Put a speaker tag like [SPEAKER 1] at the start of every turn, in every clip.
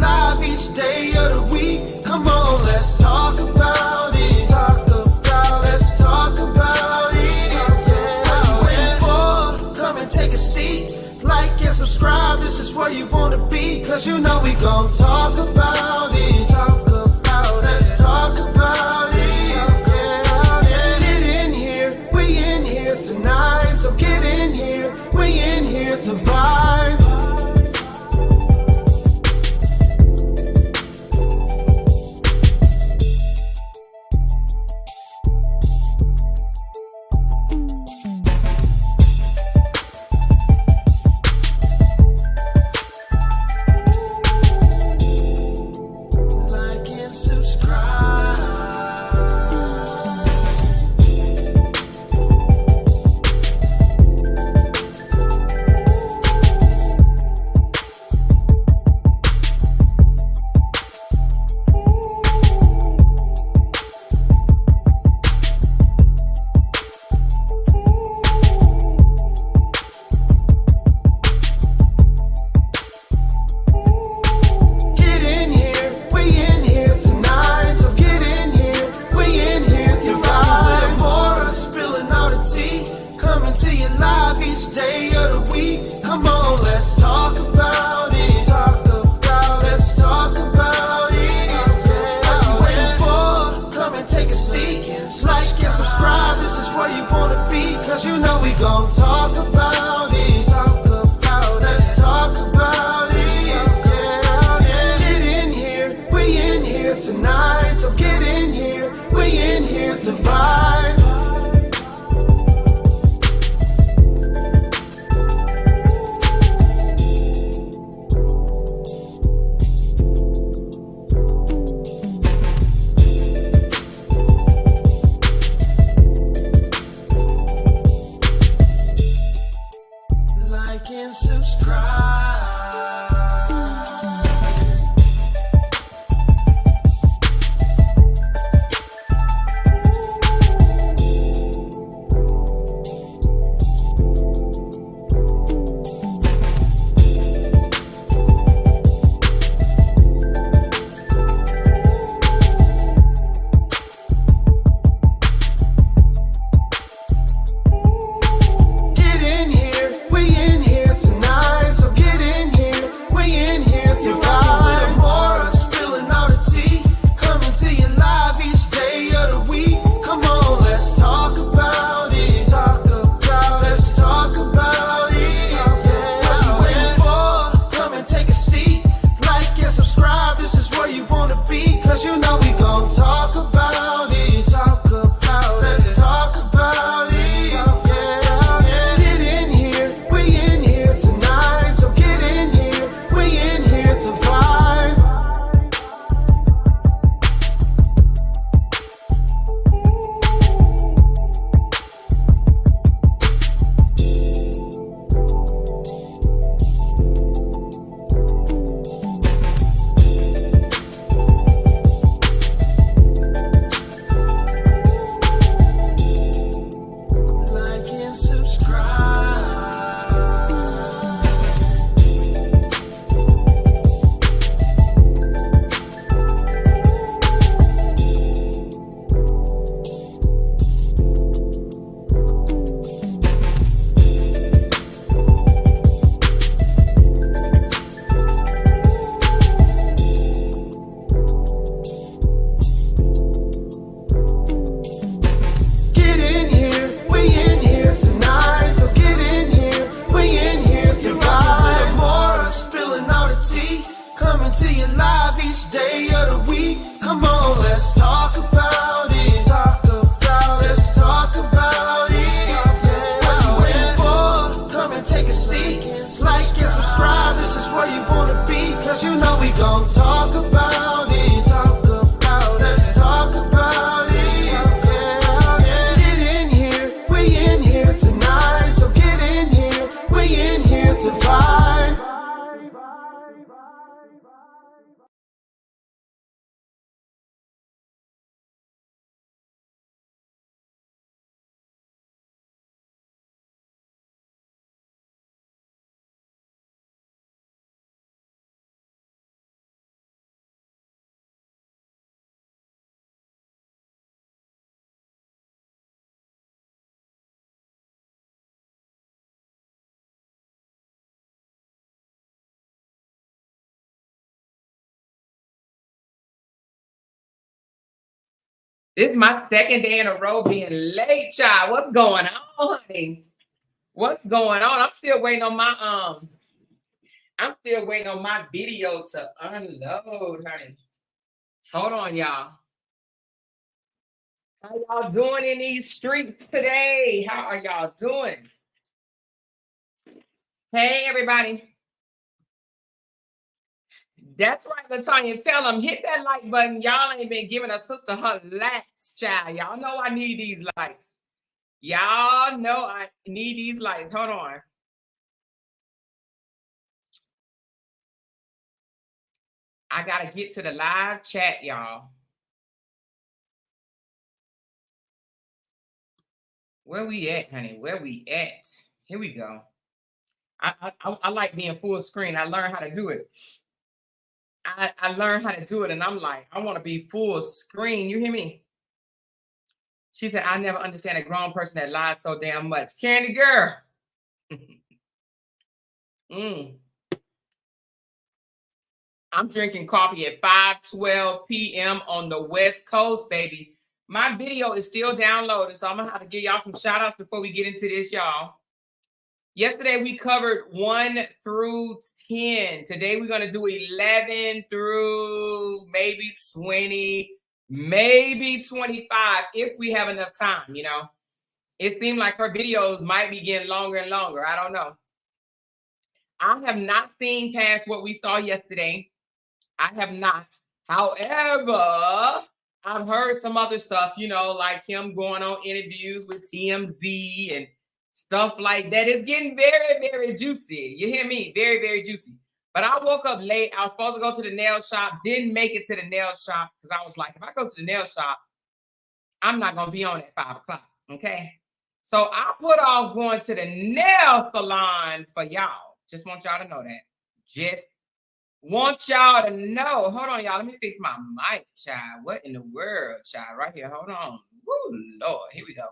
[SPEAKER 1] life each day of the week. Come on, let's talk about it. Let's talk about it. What you waiting for? Come and take a seat. Like and subscribe, this is where you wanna be. Cause you know we gon' talk about it. Let's talk about it. Get in here, we in here tonight. So get in here, we in here to vibe. Coming to you live each day of the week. Come on, let's talk about it. Let's talk about it. What you waiting for? Come and take a seat. Like and subscribe, this is where you wanna be. Cause you know we gon' talk about it. Let's talk about it. Get in here, we in here tonight. So get in here, we in here to vibe. Like and subscribe. Cause you know we gon' talk about it. Let's talk about it. Get in here, we in here tonight. So get in here, we in here to vibe. Coming to you live each day of the week. Come on, let's talk about it. Let's talk about it. What you waiting for? Come and take a seat. Like and subscribe, this is where you wanna be. Cause you know we gon' talk about it. Let's talk about it. Get in here, we in here tonight. So get in here, we in here to vibe.
[SPEAKER 2] This is my second day in a row being late, child. What's going on, honey? What's going on? I'm still waiting on my video to unload, honey. Hold on, y'all. How y'all doing in these streets today? How are y'all doing? Hey, everybody. That's right, Latanya. Tell them, hit that like button. Y'all ain't been giving a sister her likes, child. Y'all know I need these likes. Y'all know I need these likes. Hold on. I got to get to the live chat, y'all. Where we at, honey? Where we at? Here we go. I like being full screen. I learned how to do it. I learned how to do it, and I'm like, I want to be full screen. You hear me? She said, I never understand a grown person that lies so damn much. Candy girl. I'm drinking coffee at 5:12 p.m. on the West Coast, baby. My video is still downloaded, so I'm going to have to give y'all some shout outs before we get into this, y'all. Yesterday, we covered 1 through 10. Today, we're going to do 11 through maybe 20, maybe 25, if we have enough time, you know. It seemed like her videos might be getting longer and longer. I don't know. I have not seen past what we saw yesterday. I have not. However, I've heard some other stuff, you know, like him going on interviews with TMZ and stuff like that. It's getting very, very juicy. You hear me? Very, very juicy. But I woke up late. I was supposed to go to the nail shop. Didn't make it to the nail shop because I was like, if I go to the nail shop, I'm not going to be on at 5 o'clock. Okay. So I put off going to the nail salon for y'all. Just want y'all to know that. Just want y'all to know. Hold on, y'all. Let me fix my mic, child. What in the world, child? Right here. Hold on. Woo, Lord. Here we go.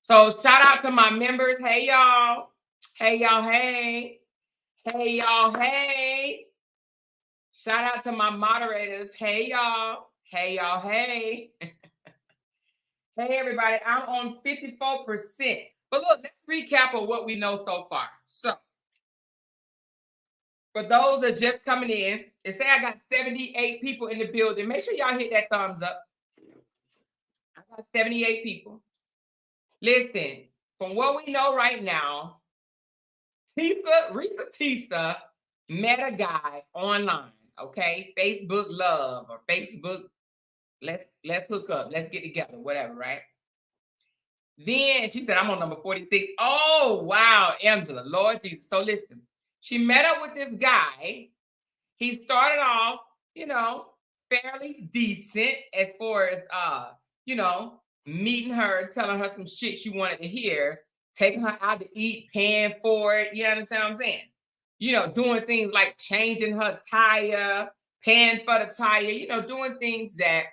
[SPEAKER 2] So shout out to my members. Hey, y'all. Hey, y'all. Hey. Hey, y'all. Hey. Shout out to my moderators. Hey, y'all. Hey, y'all. Hey. Hey, everybody. I'm on 54%. But look, let's recap of what we know so far. So, for those that just coming in, and say I got 78 people in the building, make sure y'all hit that thumbs up. I got 78 people. Listen, from what we know right now, Reesa Teesa met a guy online, okay? Facebook love or Facebook, let's hook up, let's get together, whatever, right? Then she said, I'm on number 46. Oh, wow, Angela, Lord Jesus. So listen, she met up with this guy. He started off, you know, fairly decent as far as, you know, meeting her, telling her some shit she wanted to hear, taking her out to eat, paying for it. You understand what I'm saying? You know, doing things like changing her tire, paying for the tire, you know, doing things that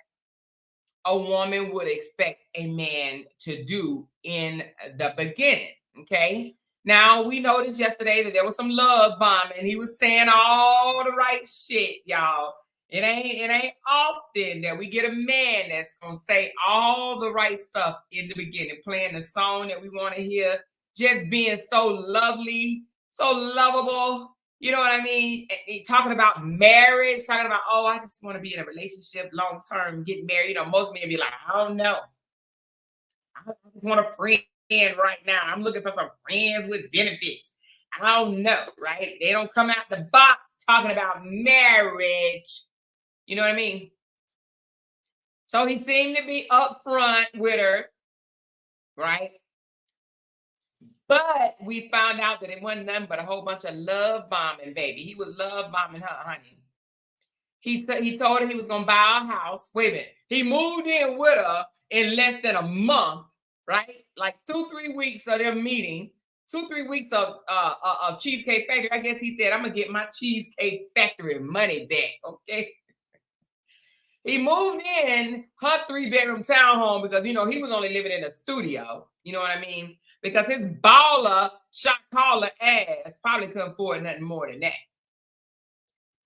[SPEAKER 2] a woman would expect a man to do in the beginning. Okay. Now we noticed yesterday that there was some love bombing. He was saying all the right shit, y'all. It ain't often that we get a man that's gonna say all the right stuff in the beginning, playing the song that we want to hear, just being so lovely, so lovable. You know what I mean? And talking about marriage, talking about, oh, I just want to be in a relationship long term, get married. You know, most men be like, I don't know. I just want a friend right now. I'm looking for some friends with benefits. I don't know, right? They don't come out the box talking about marriage. You know what I mean? So he seemed to be upfront with her, right? But we found out that it wasn't nothing but a whole bunch of love bombing, baby. He was love bombing her, honey. He told her he was going to buy a house. Wait a minute. He moved in with her in less than a month, right? Like 2-3 weeks of them meeting, 2-3 weeks of Cheesecake Factory. I guess he said, I'm going to get my Cheesecake Factory money back, okay? He moved in her 3-bedroom townhome because, you know, he was only living in a studio. You know what I mean? Because his baller, shot caller ass probably couldn't afford nothing more than that.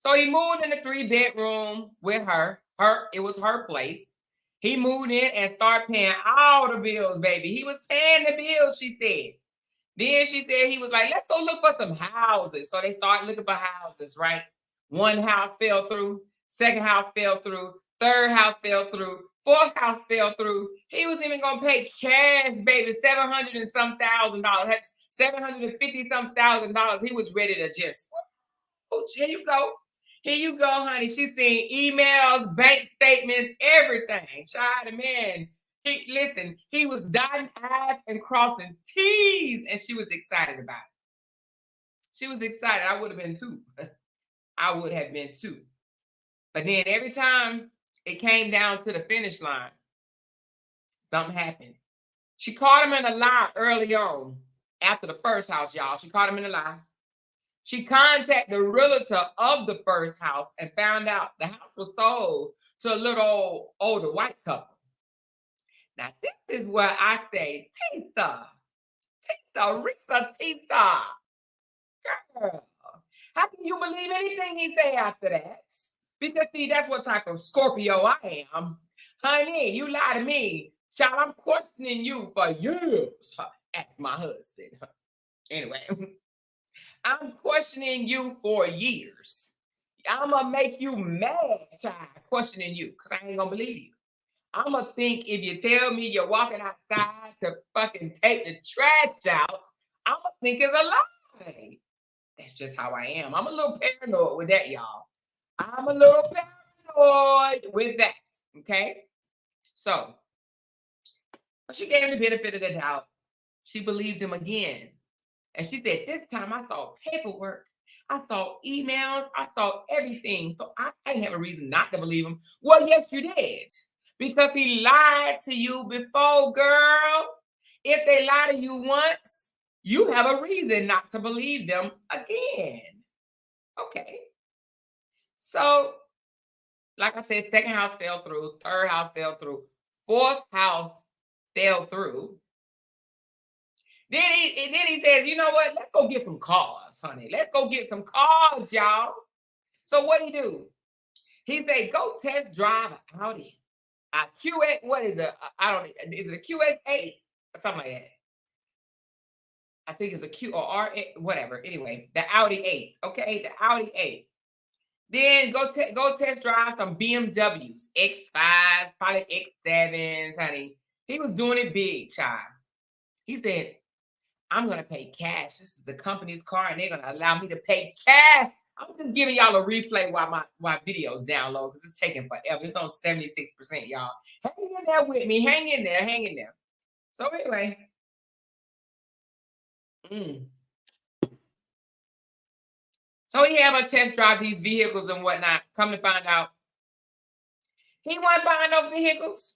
[SPEAKER 2] So he moved in a 3-bedroom with her, It was her place. He moved in and started paying all the bills, baby. He was paying the bills, she said. Then she said he was like, let's go look for some houses. So they started looking for houses, right? One house fell through, second house fell through, third house fell through, fourth house fell through. He was even gonna pay cash, baby, $700 and some $1,000, $750 some $1,000. He was ready to just, oh, here you go. Here you go, honey. She's seen emails, bank statements, everything. Child, the man, he was dotting I's and crossing T's, and she was excited about it. She was excited. I would have been too. I would have been too. But then every time it came down to the finish line, something happened. She caught him in a lie early on after the first house, y'all. She caught him in a lie. She contacted the realtor of the first house and found out the house was sold to a little older white couple. Now, this is where I say, Teesa, Reesa Teesa. Girl, how can you believe anything he say after that? Because, see, that's what type of Scorpio I am. Honey, you lie to me. Child, I'm questioning you for years. Ask my husband. Anyway. I'm questioning you for years. I'm going to make you mad, child, questioning you, because I ain't going to believe you. I'm going to think if you tell me you're walking outside to fucking take the trash out, I'm going to think it's a lie. That's just how I am. I'm a little paranoid with that, y'all. I'm a little paranoid with that, okay? So, she gave him the benefit of the doubt. She believed him again. And she said, this time I saw paperwork. I saw emails. I saw everything. So I didn't have a reason not to believe him. Well, yes, you did. Because he lied to you before, girl. If they lie to you once, you have a reason not to believe them again. Okay. So, like I said, second house fell through. Third house fell through. Fourth house fell through. Then he says, you know what? Let's go get some cars, honey. Let's go get some cars, y'all. So what he do? He said, go test drive an Audi. A QX, what is it? I don't know. Is it a QX8 or something like that? I think it's a Q or R8, whatever. Anyway, the Audi 8. Okay, the Audi 8. Then go test drive some BMWs, X5s, probably X7s, honey. He was doing it big, child. He said, I'm going to pay cash. This is the company's car, and they're going to allow me to pay cash. I'm just giving y'all a replay while my videos download because it's taking forever. It's on 76%, y'all. Hang in there with me. Hang in there. Hang in there. So anyway. So he had a test drive these vehicles and whatnot. Come to find out, he wasn't buying no vehicles.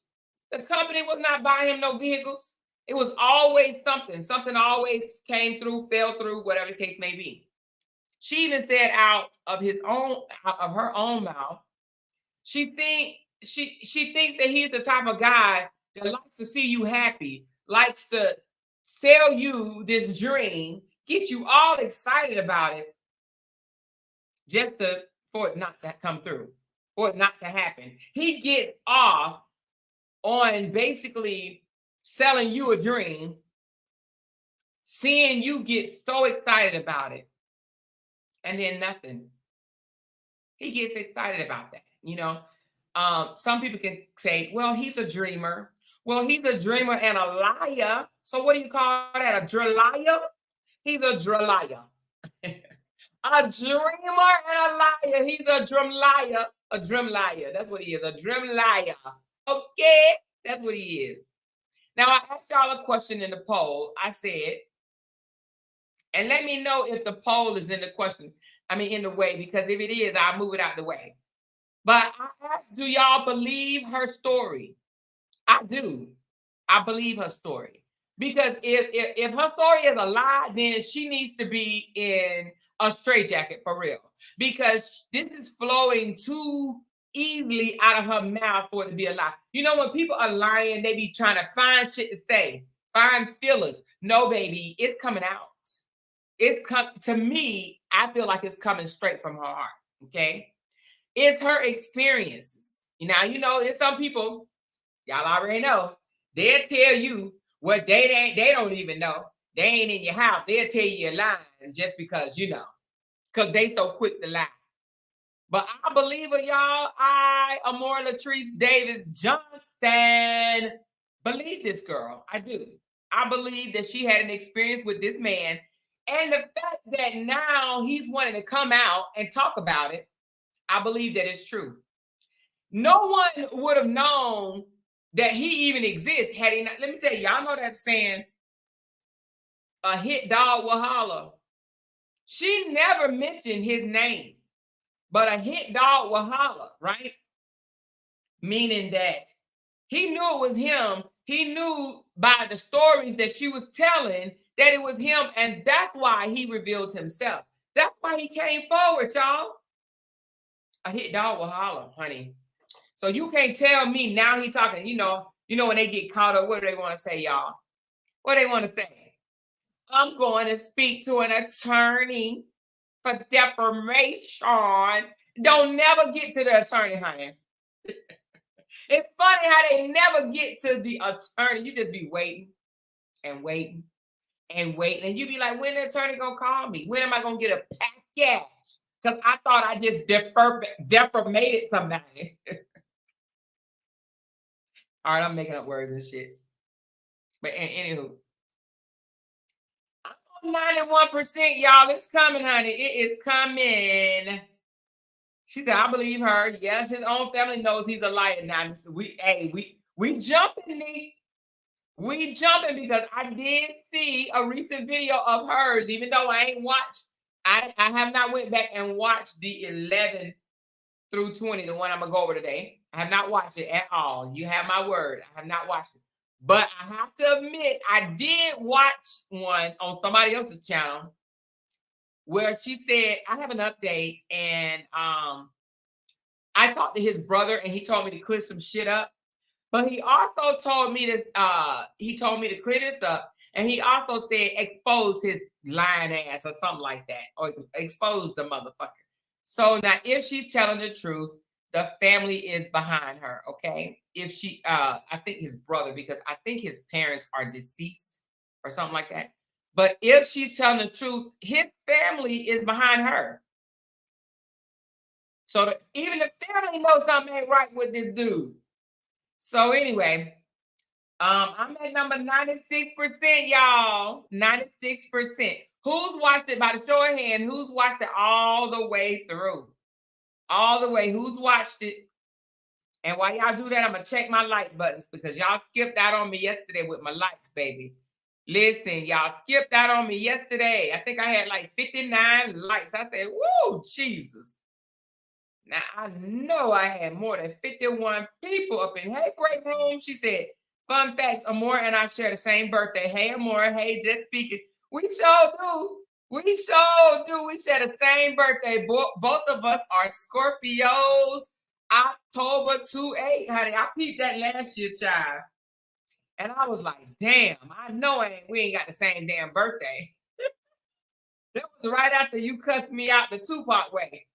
[SPEAKER 2] The company was not buying him no vehicles. It was always something. Something always came through, fell through, whatever the case may be. She even said out of her own mouth, she thinks that he's the type of guy that likes to see you happy, likes to sell you this dream, get you all excited about it, just for it not to come through, for it not to happen. He gets off on basically selling you a dream, seeing you get so excited about it, and then nothing. He gets excited about that, you know. Some people can say, well, he's a dreamer. Well, he's a dreamer and a liar. So what do you call that? A drelier? He's a drelier. A dreamer and a liar. He's a drum liar. A drum liar. That's what he is. A drum liar. Okay? That's what he is. Now, I asked y'all a question in the poll. I said, and let me know if the poll is in the way, because if it is, I'll move it out the way. But I asked, do y'all believe her story? I do. I believe her story. Because if her story is a lie, then she needs to be in a straitjacket for real. Because this is flowing too easily out of her mouth for it to be a lie. You know, when people are lying, they be trying to find shit to say, find fillers. No, baby, it's coming out. To me, I feel like it's coming straight from her heart. Okay. It's her experiences. Now, you know, it's some people, y'all already know, they'll tell you what they don't even know. They ain't in your house. They'll tell you a lie just because, you know, because they so quick to lie. But I believe it, y'all. Amora Latrice Davis Johnson, believe this girl. I do. I believe that she had an experience with this man. And the fact that now he's wanting to come out and talk about it, I believe that it's true. No one would have known that he even exists had he not. Let me tell you, y'all know that saying, a hit dog will holler. She never mentioned his name, but a hit dog will holler, right? Meaning that he knew it was him. He knew by the stories that she was telling that it was him, and that's why he revealed himself. That's why he came forward, y'all. A hit dog will holler, honey. So you can't tell me now he talking, you know when they get caught up, what do they want to say, y'all? What do they want to say? I'm going to speak to an attorney for defamation. Don't never get to the attorney, honey. It's funny how they never get to the attorney. You just be waiting and waiting and waiting. And you be like, when the attorney gonna call me? When am I gonna get a packet? Because I thought I just defamated somebody. All right, I'm making up words and shit. But anywho, 91%, y'all. It's coming, honey. It is coming. She said, I believe her. Yes, his own family knows he's a liar. Now we jumping, Nick. We jumping because I did see a recent video of hers, even though I ain't watched. I have not went back and watched the 11 through 20, the one I'm gonna go over today. I have not watched it at all. You have my word. I have not watched it. But I have to admit, I did watch one on somebody else's channel where she said, I have an update, and I talked to his brother and he told me to clear some shit up. But he also told me this, to clear this up, and he also said expose his lying ass or something like that, or expose the motherfucker. So now if she's telling the truth, the family is behind her, okay? If she, I think his brother, because I think his parents are deceased or something like that. But if she's telling the truth, his family is behind her. So even the family knows something ain't right with this dude. So anyway, I'm at number 96%, y'all. 96%. Who's watched it by the show of hand? Who's watched it all the way through? All the way. Who's watched it? And while y'all do that, I'm going to check my like buttons because y'all skipped out on me yesterday with my likes, baby. Listen, y'all skipped out on me yesterday. I think I had like 59 likes. I said, whoa, Jesus. Now, I know I had more than 51 people up in, hey, break room. She said, fun facts, Amora and I share the same birthday. Hey, Amora, hey, just speaking. We sure do. We sure do. We share the same birthday. Both of us are Scorpios. October 28, honey. I peeped that last year, child. And I was like, damn, I know we ain't got the same damn birthday. That was right after you cussed me out the Tupac way.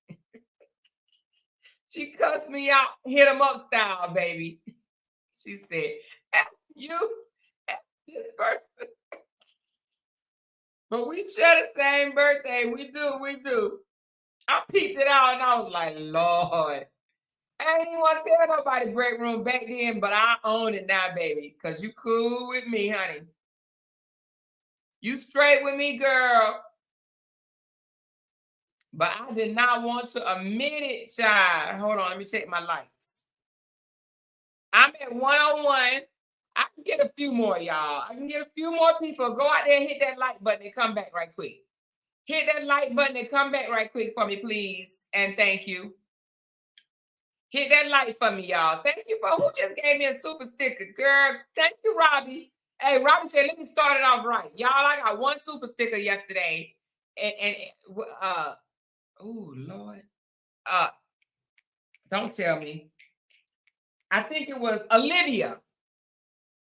[SPEAKER 2] She cussed me out, hit him up style, baby. She said, F you, F this person. But we share the same birthday. We do. I peeped it out and I was like, Lord. I ain't even want to tell nobody break room back then, but I own it now, baby. Because you cool with me, honey. You straight with me, girl. But I did not want to admit it, child. Hold on, let me check my likes. I'm at 101. I can get a few more, y'all. I can get a few more people. Go out there and hit that like button and come back right quick. Hit that like button and come back right quick for me, please. And thank you. Hit that like for me, y'all. Thank you for who just gave me a super sticker, girl. Thank you, Robbie. Hey, Robbie said, let me start it off right. Y'all, I got one super sticker yesterday. Oh, Lord. Don't tell me. I think it was Olivia.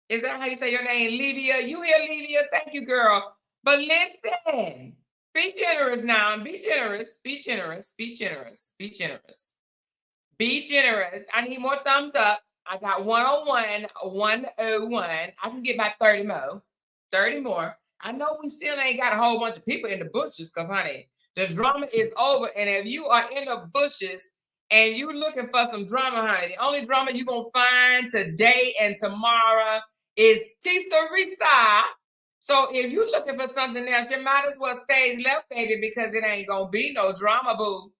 [SPEAKER 2] Is that how you say your name, Livia? You here, Livia? Thank you, girl. But listen, be generous now. Be generous. Be generous. Be generous. Be generous. Be generous. I need more thumbs up. I got 101, 101. I can get about 30 more. 30 more. I know we still ain't got a whole bunch of people in the bushes because, honey, the drama is over. And if you are in the bushes and you looking for some drama, honey, the only drama you're going to find today and tomorrow is Tista Reesa. So if you're looking for something else, you might as well stage left, baby, because it ain't going to be no drama, boo.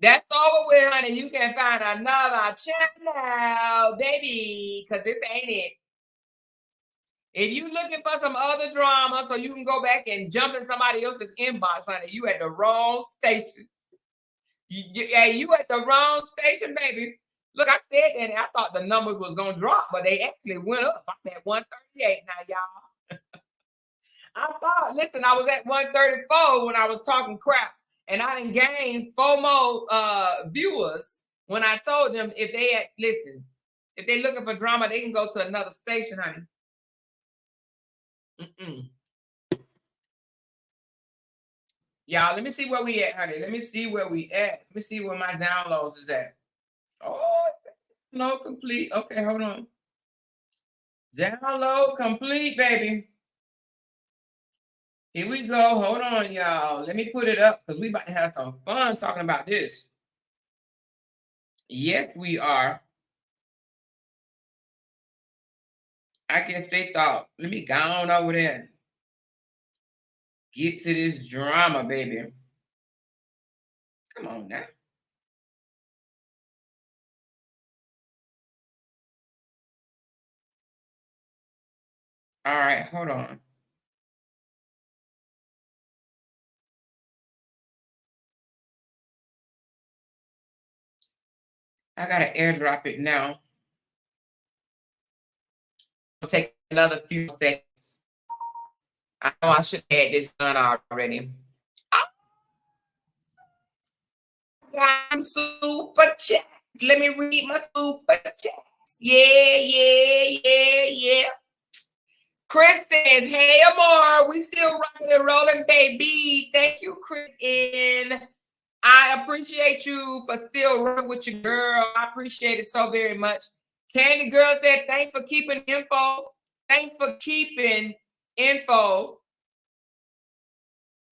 [SPEAKER 2] That's over with, honey. You can find another channel, baby, because this ain't it. If you looking for some other drama so you can go back and jump in somebody else's inbox, honey, you at the wrong station. You at the wrong station, baby. Look, I said that and I thought the numbers was going to drop, but they actually went up. I'm at 138 now, y'all. Listen, I was at 134 when I was talking crap. And I didn't gain 4 more viewers when I told them if they looking for drama, they can go to another station, honey. Y'all, let me see where we at, honey. Let me see where we at. Let me see where my downloads is at. Oh, no, complete. Okay, hold on. Download complete, baby. Here we go. Hold on, y'all. Let me put it up because we about to have some fun talking about this. Yes, we are. I guess they thought, let me go on over there. Get to this drama, baby. Come on now. All right, hold on. I gotta airdrop it now. It'll take another few seconds. I know I should have had this done already. I got super chats. Let me read my super chats. Yeah. Chris says, hey, Amar, we still rocking and rolling, baby. Thank you, Chris. I appreciate you for still running with your girl. I appreciate it so very much. Candy Girl said, thanks for keeping info. Thanks for keeping info.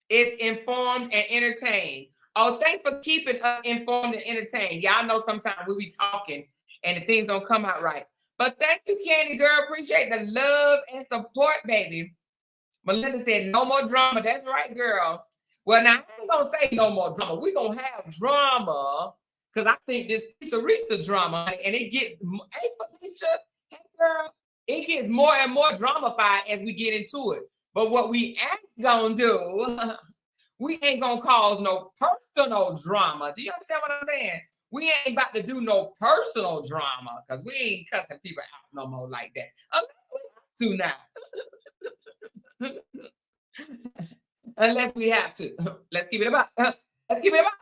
[SPEAKER 2] It's informed and entertained. Oh, thanks for keeping us informed and entertained. Y'all know sometimes we be talking and the things don't come out right. But thank you, Candy Girl. Appreciate the love and support, baby. Melinda said, no more drama. That's right, girl. Well, now, I ain't going to say no more drama. We're going to have drama because I think this piece of Reesa drama, and it gets, hey, Felicia, hey, girl, it gets more and more drama-fied as we get into it. But what we ain't going to do, we ain't going to cause no personal drama. Do you understand what I'm saying? We ain't about to do no personal drama because we ain't cussing people out no more like that. Unless we have to now. Unless we have to. Let's keep it about. Let's keep it about.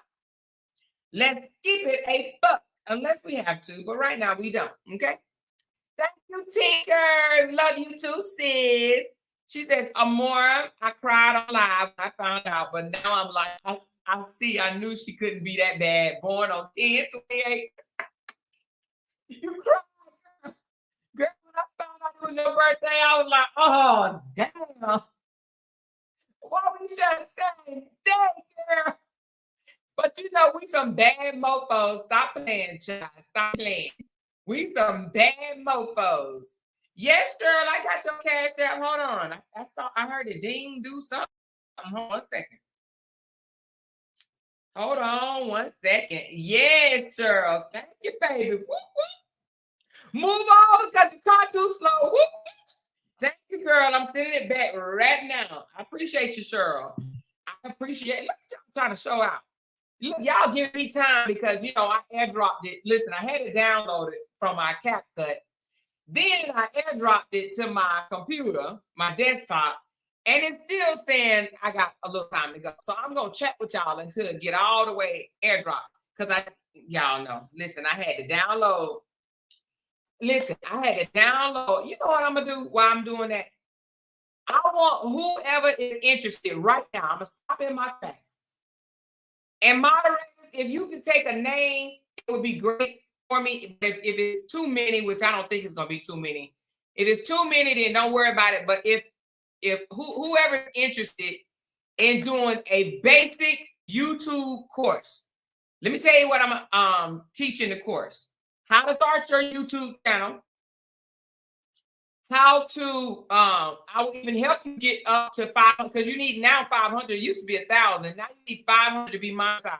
[SPEAKER 2] Let's keep it a buck. Unless we have to. But right now we don't. Okay? Thank you, Tinker. Love you too, sis. She says, Amora, I cried on live when I found out. But now I'm like, I see. I knew she couldn't be that bad. Born on 10/28. You cried. Girl, when I found out it was your birthday, I was like, oh, damn. Why we should say, dang, girl. But you know, we some bad mofos. Stop playing, child. Stop playing. We some bad mofos. Yes, girl, I got your cash app. Hold on. I heard it ding do something. Hold on 1 second. Hold on 1 second. Yes, Cheryl. Thank you, baby. Whoop, whoop. Move on because you talk too slow. Whoop. Thank you, girl. I'm sending it back right now. I appreciate you, Cheryl. I appreciate it. Look at y'all trying to show out. Look, y'all give me time because, you know, I airdropped it. Listen, I had it downloaded from my CapCut. Then I airdropped it to my computer, my desktop, and it's still saying I got a little time to go. So I'm going to chat with y'all until it get all the way airdropped because y'all know. Listen, I had to download. Listen, I had to download. You know what I'm going to do while I'm doing that? I want whoever is interested right now. I'm going to stop in my facts. And moderators, if you can take a name, would be great for me. If it's too many, which I don't think it's gonna be too many. If it's too many, then don't worry about it. But if whoever's interested in doing a basic YouTube course, let me tell you what I'm teaching the course. How to start your YouTube channel. How to I will even help you get up to 500, because you need now 500. It used to be 1,000. Now you need 500 to be monetized.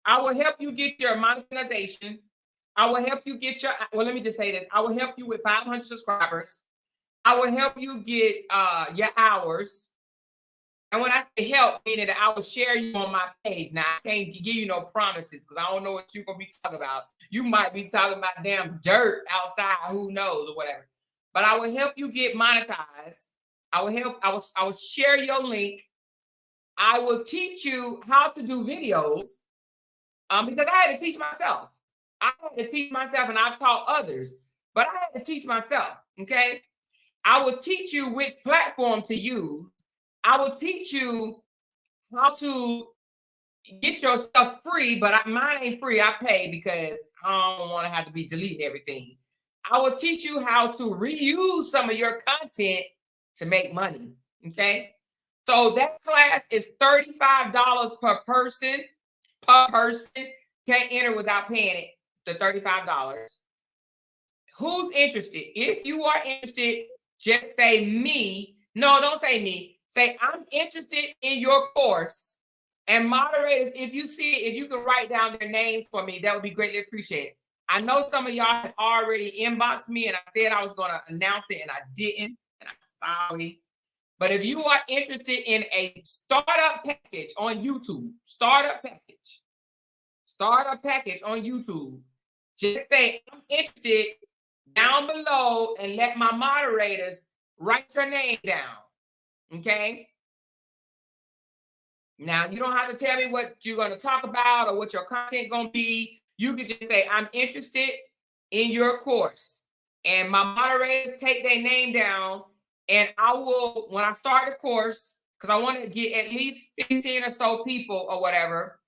[SPEAKER 2] I will help you get your monetization. I will help you get your, well, let me just say this. I will help you with 500 subscribers. I will help you get your hours. And when I say help, meaning that I will share you on my page. Now, I can't give you no promises because I don't know what you're going to be talking about. You might be talking about damn dirt outside, who knows, or whatever. But I will help you get monetized. I will share your link. I will teach you how to do videos. Because I had to teach myself. I had to teach myself, and I've taught others, but I had to teach myself, okay? I will teach you which platform to use. I will teach you how to get your stuff free, but mine ain't free. I pay because I don't want to have to be deleting everything. I will teach you how to reuse some of your content to make money, okay? So that class is $35 per person. Can't enter without paying it the $35. Who's interested? If you are interested, just say me. No, don't say me. Say I'm interested in your course. And moderators, if you see it, if you can write down their names for me, that would be greatly appreciated. I know some of y'all had already inboxed me and I said I was going to announce it and I didn't, and I'm sorry. But if you are interested in a startup package on YouTube, startup package on YouTube, just say I'm interested down below and let my moderators write your name down, okay? Now, you don't have to tell me what you're going to talk about or what your content going to be. You can just say, I'm interested in your course. And my moderators take their name down, and I will, when I start the course, because I want to get at least 15 or so people or whatever.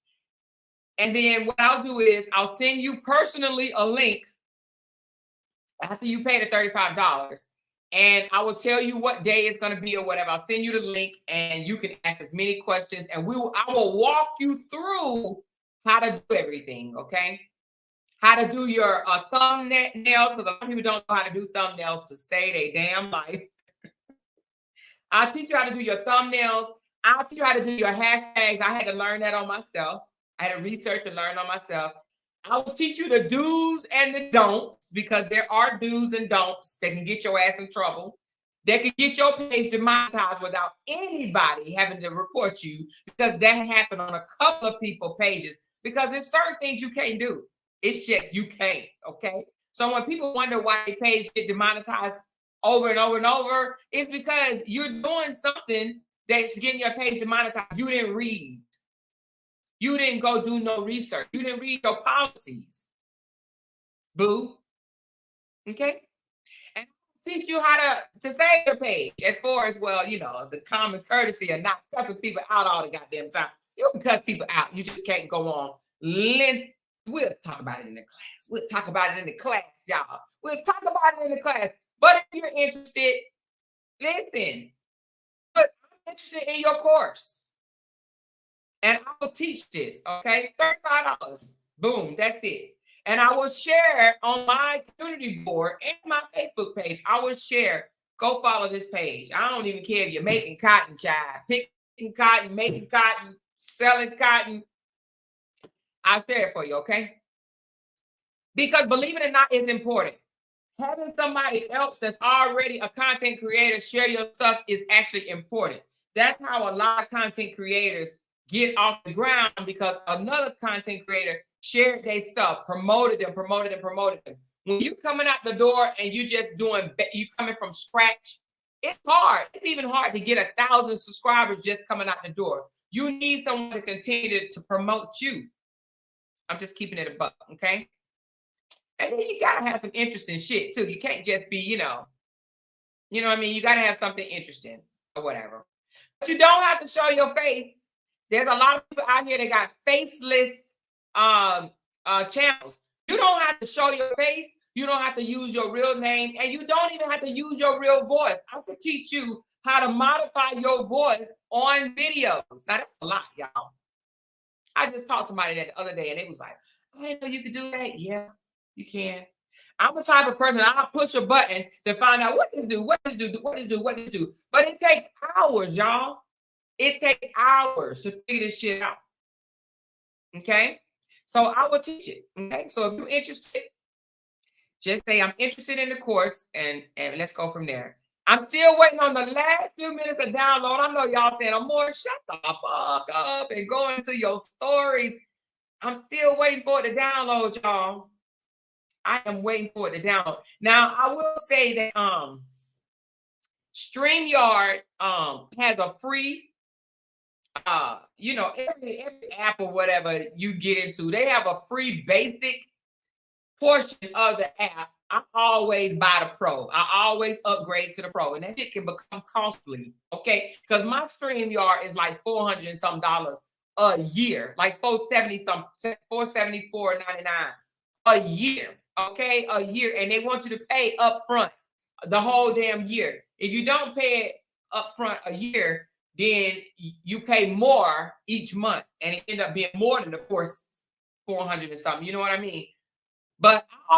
[SPEAKER 2] And then what I'll do is I'll send you personally a link after you pay the $35. And I will tell you what day it's going to be or whatever. I'll send you the link and you can ask as many questions. And I will walk you through how to do everything, okay? How to do your thumbnails, because a lot of people don't know how to do thumbnails to save their damn life. I'll teach you how to do your thumbnails. I'll teach you how to do your hashtags. I had to learn that on myself. I had to research and learn on myself. I will teach you the do's and the don'ts, because there are do's and don'ts that can get your ass in trouble. That can get your page demonetized without anybody having to report you, because that happened on a couple of people's pages, because there's certain things you can't do. It's just you can't, okay? So when people wonder why your page get demonetized over and over and over, it's because you're doing something that's getting your page demonetized. You didn't read. You didn't go do no research. You didn't read your policies. Boo. Okay? And I'll teach you how to save your page, as far as, well, you know, the common courtesy of not cussing people out all the goddamn time. You can cuss people out. You just can't go on. We'll talk about it in the class. We'll talk about it in the class, y'all. We'll talk about it in the class. But if you're interested, listen. But I'm interested in your course. And I will teach this, okay? $35. Boom, that's it. And I will share on my community board and my Facebook page. I will share. Go follow this page. I don't even care if you're making cotton, child. Picking cotton, making cotton, selling cotton. I'll share it for you, okay? Because believe it or not, it's important. Having somebody else that's already a content creator share your stuff is actually important. That's how a lot of content creators get off the ground, because another content creator shared their stuff, promoted them. When you coming out the door and you coming from scratch, it's hard. It's even hard to get 1,000 subscribers just coming out the door. You need someone to continue to promote you. I'm just keeping it a buck, okay? And then you gotta have some interesting shit too. You can't just be, you know what I mean? You gotta have something interesting or whatever. But you don't have to show your face. There's a lot of people out here that got faceless channels. You don't have to show your face. You don't have to use your real name, and you don't even have to use your real voice. I could teach you how to modify your voice on videos. Now, that's a lot, y'all. I just talked to somebody that the other day, and they was like, I didn't know you could do that. Yeah, you can. I'm the type of person, I'll push a button to find out what this do, what this do, what this do, what this do. But it takes hours, y'all. It takes hours to figure this shit out. Okay? So I will teach it. Okay? So if you're interested, just say I'm interested in the course, and let's go from there. I'm still waiting on the last few minutes of download. I know y'all saying, Amor, shut the fuck up and go into your stories. I'm still waiting for it to download, y'all. I am waiting for it to download. Now, I will say that StreamYard has a free, every app or whatever you get into, they have a free basic portion of the app. I always buy the pro. I always upgrade to the pro, and that shit can become costly, okay? Because my StreamYard is like $400 and some a year, like $474.99 a year, okay? A year, and they want you to pay up front the whole damn year. If you don't pay it up front a year, then you pay more each month, and it end up being more than the 400 and something. You know what I mean? But I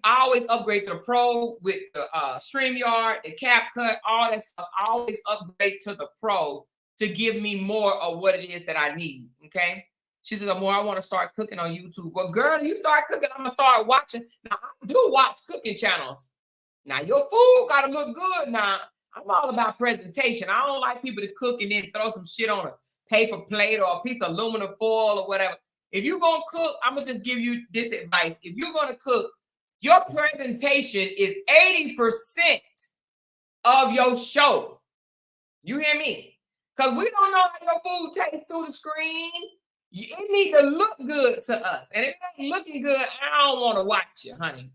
[SPEAKER 2] always upgrade to the pro with the StreamYard, the CapCut, all that stuff. I always upgrade to the pro to give me more of what it is that I need. Okay. She says, Amor, I want to start cooking on YouTube. Well, girl, you start cooking, I'm gonna start watching. Now, I do watch cooking channels. Now, your food gotta look good. Now, I'm all about presentation. I don't like people to cook and then throw some shit on a paper plate or a piece of aluminum foil or whatever. If you're going to cook, I'm going to just give you this advice. If you're going to cook, your presentation is 80% of your show. You hear me? Because we don't know how your food tastes through the screen. It needs to look good to us. And if it ain't looking good, I don't want to watch you, honey.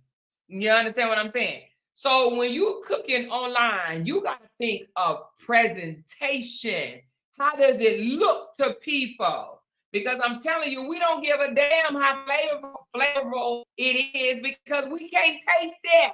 [SPEAKER 2] You understand what I'm saying? So when you're cooking online, you got to think of presentation. How does it look to people? Because I'm telling you, we don't give a damn how flavorful it is because we can't taste it.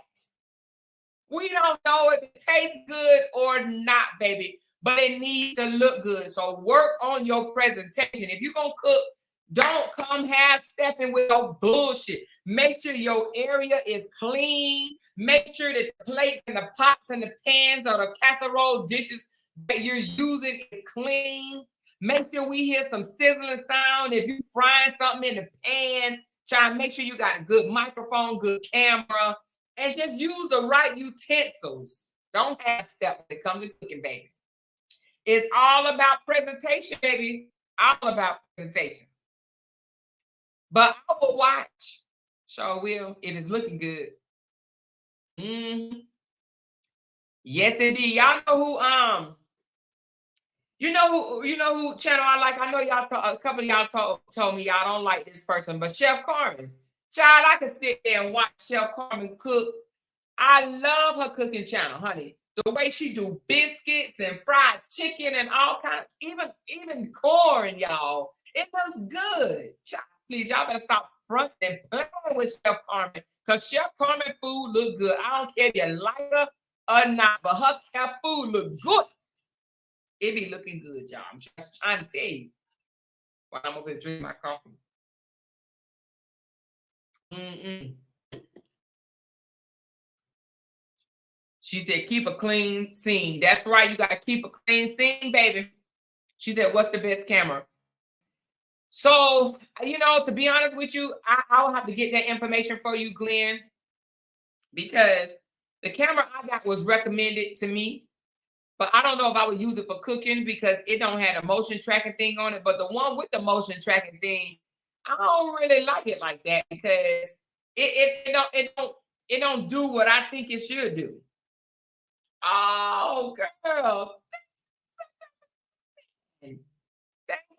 [SPEAKER 2] We don't know if it tastes good or not, baby, but it needs to look good. So work on your presentation. If you're going to cook, don't come half-stepping with no bullshit. Make sure your area is clean. Make sure that the plates and the pots and the pans or the casserole dishes that you're using is clean. Make sure we hear some sizzling sound. If you're frying something in the pan, try and make sure you got a good microphone, good camera, and just use the right utensils. Don't half-step when it comes to cooking, baby. It's all about presentation, baby. All about presentation. But I will watch. Sure will. If it's looking good. Mm-hmm. Yes, indeed. Y'all know who you know who channel I like. I know y'all a couple of y'all told me y'all don't like this person, but Chef Carmen. Child, I can sit there and watch Chef Carmen cook. I love her cooking channel, honey. The way she do biscuits and fried chicken and all kind of even corn, y'all. It looks good. Child, please, y'all better stop fronting and playing with Chef Carmen, because Chef Carmen food look good. I don't care if you like her or not, but her food look good. It be looking good, y'all. I'm just trying to tell you while I'm over here drinking my coffee. She said, keep a clean scene. That's right. You got to keep a clean scene, baby. She said, what's the best camera? So, to be honest with you, I'll have to get that information for you, Glenn, because the camera I got was recommended to me, but I don't know if I would use it for cooking because it don't have a motion tracking thing on it. But the one with the motion tracking thing, I don't really like it like that because it don't do what I think it should do. Oh, girl. Thank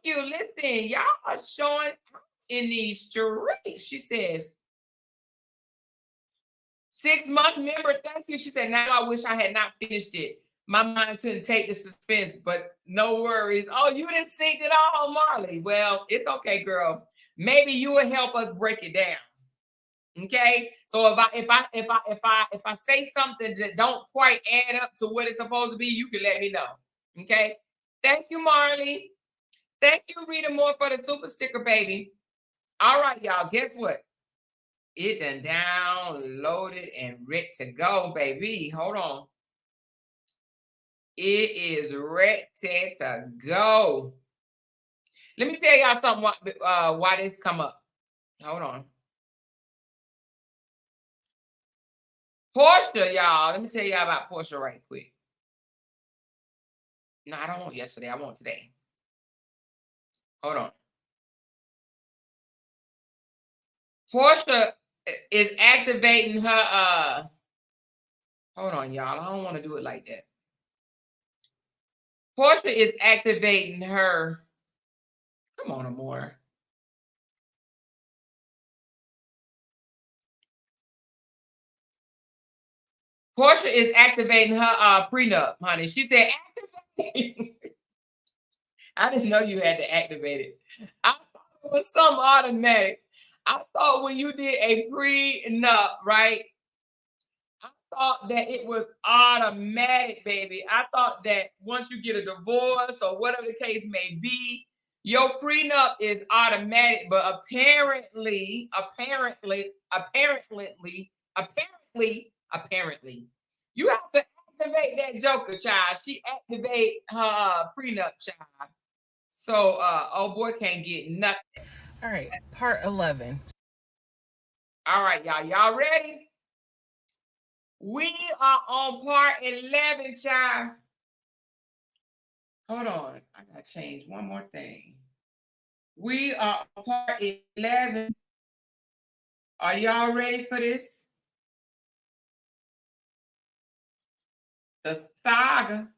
[SPEAKER 2] you. Listen, y'all are showing out in these streets. She says, 6-month member. Thank you. She said, now I wish I had not finished it. My mind couldn't take the suspense, but no worries. Oh, you didn't sing it all, Marley. Well, it's okay, girl. maybe you will help us break it down. Okay, so if I say something that don't quite add up to what it's supposed to be, you can let me know. Okay, thank you, Marley. Thank you, Rita Moore, for the super sticker, baby. All right, y'all. Guess what? It done downloaded and ready to go, baby. Hold on. It is ready to go. Let me tell y'all something. Why this come up? Hold on. Portia, y'all. Let me tell y'all about Portia right quick. No, I don't want yesterday. I want today. Hold on. Portia is activating her. Hold on, y'all. I don't want to do it like that. Portia is activating her. Come on, Amore. Portia is activating her prenup, honey. She said activate. I didn't know you had to activate it. I thought it was some automatic. I thought when you did a prenup, right? I thought that it was automatic, baby. I thought that once you get a divorce or whatever the case may be, your prenup is automatic. But apparently, you have to activate that joker, child. She activate her prenup, child. So old boy can't get nothing.
[SPEAKER 3] All right, part 11.
[SPEAKER 2] All right, y'all. Y'all ready? We are on part 11, child. Hold on. I gotta change one more thing. We are on part 11. Are y'all ready for this? The saga.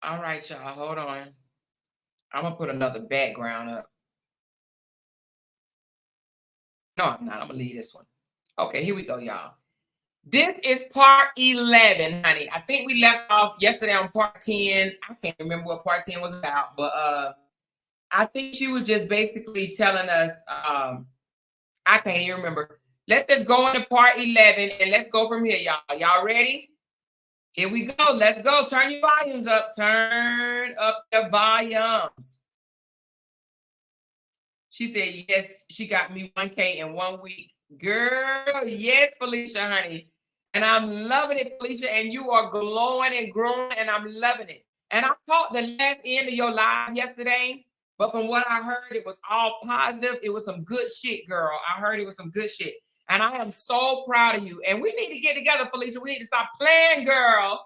[SPEAKER 2] All right, y'all. Hold on. I'm gonna put another background up. No, I'm not. I'm gonna leave this one. Okay, here we go, y'all. This is part 11, honey. I think we left off yesterday on part 10. I can't remember what part 10 was about, but I think she was just basically telling us, I can't even remember. Let's just go into part 11 and let's go from here, y'all. Y'all ready? Here we go. Let's go. Turn your volumes up. Turn up the volumes. She said, yes, she got me 1K in 1 week. Girl, yes, Felicia, honey. And I'm loving it, Felicia. And you are glowing and growing, and I'm loving it. And I caught the last end of your live yesterday, but from what I heard, it was all positive. It was some good shit, girl. I heard it was some good shit. And I am so proud of you. And we need to get together, Felicia. We need to stop playing, girl.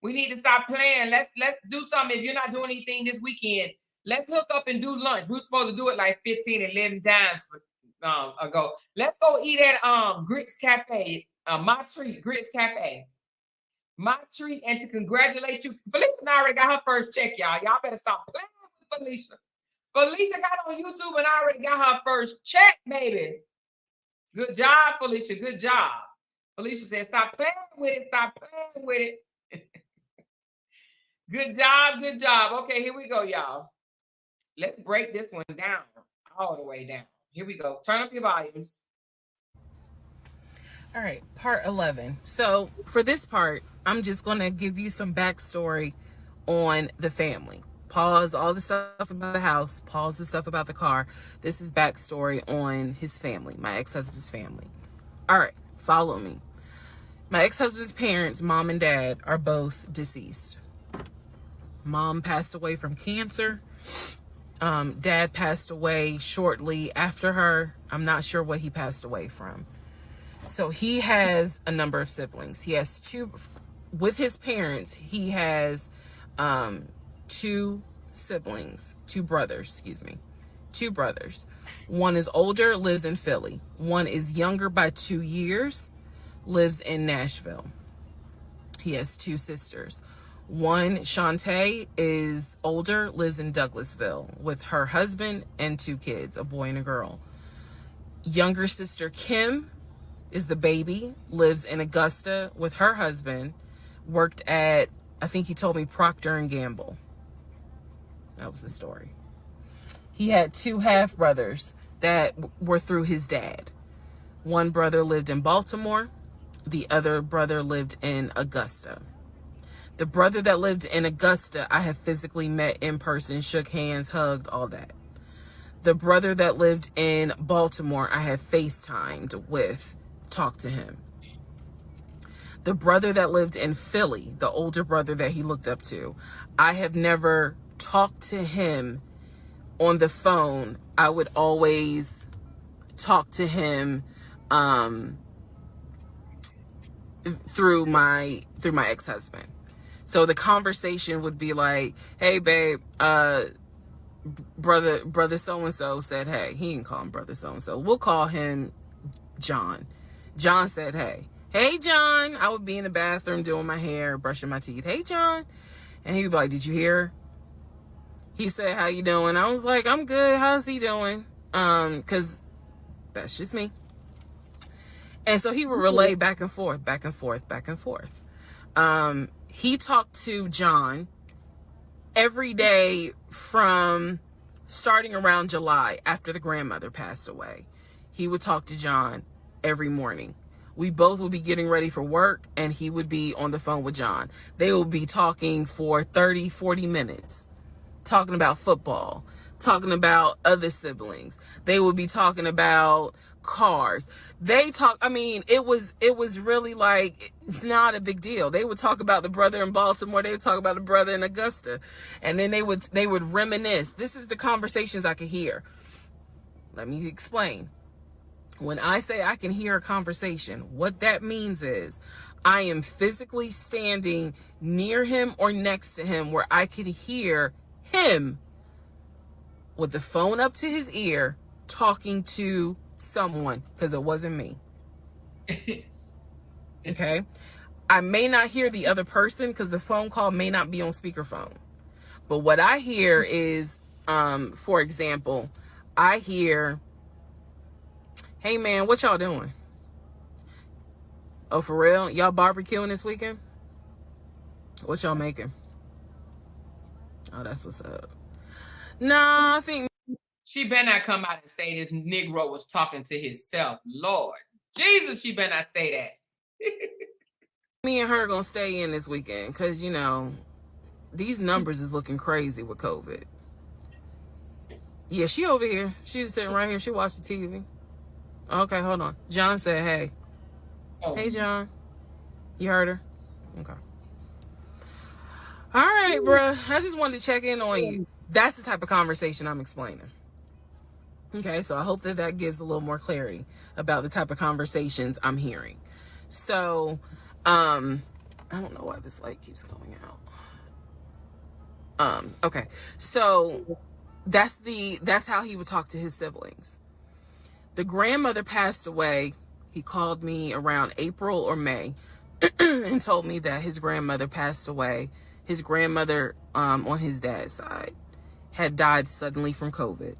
[SPEAKER 2] We need to stop playing. Let's do something. If you're not doing anything this weekend, let's hook up and do lunch. We were supposed to do it like 15, 11 times ago. Let's go eat at Grits Cafe, My Treat, Grits Cafe. My treat, and to congratulate you. Felicia already got her first check, y'all. Y'all better stop playing with Felicia. Felicia got on YouTube and already got her first check, baby. Good job, Felicia. Good job. Felicia said, stop playing with it. Stop playing with it. Good job. Good job. Okay, here we go, y'all. Let's break this one down, all the way down. Here we go. Turn up your volumes.
[SPEAKER 3] All right, part 11. So for this part, I'm just going to give you some backstory on the family. Pause all the stuff about the house. Pause the stuff about the car. This is backstory on his family, my ex-husband's family. All right, follow me. My ex-husband's parents, mom and dad, are both deceased. Mom passed away from cancer. Dad passed away shortly after her. I'm not sure what he passed away from. So he has a number of siblings. He has two, with his parents, he has two brothers. One is older, lives in Philly. One is younger by 2 years, lives in Nashville. He has two sisters. One, Shantae, is older, lives in Douglasville with her husband and two kids, a boy and a girl. Younger sister Kim is the baby, lives in Augusta with her husband, worked at, I think he told me, Procter and Gamble. That was the story. He had 2 half brothers that were through his dad. One brother lived in Baltimore. The other brother lived in Augusta. The brother that lived in Augusta, I have physically met in person, shook hands, hugged, all that. The brother that lived in Baltimore, I have FaceTimed with, talked to him. The brother that lived in Philly, the older brother that he looked up to, I have never talked to him on the phone. I would always talk to him through my ex-husband. So the conversation would be like, hey babe, brother so-and-so said hey. He didn't call him brother so-and-so. We'll call him John. John said hey. Hey John. I would be in the bathroom doing my hair, brushing my teeth. Hey John. And he would be like, did you hear? He said, how you doing? I was like, I'm good. How's he doing? Because that's just me. And so he would relay back and forth, back and forth, back and forth. He talked to John every day from starting around July after the grandmother passed away. He would talk to John every morning. We both would be getting ready for work and he would be on the phone with John. They would be talking for 30, 40 minutes, talking about football, talking about other siblings. They would be talking about cars. It was really like not a big deal. They would talk about the brother in Baltimore. They would talk about the brother in Augusta. And then they would reminisce. This is the conversations I could hear. Let me explain. When I say I can hear a conversation, what that means is I am physically standing near him or next to him where I could hear him with the phone up to his ear talking to someone, because it wasn't me. Okay? I may not hear the other person because the phone call may not be on speakerphone. But what I hear is, for example, I hear, hey man, what y'all doing? Oh, for real? Y'all barbecuing this weekend? What y'all making? Oh, that's what's up. Nah, I think
[SPEAKER 2] She better not come out and say this Negro was talking to himself. Lord Jesus, she better not say that.
[SPEAKER 3] me and her are gonna stay in this weekend because, these numbers is looking crazy with COVID. Yeah, she over here. She's sitting right here. She watched the TV. Okay, hold on. John said, hey.
[SPEAKER 2] Oh.
[SPEAKER 3] Hey, John. You heard her? Okay. All right, bruh. I just wanted to check in on you. That's the type of conversation I'm explaining. Okay, so I hope that gives a little more clarity about the type of conversations I'm hearing. So, I don't know why this light keeps going out. Okay, so that's how he would talk to his siblings. The grandmother passed away. He called me around April or May and told me that his grandmother passed away. His grandmother, on his dad's side, had died suddenly from COVID.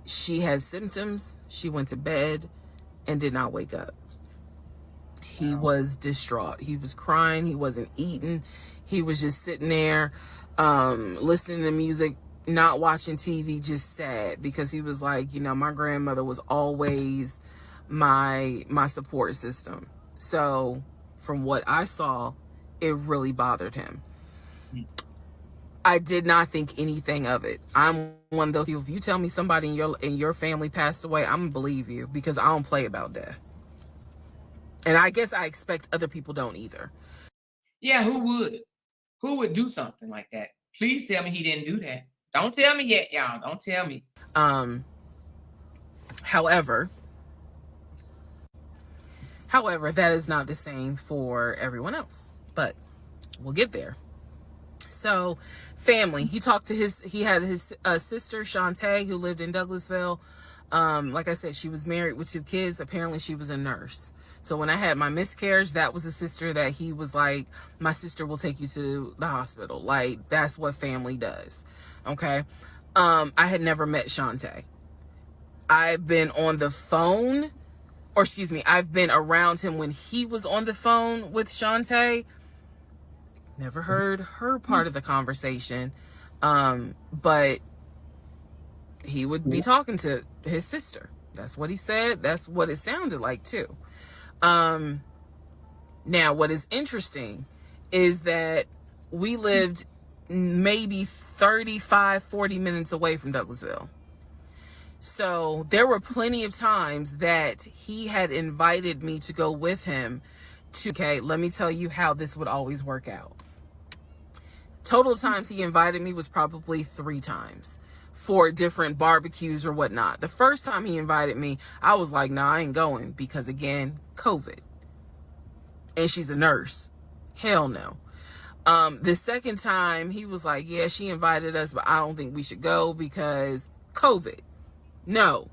[SPEAKER 3] She had symptoms. She went to bed and did not wake up. He was distraught. He was crying. He wasn't eating. He was just sitting there, listening to music, not watching TV, just sad, because he was like, my grandmother was always my support system. So from what I saw, it really bothered him. I did not think anything of it. I'm one of those people, if you tell me somebody in your family passed away, I'm gonna believe you, because I don't play about death. And I guess I expect other people don't either.
[SPEAKER 2] Yeah, who would? Who would do something like that? Please tell me he didn't do that. Don't tell me yet, y'all. Don't tell me.
[SPEAKER 3] However, that is not the same for everyone else, but we'll get there. So, family, he had his sister, Shantae, who lived in Douglasville. Like I said, she was married with 2 kids. Apparently she was a nurse. So when I had my miscarriage, that was a sister that he was like, my sister will take you to the hospital. Like, that's what family does. Okay. I had never met Shantae. I've been on the phone, or excuse me, I've been around him when he was on the phone with Shantae. Never heard her part of the conversation. But he would be talking to his sister. That's what he said. That's what it sounded like too. Now, what is interesting is that we lived maybe 35, 40 minutes away from Douglasville. So there were plenty of times that he had invited me to go with him to, okay, let me tell you how this would always work out. Total times he invited me was probably 3 times for different barbecues or whatnot. The first time he invited me, I was like, nah, I ain't going because, again, COVID. And she's a nurse. Hell no. The second time he was like, yeah, she invited us, but I don't think we should go because COVID. No.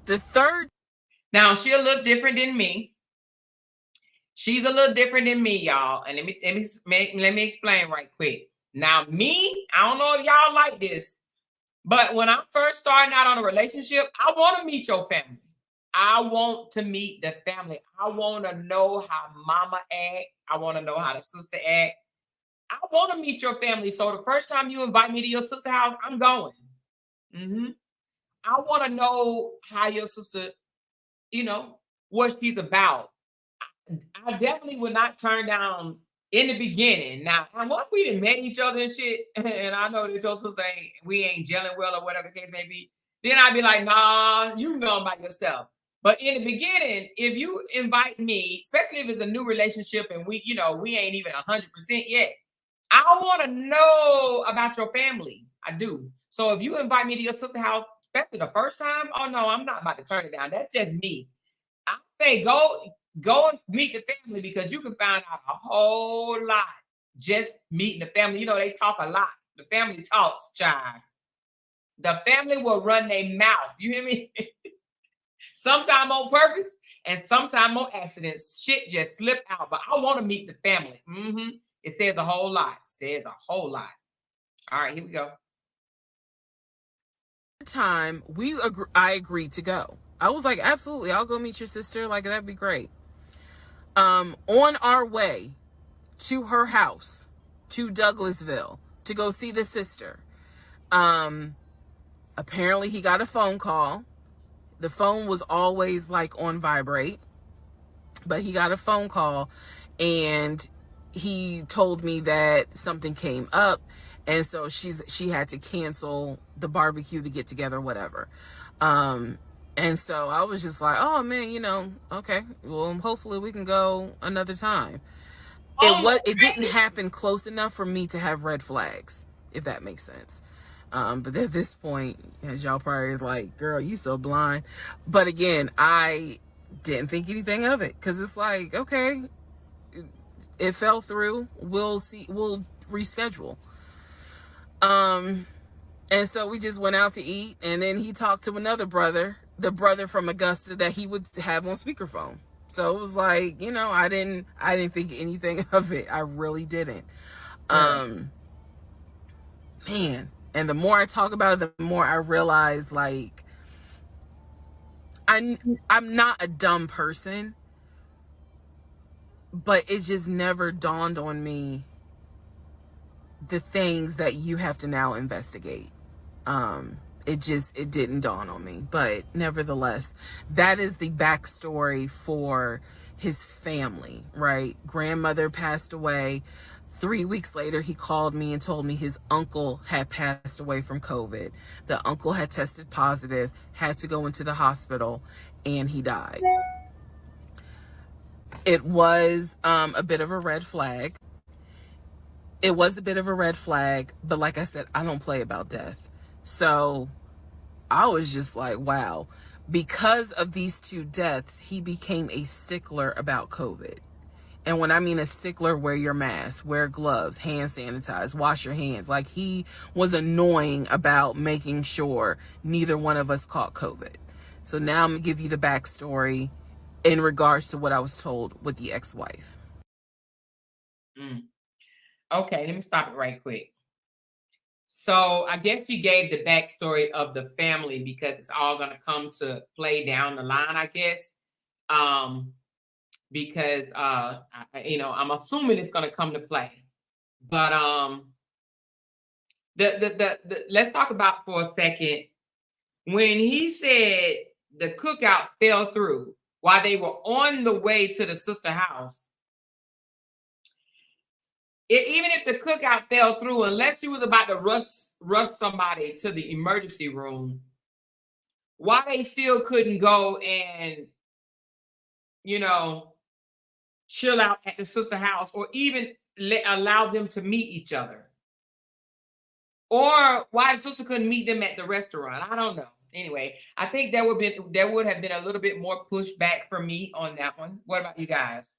[SPEAKER 3] The third.
[SPEAKER 2] Now, she a little different than me. She's a little different than me, y'all. And let me explain right quick. Now, me, I don't know if y'all like this, but when I'm first starting out on a relationship, I want to meet your family. I want to meet the family. I want to know how mama act. I want to know how the sister act. I want to meet your family. So the first time you invite me to your sister's house, I'm going. I want to know how your sister, what she's about. I definitely would not turn down in the beginning. Now, once we done met each other and shit, and I know that your sister we ain't gelling well or whatever the case may be, then I'd be like, nah, you can go by yourself. But in the beginning, if you invite me, especially if it's a new relationship and we ain't even 100% yet, I want to know about your family. I do. So if you invite me to your sister's house, especially the first time, oh no, I'm not about to turn it down. That's just me. I say go and meet the family because you can find out a whole lot just meeting the family. They talk a lot. The family talks, child. The family will run their mouth. You hear me? Sometime on purpose and sometime on accidents. Shit just slip out. But I want to meet the family. It says a whole lot. Says a whole lot. All right, here we go.
[SPEAKER 3] Time I agreed to go. I was like, absolutely, I'll go meet your sister. Like, that'd be great. On our way to her house, to Douglasville, to go see the sister, apparently he got a phone call. The phone was always like on vibrate, but he got a phone call and he told me that something came up, and so she had to cancel the barbecue, to get together, whatever. And so I was just like, oh man, okay, well, hopefully we can go another time. It didn't happen close enough for me to have red flags, if that makes sense. But at this point, as y'all probably like, girl, you so blind. But again, I didn't think anything of it because it's like, okay, it fell through. We'll see. We'll reschedule. And so we just went out to eat, and then he talked to another brother, the brother from Augusta that he would have on speakerphone. So it was like, I didn't think anything of it. I really didn't. Man. And the more I talk about it, the more I realize, like, I'm not a dumb person, but it just never dawned on me the things that you have to now investigate. It didn't dawn on me, but nevertheless, that is the backstory for his family, right? Grandmother passed away. 3 weeks later, he called me and told me his uncle had passed away from COVID. The uncle had tested positive, had to go into the hospital, and he died. It was a bit of a red flag. It was a bit of a red flag, but like I said, I don't play about death. So I was just like, wow. Because of these 2 deaths, he became a stickler about COVID. And when I mean a stickler, wear your mask, wear gloves, hand sanitize, wash your hands. Like, he was annoying about making sure neither one of us caught COVID. So now I'm going to give you the backstory in regards to what I was told with the ex-wife.
[SPEAKER 2] Okay, let me stop it right quick. So I guess she gave the backstory of the family because it's all going to come to play down the line, I guess. Because I'm assuming it's going to come to play. But the let's talk about for a second when he said the cookout fell through while they were on the way to the sister house. Even if the cookout fell through, unless you was about to rush somebody to the emergency room, why they still couldn't go and chill out at the sister house, or even allow them to meet each other, or why the sister couldn't meet them at the restaurant? I don't know. Anyway, I think there would have been a little bit more pushback for me on that one. What about you guys?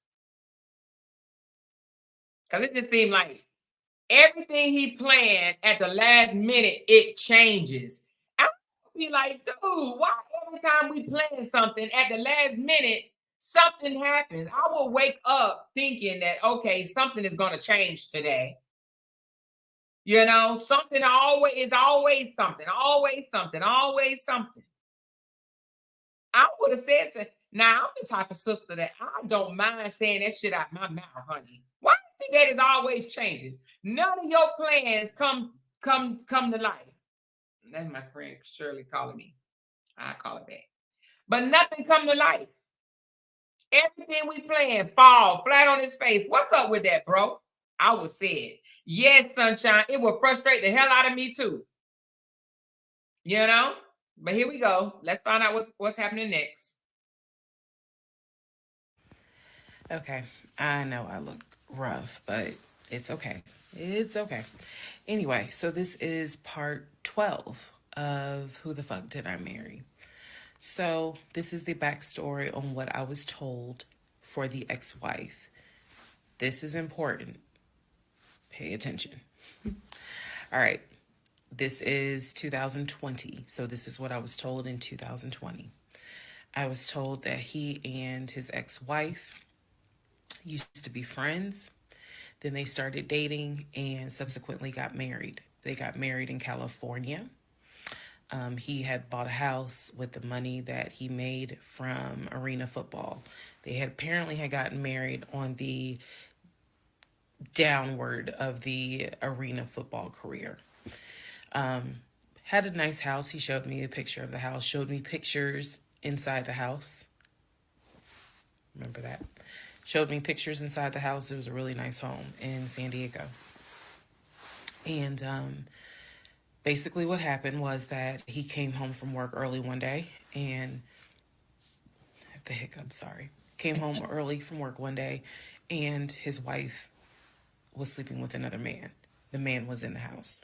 [SPEAKER 2] Because it just seemed like everything he planned at the last minute, it changes. I would be like, dude, why every time we plan something at the last minute, something happens? I will wake up thinking that, okay, something is going to change today. Something always something, always something, always something. I would have said to, now I'm the type of sister that I don't mind saying that shit out my mouth, honey. Why do you think that is always changing? None of your plans come to life. That's my friend Shirley calling me. I call it back. But nothing come to life. Everything we plan fall flat on his face. What's up with that, bro? I would say it. Yes, sunshine. It will frustrate the hell out of me too. But here we go. Let's find out what's happening next.
[SPEAKER 3] Okay, I know I look rough, but it's okay. It's okay. Anyway, so this is part 12 of Who the Fuck Did I Marry? So this is the backstory on what I was told for the ex-wife. This is important. Pay attention. All right. This is 2020. So this is what I was told in 2020. I was told that he and his ex-wife used to be friends. Then they started dating and subsequently got married. They got married in California. He had bought a house with the money that he made from arena football. They had apparently gotten married on the downward of the arena football career. Had a nice house. He showed me a picture of the house, showed me pictures inside the house. Remember that? Showed me pictures inside the house. It was a really nice home in San Diego. And basically what happened was that he came home from work early one day and the hiccup, sorry. Came home early from work one day and his wife was sleeping with another man. The man was in the house.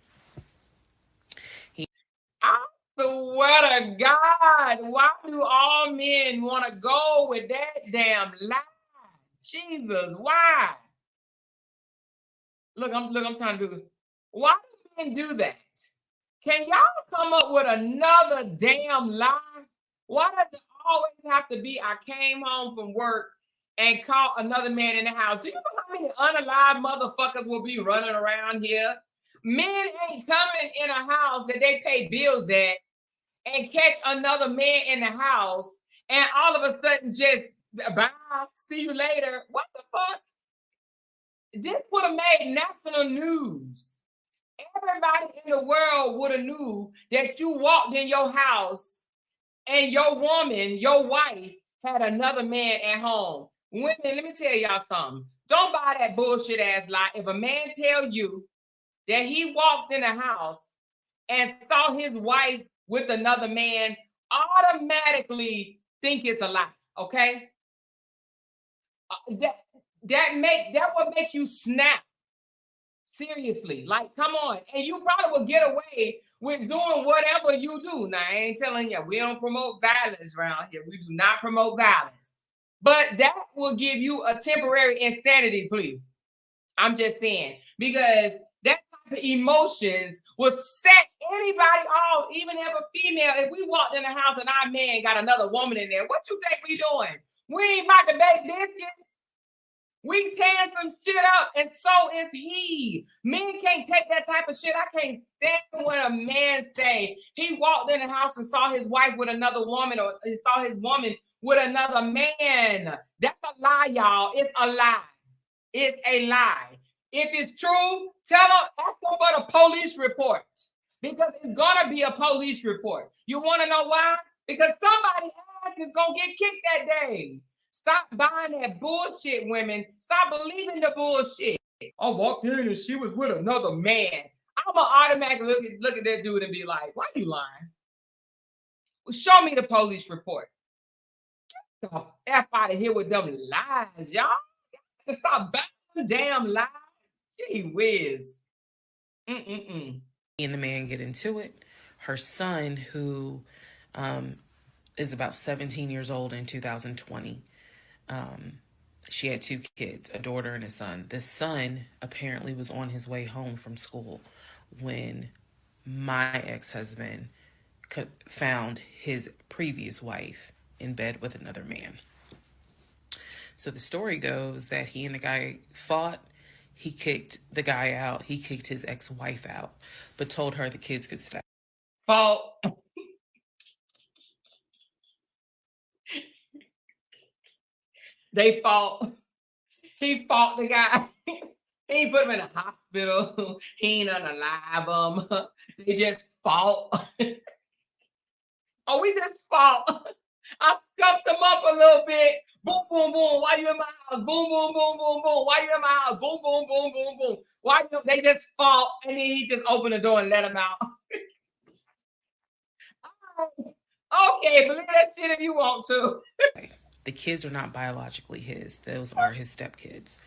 [SPEAKER 2] I swear to God, why do all men want to go with that damn lie? Jesus, why? Look, I'm trying to do this. Why do men do that? Can y'all come up with another damn lie? Why does it always have to be I came home from work and caught another man in the house? Do you know how many unalive motherfuckers will be running around here? Men ain't coming in a house that they pay bills at and catch another man in the house and all of a sudden just bye, see you later. What the fuck? This would have made national news. Everybody in the world would have knew that you walked in your house and your woman, your wife, had another man at home. Women, let me tell y'all something. Don't buy that bullshit ass lie. If a man tell you that he walked in the house and saw his wife with another man, automatically think it's a lie. Okay? That would make you snap. Seriously, like, come on. And you probably will get away with doing whatever you do. Now, I ain't telling you, we don't promote violence around here. We do not promote violence. But that will give you a temporary insanity plea. I'm just saying. Because that type of emotions will set anybody off, even if a female, if we walked in the house and our man got another woman in there, what you think we doing? We ain't about to bake biscuits. We tearing some shit up, and so is he. Men can't take that type of shit. I can't stand when a man say he walked in the house and saw his wife with another woman, or he saw his woman with another man. That's a lie, y'all. It's a lie. It's a lie. If it's true, tell them, ask them for the police report. Because it's gonna be a police report. You want to know why? Because somebody's ass is gonna get kicked that day. Stop buying that bullshit, women. Stop believing the bullshit. I walked in and she was with another man. I'm gonna automatically look at that dude and be like, why you lying? Well, show me the police report. Get the F out of here with them lies, y'all. Stop buying them damn lies. Gee whiz.
[SPEAKER 3] And the man get into it. Her son, who is about 17 years old in 2020, she had 2 kids, a daughter and a son. The son apparently was on his way home from school when my ex-husband found his previous wife in bed with another man. So the story goes that he and the guy fought. He kicked the guy out. He kicked his ex-wife out, but told her the kids could stay.
[SPEAKER 2] Fault. They fought. He fought the guy. He ain't put him in a hospital. He ain't unalive him. They just fought. Oh, we just fought. I scuffed them up a little bit. Boom, boom, boom. Why you in my house? Boom, boom, boom, boom, boom. Why you in my house? Boom, boom, boom, boom, boom. Why you? They just fought, and then he just opened the door and let him out. Okay, believe that shit if you want to.
[SPEAKER 3] The kids are not biologically his. Those are his stepkids.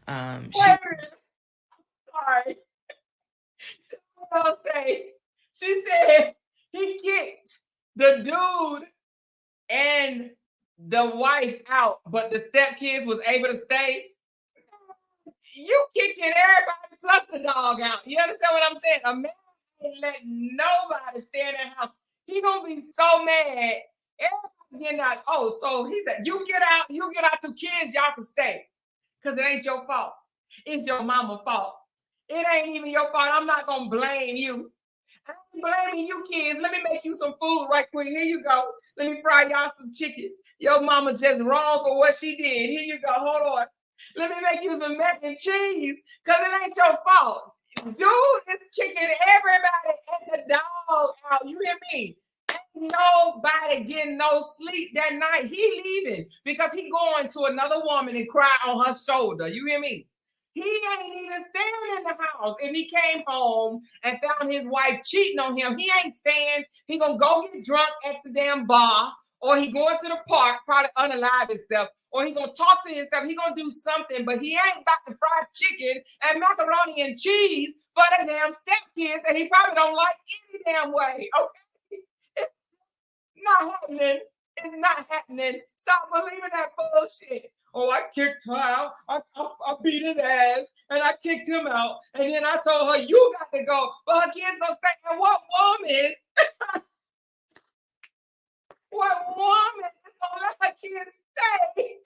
[SPEAKER 2] Sorry. I'll say. She said he kicked the dude and the wife out, but the stepkids was able to stay. You kicking everybody plus the dog out. You understand what I'm saying? A man ain't let nobody stay in that house. He gonna be so mad. Everybody getting out. Oh, so he said, you get out 2 kids, y'all can stay. Because it ain't your fault. It's your mama's fault. It ain't even your fault. I'm not gonna blame you. I ain't blaming you kids. Let me make you some food right quick. Here you go. Let me fry y'all some chicken. Your mama just wrong for what she did. Here you go. Hold on. Let me make you some mac and cheese. Because it ain't your fault. Dude is kicking everybody and the dog out. You hear me? Ain't nobody getting no sleep that night. He leaving because he going to another woman and cry on her shoulder. You hear me? He ain't even staying in the house. If he came home and found his wife cheating on him, he ain't staying. He gonna go get drunk at the damn bar, or he going to the park, probably unalive himself, or he gonna talk to himself. He gonna do something, but he ain't about to fry chicken and macaroni and cheese for the damn stepkids that he probably don't like any damn way. Okay, it's not happening. It's not happening. Stop believing that bullshit. Oh, I kicked her out. I beat his ass, and I kicked him out. And then I told her, you got to go. But her kids gonna say, and what woman? What woman is gonna let her kids stay?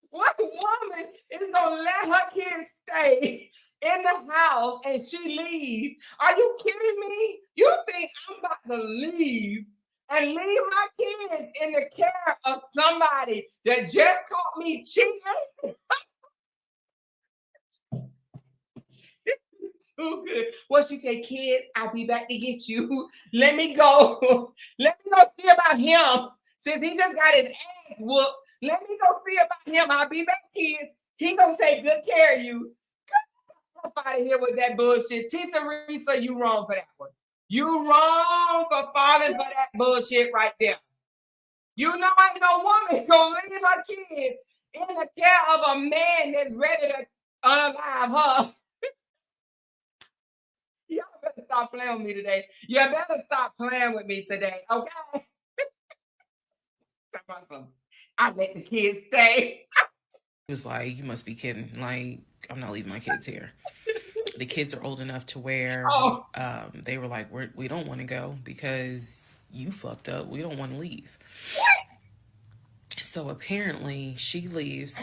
[SPEAKER 2] What woman is gonna let her kids stay in the house and she leave? Are you kidding me? You think I'm about to leave and leave my kids in the care of somebody that just caught me cheating? Too good. What she say, kids, I'll be back to get you. Let me go. Let me go see about him. Since he just got his ass whooped, let me go see about him. I'll be back, kids. He gonna take good care of you. Get out of here with that bullshit. Teesa, Reesa, you wrong for that one. You wrong for falling for that bullshit right there. You know ain't no woman gonna leave her kids in the care of a man that's ready to unalive her. Y'all better stop playing with me today. You better stop playing with me today, okay? I let the kids stay.
[SPEAKER 3] He was like, you must be kidding. Like, I'm not leaving my kids here. The kids are old enough to where they were like, we don't want to go because you fucked up. We don't want to leave.
[SPEAKER 2] What?
[SPEAKER 3] So apparently she leaves.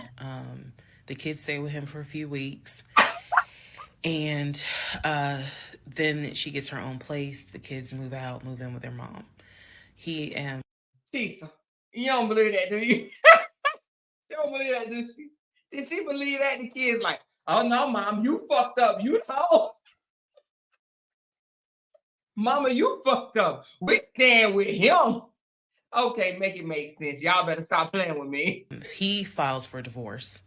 [SPEAKER 3] The kids stay with him for a few weeks. And then she gets her own place. The kids move out, move in with their mom. He
[SPEAKER 2] Teesa, you don't believe that, do you? You don't believe that, do she? Did she believe that? The kids like, oh no, mom, you fucked up. You know, mama, you fucked up. We stand with him. Okay, make it make sense. Y'all better stop playing with me.
[SPEAKER 3] he files for divorce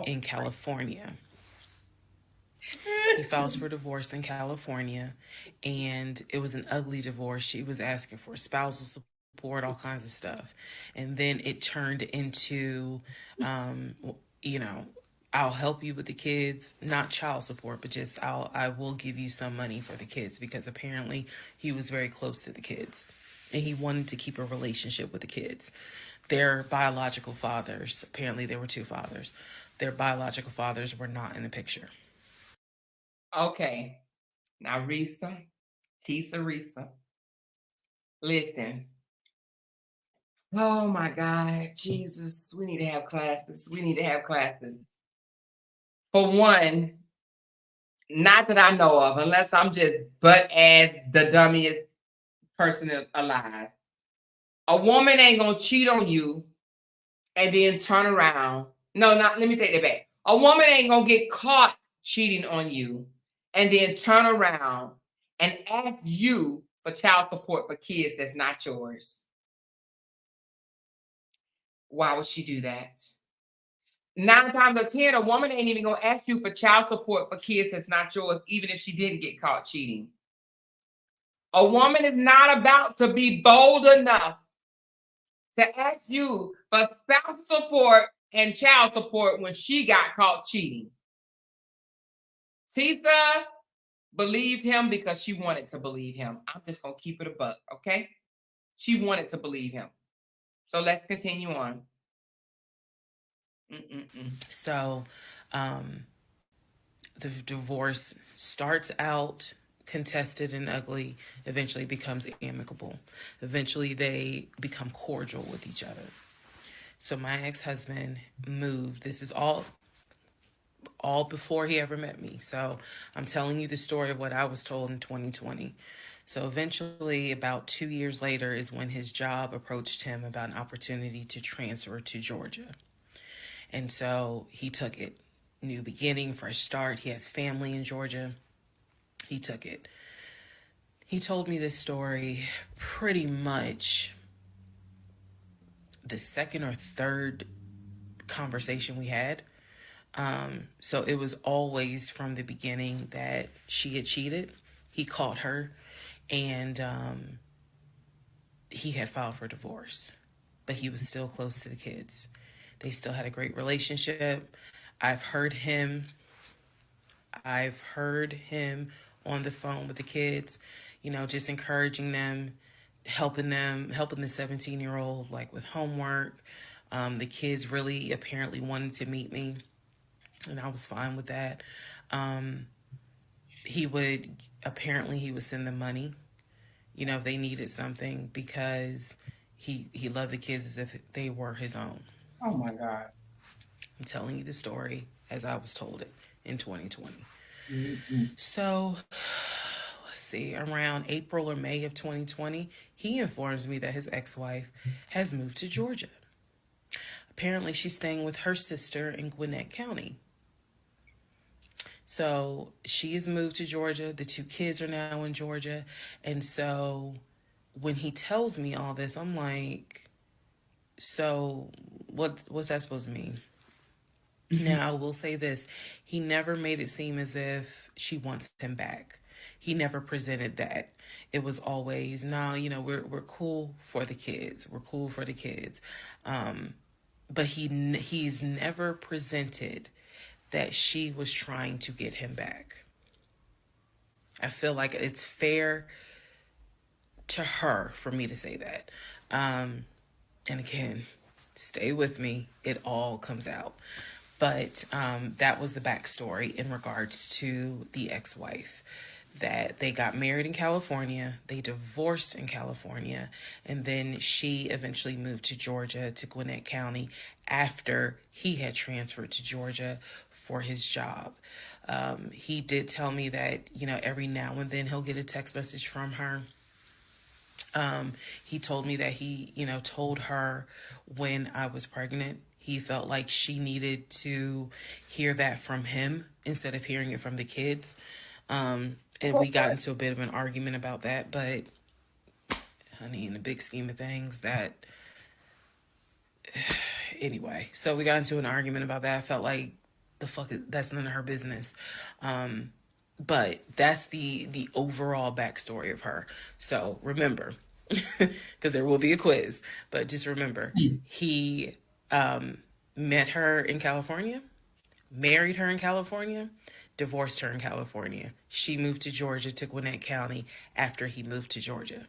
[SPEAKER 3] in California. He files for divorce in California, and it was an ugly divorce. She was asking for spousal support, all kinds of stuff. And then it turned into, you know, I'll help you with the kids, not child support, but just I will give you some money for the kids, because apparently he was very close to the kids and he wanted to keep a relationship with the kids. Their biological fathers, apparently there were two fathers. Their biological fathers were not in the picture.
[SPEAKER 2] Okay, now Reesa Teesa, listen. Oh my God, Jesus, we need to have classes. We need to have classes. For one, not that I know of, unless I'm just butt ass the dummiest person alive. A woman ain't gonna cheat on you and then turn around. No, not let me take that back. A woman ain't gonna get caught cheating on you and then turn around and ask you for child support for kids that's not yours. Why would she do that? 9 times out of 10, a woman ain't even gonna ask you for child support for kids that's not yours, even if she didn't get caught cheating. A woman is not about to be bold enough to ask you for spousal support and child support when she got caught cheating. Teesa believed him because she wanted to believe him. I'm just gonna keep it a buck, okay? She wanted to believe him. So let's continue on.
[SPEAKER 3] So, the divorce starts out contested and ugly, eventually becomes amicable. Eventually, they become cordial with each other. So my ex-husband moved. This is all before he ever met me. So I'm telling you the story of what I was told in 2020. So eventually, about 2 years later, is when his job approached him about an opportunity to transfer to Georgia. And so he took it. New beginning, fresh start. He has family in Georgia. He took it. He told me this story pretty much the second or third conversation we had. So it was always from the beginning that she had cheated. He caught her, and he had filed for divorce, but he was still close to the kids. They still had a great relationship. I've heard him on the phone with the kids, just encouraging them, helping the 17-year-old like with homework. The kids really apparently wanted to meet me, and I was fine with that. He would send them money, if they needed something, because he loved the kids as if they were his own.
[SPEAKER 2] Oh my God.
[SPEAKER 3] I'm telling you the story as I was told it in 2020. So, let's see, around April or May of 2020, he informs me that his ex-wife has moved to Georgia. Apparently, she's staying with her sister in Gwinnett County. So she has moved to Georgia. The two kids are now in Georgia. And so when he tells me all this, I'm like, so what's that supposed to mean? Now, I will say this. He never made it seem as if she wants him back. He never presented that. It was always, no, we're cool for the kids. We're cool for the kids. But he's never presented that she was trying to get him back. I feel like it's fair to her for me to say that. And again, stay with me. It all comes out. But that was the backstory in regards to the ex-wife. that they got married in California, they divorced in California, and then she eventually moved to Georgia, to Gwinnett County, after he had transferred to Georgia for his job. He did tell me that, every now and then he'll get a text message from her. He told me that he, told her when I was pregnant, he felt like she needed to hear that from him instead of hearing it from the kids. And we got into a bit of an argument about that, but honey, in the big scheme of things, that anyway. So we got into an argument about that. I felt like that's none of her business. But that's the overall backstory of her. So remember, because there will be a quiz, but just remember, he met her in California, married her in California, divorced her in California. She moved to Georgia, to Gwinnett County, after he moved to Georgia.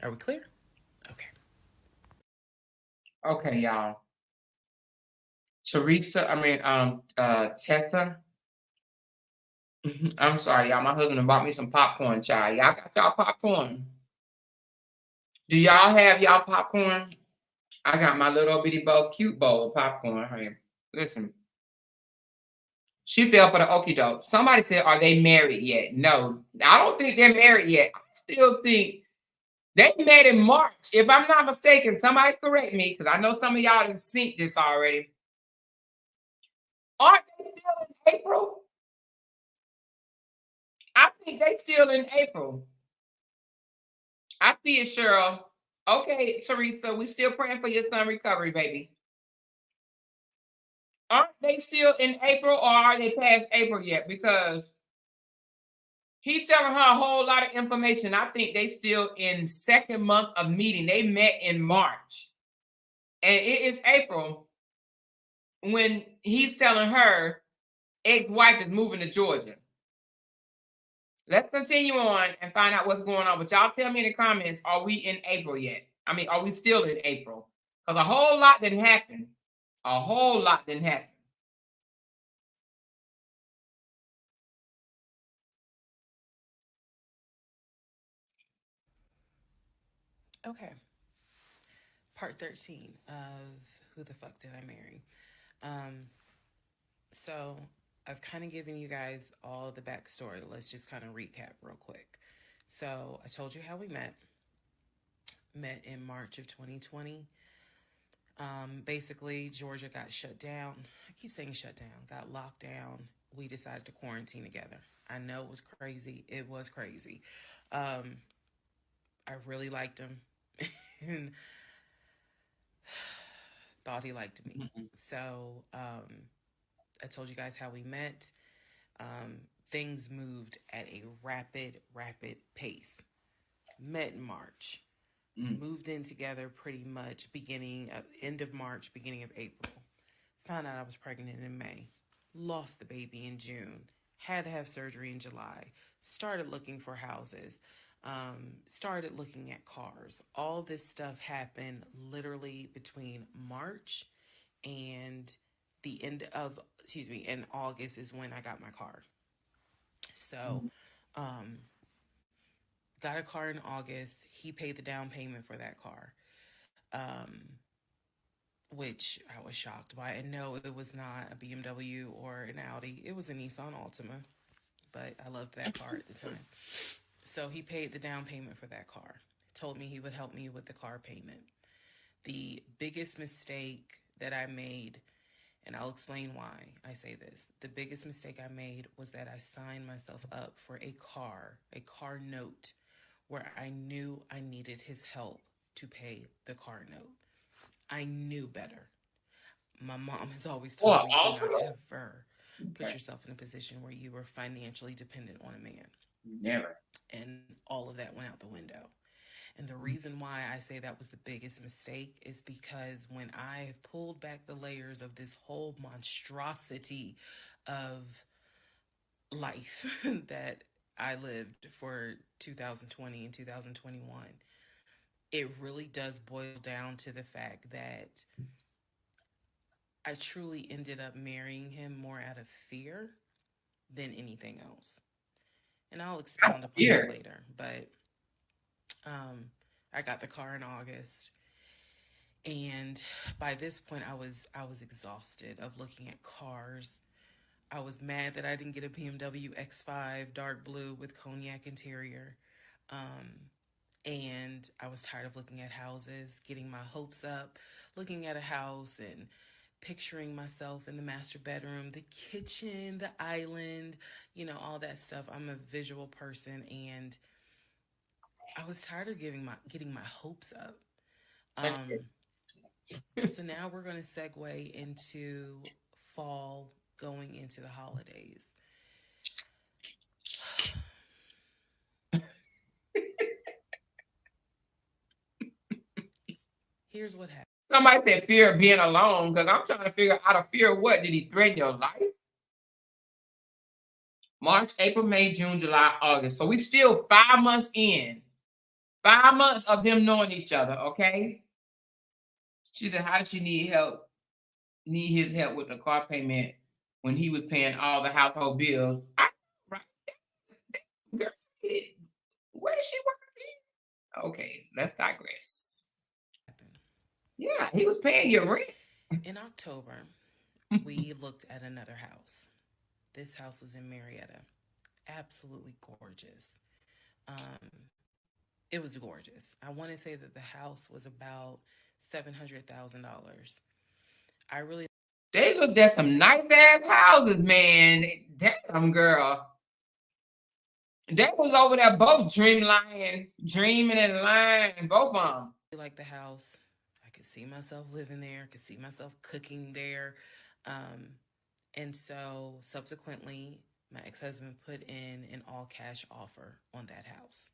[SPEAKER 3] Are we clear? Okay.
[SPEAKER 2] Okay, y'all. Tessa. I'm sorry, y'all. My husband bought me some popcorn, child. Y'all got y'all popcorn. Do y'all have y'all popcorn? I got my little bitty bowl, cute bowl of popcorn. Honey, listen. She fell for the okie doke. Somebody said, "Are they married yet?" No, I don't think they're married yet. I still think they met in March, if I'm not mistaken. Somebody correct me, because I know some of y'all didn't sync this already. Aren't they still in April? I think they still in April. I see it, Cheryl. Okay, Teresa, we still praying for your son recovery, baby. Aren't they still in April, or are they past April yet? Because he telling her a whole lot of information. I think they still in second month of meeting. They met in March, and it is April when he's telling her ex-wife is moving to Georgia. Let's continue on and find out what's going on. But y'all tell me in the comments, are we in April yet? I mean, are we still in April? Because a whole lot didn't happen. A whole lot didn't happen.
[SPEAKER 3] Okay. Part 13 of Who the Fuck Did I Marry? Um, so I've kind of given you guys all the backstory. Let's just kind of recap real quick. So I told you how we met in March of 2020. Basically, Georgia got shut down. I keep saying shut down, got locked down. We decided to quarantine together. I know it was crazy. It was crazy. I really liked him and thought he liked me. So I told you guys how we met. Things moved at a rapid pace. Met in March. Moved in together pretty much end of March, beginning of April. Found out I was pregnant in May. Lost the baby in June. Had to have surgery in July. Started looking for houses. Started looking at cars. All this stuff happened literally between March and in August is when I got my car. So, got a car in August. He paid the down payment for that car, which I was shocked by. And no, it was not a BMW or an Audi. It was a Nissan Altima, but I loved that car at the time. So he paid the down payment for that car. Told me he would help me with the car payment. The biggest mistake that I made, and I'll explain why I say this. The biggest mistake I made was that I signed myself up for a car note, where I knew I needed his help to pay the car note. I knew better. My mom has always told me, do not ever put yourself in a position where you were financially dependent on a man.
[SPEAKER 2] Never.
[SPEAKER 3] And all of that went out the window. And the reason why I say that was the biggest mistake is because when I pulled back the layers of this whole monstrosity of life that I lived for 2020 and 2021, it really does boil down to the fact that I truly ended up marrying him more out of fear than anything else. and I'll expound upon that later. But I got the car in August, and by this point, I was exhausted of looking at cars. I was mad that I didn't get a BMW X5 dark blue with cognac interior. And I was tired of looking at houses, getting my hopes up, looking at a house and picturing myself in the master bedroom, the kitchen, the island, all that stuff. I'm a visual person, and I was tired of getting my hopes up. So now we're going to segue into fall, going into the holidays. Here's what happened.
[SPEAKER 2] Somebody said fear of being alone, because I'm trying to figure out of fear of what? Did he threaten your life? March, April, May, June, July, August. So we still 5 months in. 5 months of them knowing each other, okay? She said, how does she need his help with the car payment when he was paying all the household bills? Right. Girl, where does she work? Okay, let's digress. Yeah, he was paying your rent.
[SPEAKER 3] In October, we looked at another house. This house was in Marietta. Absolutely gorgeous. It was gorgeous. I want to say that the house was about $700,000.
[SPEAKER 2] They looked at some nice ass houses, man. Damn, girl. They was over there both dreaming and lying, both of them.
[SPEAKER 3] Like the house. I could see myself living there. I could see myself cooking there. And so subsequently, my ex-husband put in an all-cash offer on that house.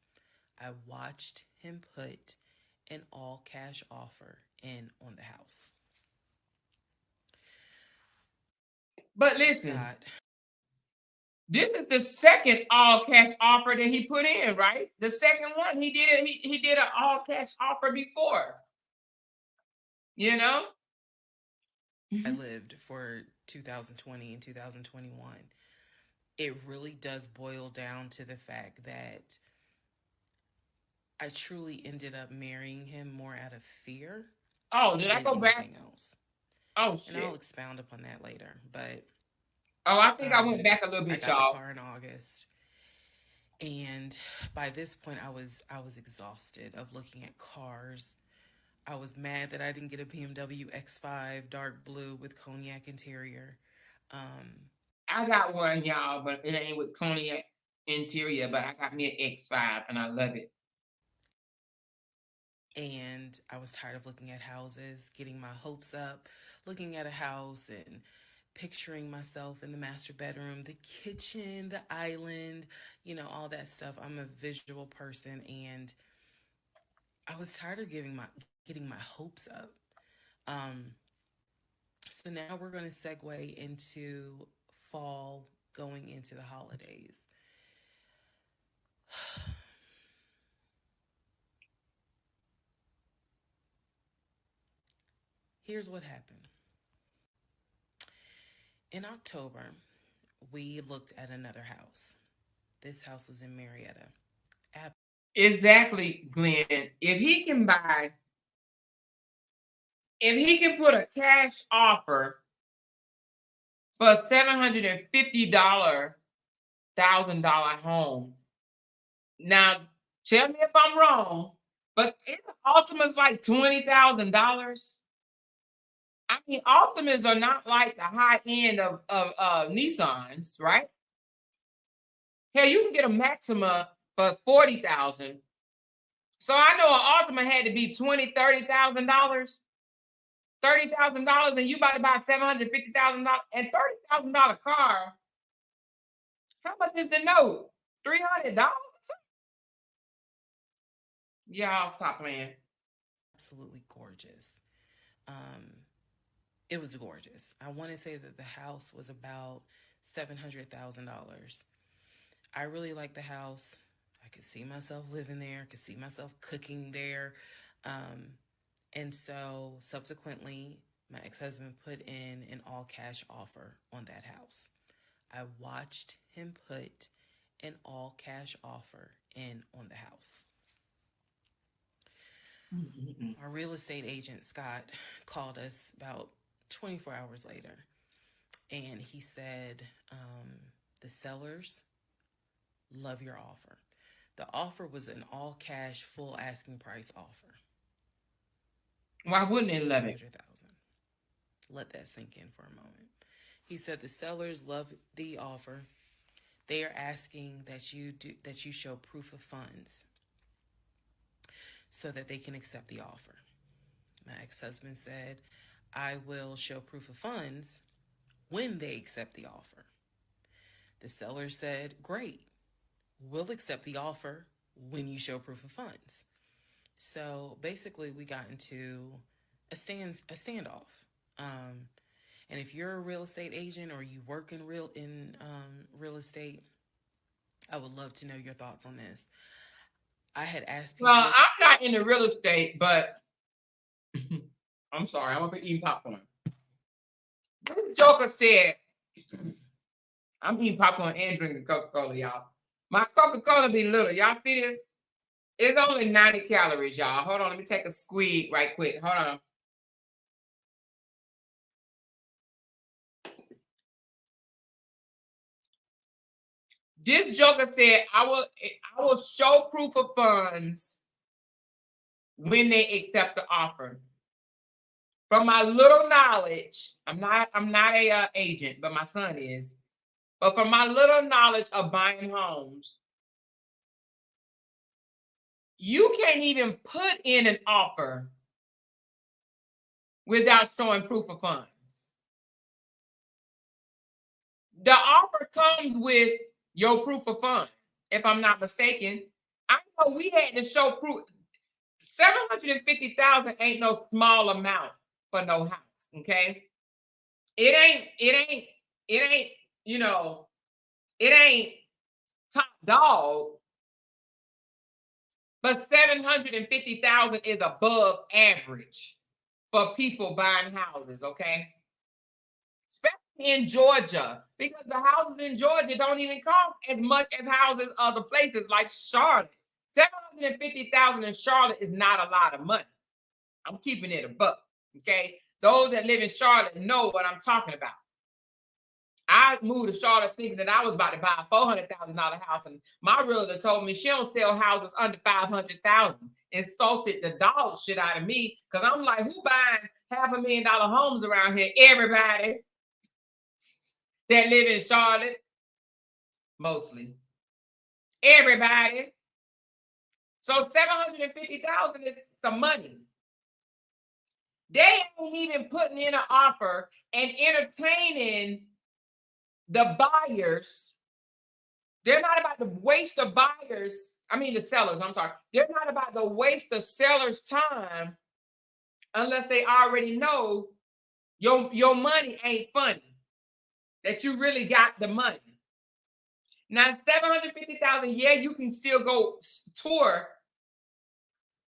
[SPEAKER 3] I watched him put an all-cash offer in on the house.
[SPEAKER 2] But listen, this is the second all-cash offer that he put in, right? The second one, he did an all-cash offer before.
[SPEAKER 3] I lived for 2020 and 2021. It really does boil down to the fact that I truly ended up marrying him more out of fear.
[SPEAKER 2] Oh, did I go back?
[SPEAKER 3] Else.
[SPEAKER 2] Oh, shit.
[SPEAKER 3] And I'll expound upon that later. But
[SPEAKER 2] I think I went back a little bit, y'all.
[SPEAKER 3] I got the car in August, and by this point, I was exhausted of looking at cars. I was mad that I didn't get a BMW X5 dark blue with cognac interior.
[SPEAKER 2] I got one, y'all, but it ain't with cognac interior, but I got me an X5 and I love it.
[SPEAKER 3] And I was tired of looking at houses, getting my hopes up, looking at a house and picturing myself in the master bedroom, the kitchen, the island, all that stuff. I'm a visual person, and I was tired of getting my hopes up. So now we're going to segue into fall, going into the holidays. Here's what happened. In October, we looked at another house. This house was in Marietta.
[SPEAKER 2] Exactly, Glenn. If he can put a cash offer for a $750,000 home. Now, tell me if I'm wrong, but Altima's like $20,000. I mean, Altimas are not like the high end of Nissans, right? Hell, you can get a Maxima for $40,000. So I know an Altima had to be $20,000, $30,000. $30,000, and you about to buy $750,000 and $30,000 car. How much is the note? $300? Y'all stop playing.
[SPEAKER 3] Absolutely gorgeous. It was gorgeous. I want to say that the house was about $700,000. I really liked the house. I could see myself living there. I could see myself cooking there. And so subsequently, my ex-husband put in an all-cash offer on that house. I watched him put an all cash offer in on the house. Our real estate agent, Scott, called us about 24 hours later, and he said, the sellers love your offer. The offer was an all cash, full asking price offer.
[SPEAKER 2] Why wouldn't they love it?
[SPEAKER 3] 700,000. Let that sink in for a moment. He said the sellers love the offer. They are asking that you show proof of funds so that they can accept the offer. My ex-husband said, I will show proof of funds when they accept the offer. The seller said, great, we'll accept the offer when you show proof of funds. So basically we got into a standoff. And if you're a real estate agent or you work in real estate, I would love to know your thoughts on this. I had asked people.
[SPEAKER 2] Well, I'm not into real estate, but I'm sorry, I'm gonna be eating popcorn. This joker said, I'm eating popcorn and drinking Coca-Cola, y'all. My Coca-Cola be little. Y'all see this? It's only 90 calories, y'all. Hold on, let me take a squeeze right quick. Hold on. This joker said, I will show proof of funds when they accept the offer. From my little knowledge, I'm not a agent, but my son is. But from my little knowledge of buying homes, you can't even put in an offer without showing proof of funds. The offer comes with your proof of funds, if I'm not mistaken. I know we had to show proof. 750,000 ain't no small amount for no house, okay? It ain't, you know, it ain't top dog, but 750,000 is above average for people buying houses, okay? Especially in Georgia, because the houses in Georgia don't even cost as much as houses other places like Charlotte. 750,000 in Charlotte is not a lot of money. I'm keeping it a buck, okay? Those that live in Charlotte know what I'm talking about. I moved to Charlotte thinking that I was about to buy a $400,000 house, and my realtor told me she don't sell houses under $500,000. Insulted the dog shit out of me, because I'm like, who buying $500,000 homes around here? Everybody that live in Charlotte, mostly. Everybody. So 750,000 is some money. They ain't even putting in an offer and entertaining the buyers. They're not about to waste the the sellers, I'm sorry. They're not about to waste the seller's time unless they already know your money ain't funny, that you really got the money. Now, 750,000, yeah, you can still go tour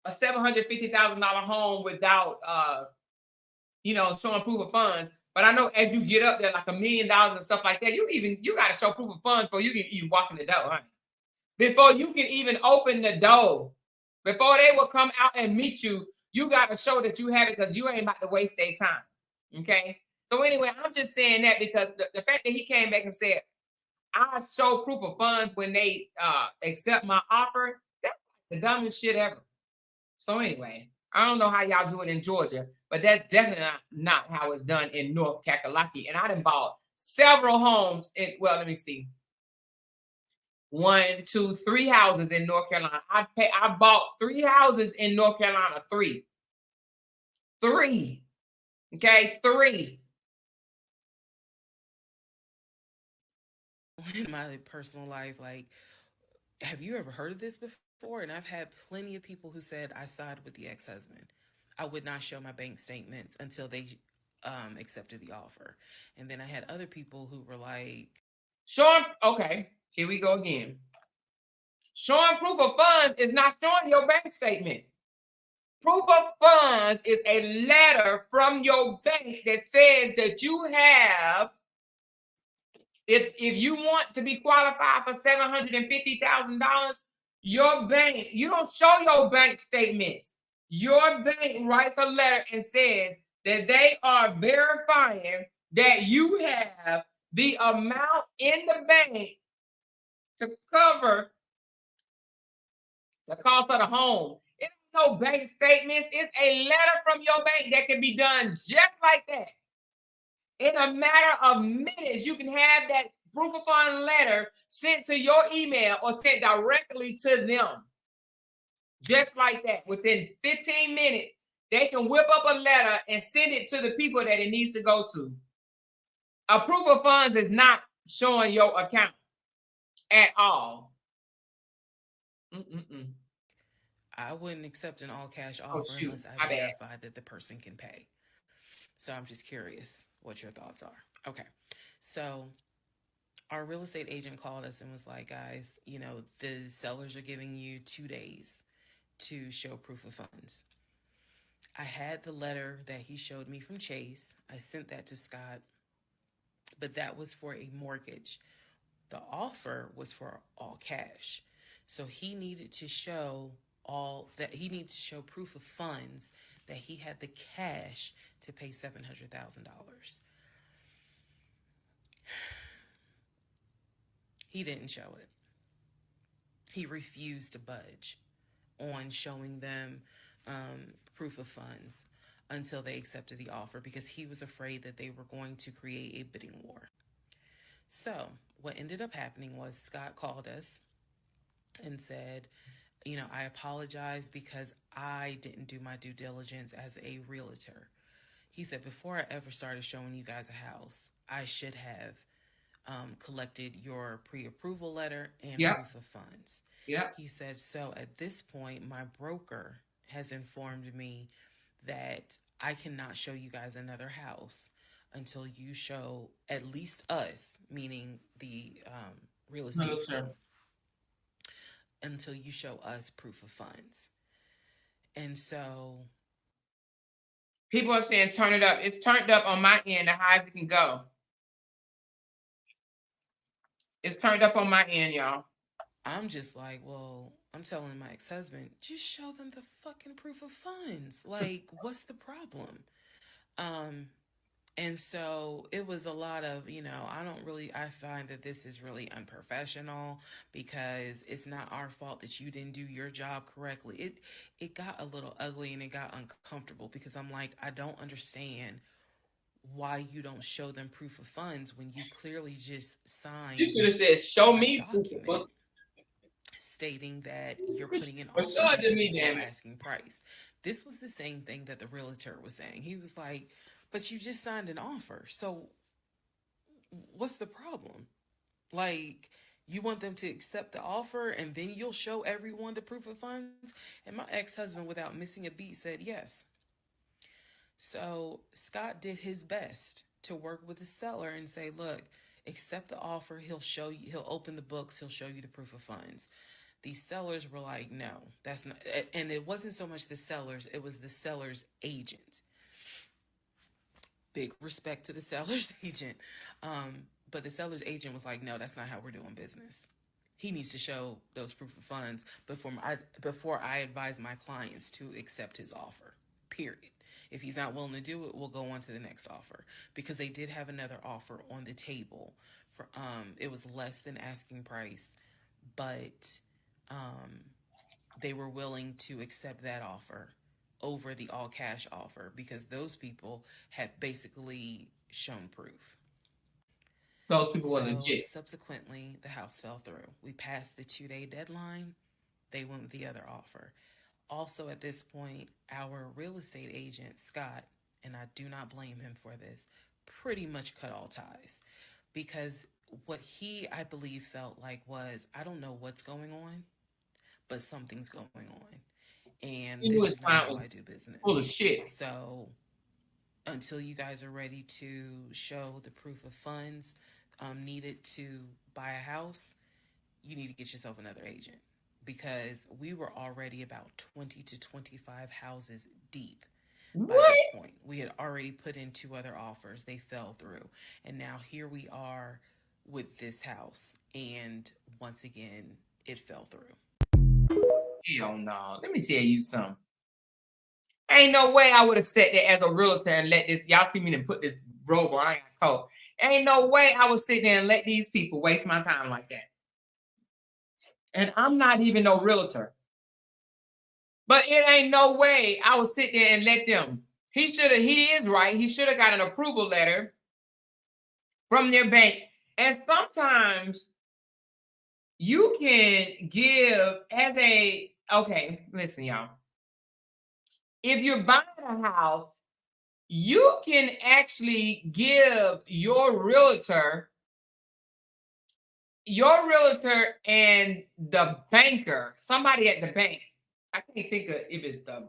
[SPEAKER 2] a $750,000 home without, showing proof of funds. But I know as you get up there, like $1 million and stuff like that, you got to show proof of funds before you can even walk in the door, honey. Before you can even open the door, before they will come out and meet you, you got to show that you have it, because you ain't about to waste their time. Okay. So anyway, I'm just saying that because the fact that he came back and said, I show proof of funds when they accept my offer, that's the dumbest shit ever. So anyway, I don't know how y'all do it in Georgia, but that's definitely not how it's done in North Kakalaki. And I done bought several homes let me see. 1, 2, 3 houses in North Carolina. I bought 3 houses in North Carolina. 3. Okay, 3.
[SPEAKER 3] In my personal life, like, have you ever heard of this before? And I've had plenty of people who said I sided with the ex-husband. I would not show my bank statements until they accepted the offer. And then I had other people who were like,
[SPEAKER 2] Showing, okay, here we go again. Showing proof of funds is not showing your bank statement. Proof of funds is a letter from your bank that says that you have If you want to be qualified for $750,000, your bank, you don't show your bank statements. Your bank writes a letter and says that they are verifying that you have the amount in the bank to cover the cost of the home. It's no bank statements. It's a letter from your bank that can be done just like that. In a matter of minutes, you can have that proof of fund letter sent to your email or sent directly to them. Just like that. Within 15 minutes, they can whip up a letter and send it to the people that it needs to go to. A proof of funds is not showing your account at all. Mm-mm-mm.
[SPEAKER 3] I wouldn't accept an all cash offer
[SPEAKER 2] Shoot,
[SPEAKER 3] unless I
[SPEAKER 2] my bad.
[SPEAKER 3] verify that the person can pay. So I'm just curious what your thoughts are. Okay. So our real estate agent called us and was like, guys, the sellers are giving you 2 days to show proof of funds. I had the letter that he showed me from Chase. I sent that to Scott, but that was for a mortgage. The offer was for all cash. So he needed to show proof of funds that he had the cash to pay $700,000. He didn't show it. He refused to budge on showing them proof of funds until they accepted the offer because he was afraid that they were going to create a bidding war. So what ended up happening was Scott called us and said, I apologize because I didn't do my due diligence as a realtor. He said, before I ever started showing you guys a house, I should have collected your pre-approval letter and proof of funds. He said, so at this point, my broker has informed me that I cannot show you guys another house until you show at least us, meaning the real estate firm, until you show us proof of funds. And so
[SPEAKER 2] people are saying turn it up. It's turned up on my end, the high as it can go. It's turned up on my end, y'all.
[SPEAKER 3] I'm just like, well, I'm telling my ex-husband, just show them the fucking proof of funds. Like, what's the problem? And so it was a lot of, I find that this is really unprofessional because it's not our fault that you didn't do your job correctly. It got a little ugly and it got uncomfortable because I'm like, I don't understand why you don't show them proof of funds when you clearly just signed.
[SPEAKER 2] You should have said, show me
[SPEAKER 3] document stating that you're putting an
[SPEAKER 2] offer
[SPEAKER 3] before asking price. This was the same thing that the realtor was saying. He was like, but you just signed an offer. So what's the problem? Like, you want them to accept the offer and then you'll show everyone the proof of funds? And my ex-husband, without missing a beat, said yes. So Scott did his best to work with the seller and say, look, accept the offer. He'll show you, he'll open the books. He'll show you the proof of funds. These sellers were like, no, that's not. And it wasn't so much the sellers. It was the seller's agent. Big respect to the seller's agent. But the seller's agent was like, no, that's not how we're doing business. He needs to show those proof of funds before I advise my clients to accept his offer, period. If he's not willing to do it, we'll go on to the next offer, because they did have another offer on the table. For it was less than asking price, but they were willing to accept that offer over the all cash offer because those people had basically shown proof.
[SPEAKER 2] Those people were legit.
[SPEAKER 3] Subsequently, the house fell through. We passed the 2-day deadline. They went with the other offer. Also, at this point, our real estate agent, Scott, and I do not blame him for this, pretty much cut all ties, because what he, I believe, felt like was, I don't know what's going on, but something's going on. And this is not how I do business.
[SPEAKER 2] Full of shit.
[SPEAKER 3] So until you guys are ready to show the proof of funds needed to buy a house, you need to get yourself another agent, because we were already about 20 to 25 houses deep. By this point, we had already put in 2 other offers. They fell through. And now here we are with this house. And once again, it fell through.
[SPEAKER 2] Hell no. Let me tell you something. Ain't no way I would have sat there as a realtor and let this. Y'all see me to put this robe on. I ain't got coat. Ain't no way I would sit there and let these people waste my time like that. And I'm not even no realtor. But it ain't no way I would sit there and let them. He is right. He should have got an approval letter from their bank. And sometimes you can give as okay, listen, y'all. If you're buying a house, you can actually give your realtor and the banker, somebody at the bank. I can't think of if it's the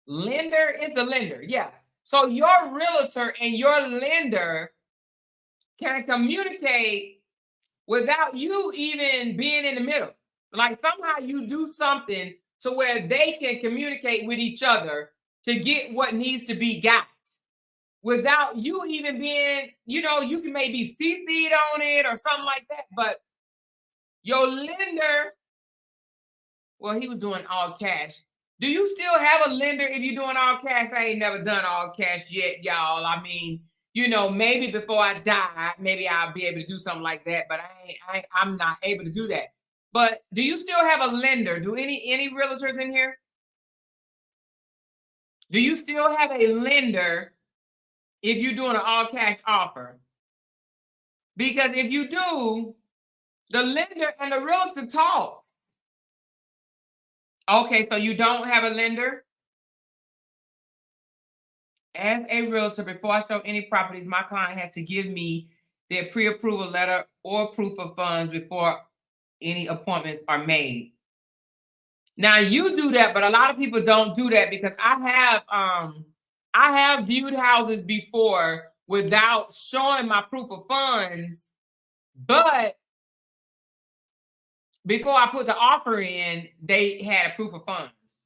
[SPEAKER 2] lender. It's the lender, yeah. So your realtor and your lender can communicate without you even being in the middle. Like somehow you do something to where they can communicate with each other to get what needs to be got without you even being, you can maybe CC'd on it or something like that. But your lender, well, he was doing all cash. Do you still have a lender if you're doing all cash? I ain't never done all cash yet, y'all. I mean, maybe before I die, maybe I'll be able to do something like that, but I'm not able to do that. But do you still have a lender? Do any realtors in here? Do you still have a lender if you're doing an all cash offer? Because if you do, the lender and the realtor talks. Okay, so you don't have a lender? As a realtor, before I show any properties, my client has to give me their pre-approval letter or proof of funds before any appointments are made. Now you do that, but a lot of people don't do that because I have viewed houses before without showing my proof of funds, but before I put the offer in, they had a proof of funds.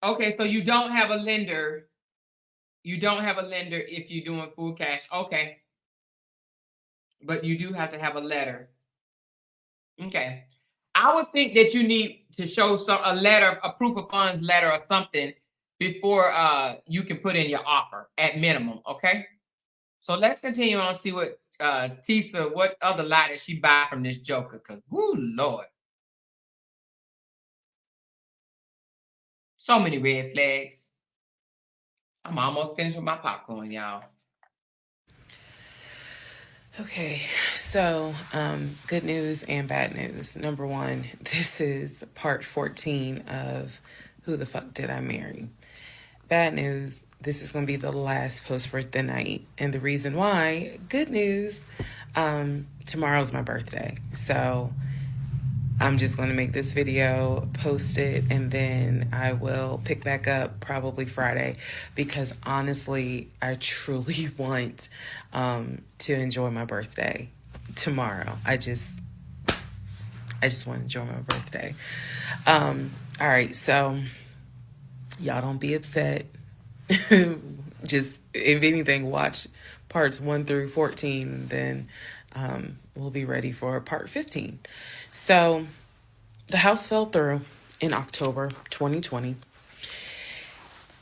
[SPEAKER 2] Okay, so you don't have a lender. You don't have a lender if you're doing full cash. Okay. But you do have to have a letter. Okay. I would think that you need to show a letter, a proof of funds letter or something before you can put in your offer at minimum. Okay. So let's continue on and see what Teesa, what other lie did she buy from this joker? Because, whoo, Lord. So many red flags. I'm almost finished with my popcorn, y'all.
[SPEAKER 3] Okay, so good news and bad news. Number one, this is part 14 of Who the Fuck Did I Marry? Bad news, this is going to be the last post for the night. And the reason why, good news, tomorrow's my birthday. So I'm just going to make this video, post it, and then I will pick back up probably Friday because honestly, I truly want to enjoy my birthday tomorrow. I just want to enjoy my birthday. All right, so y'all don't be upset. Just, if anything, watch parts 1 through 14, then we'll be ready for part 15. So the house fell through in October 2020.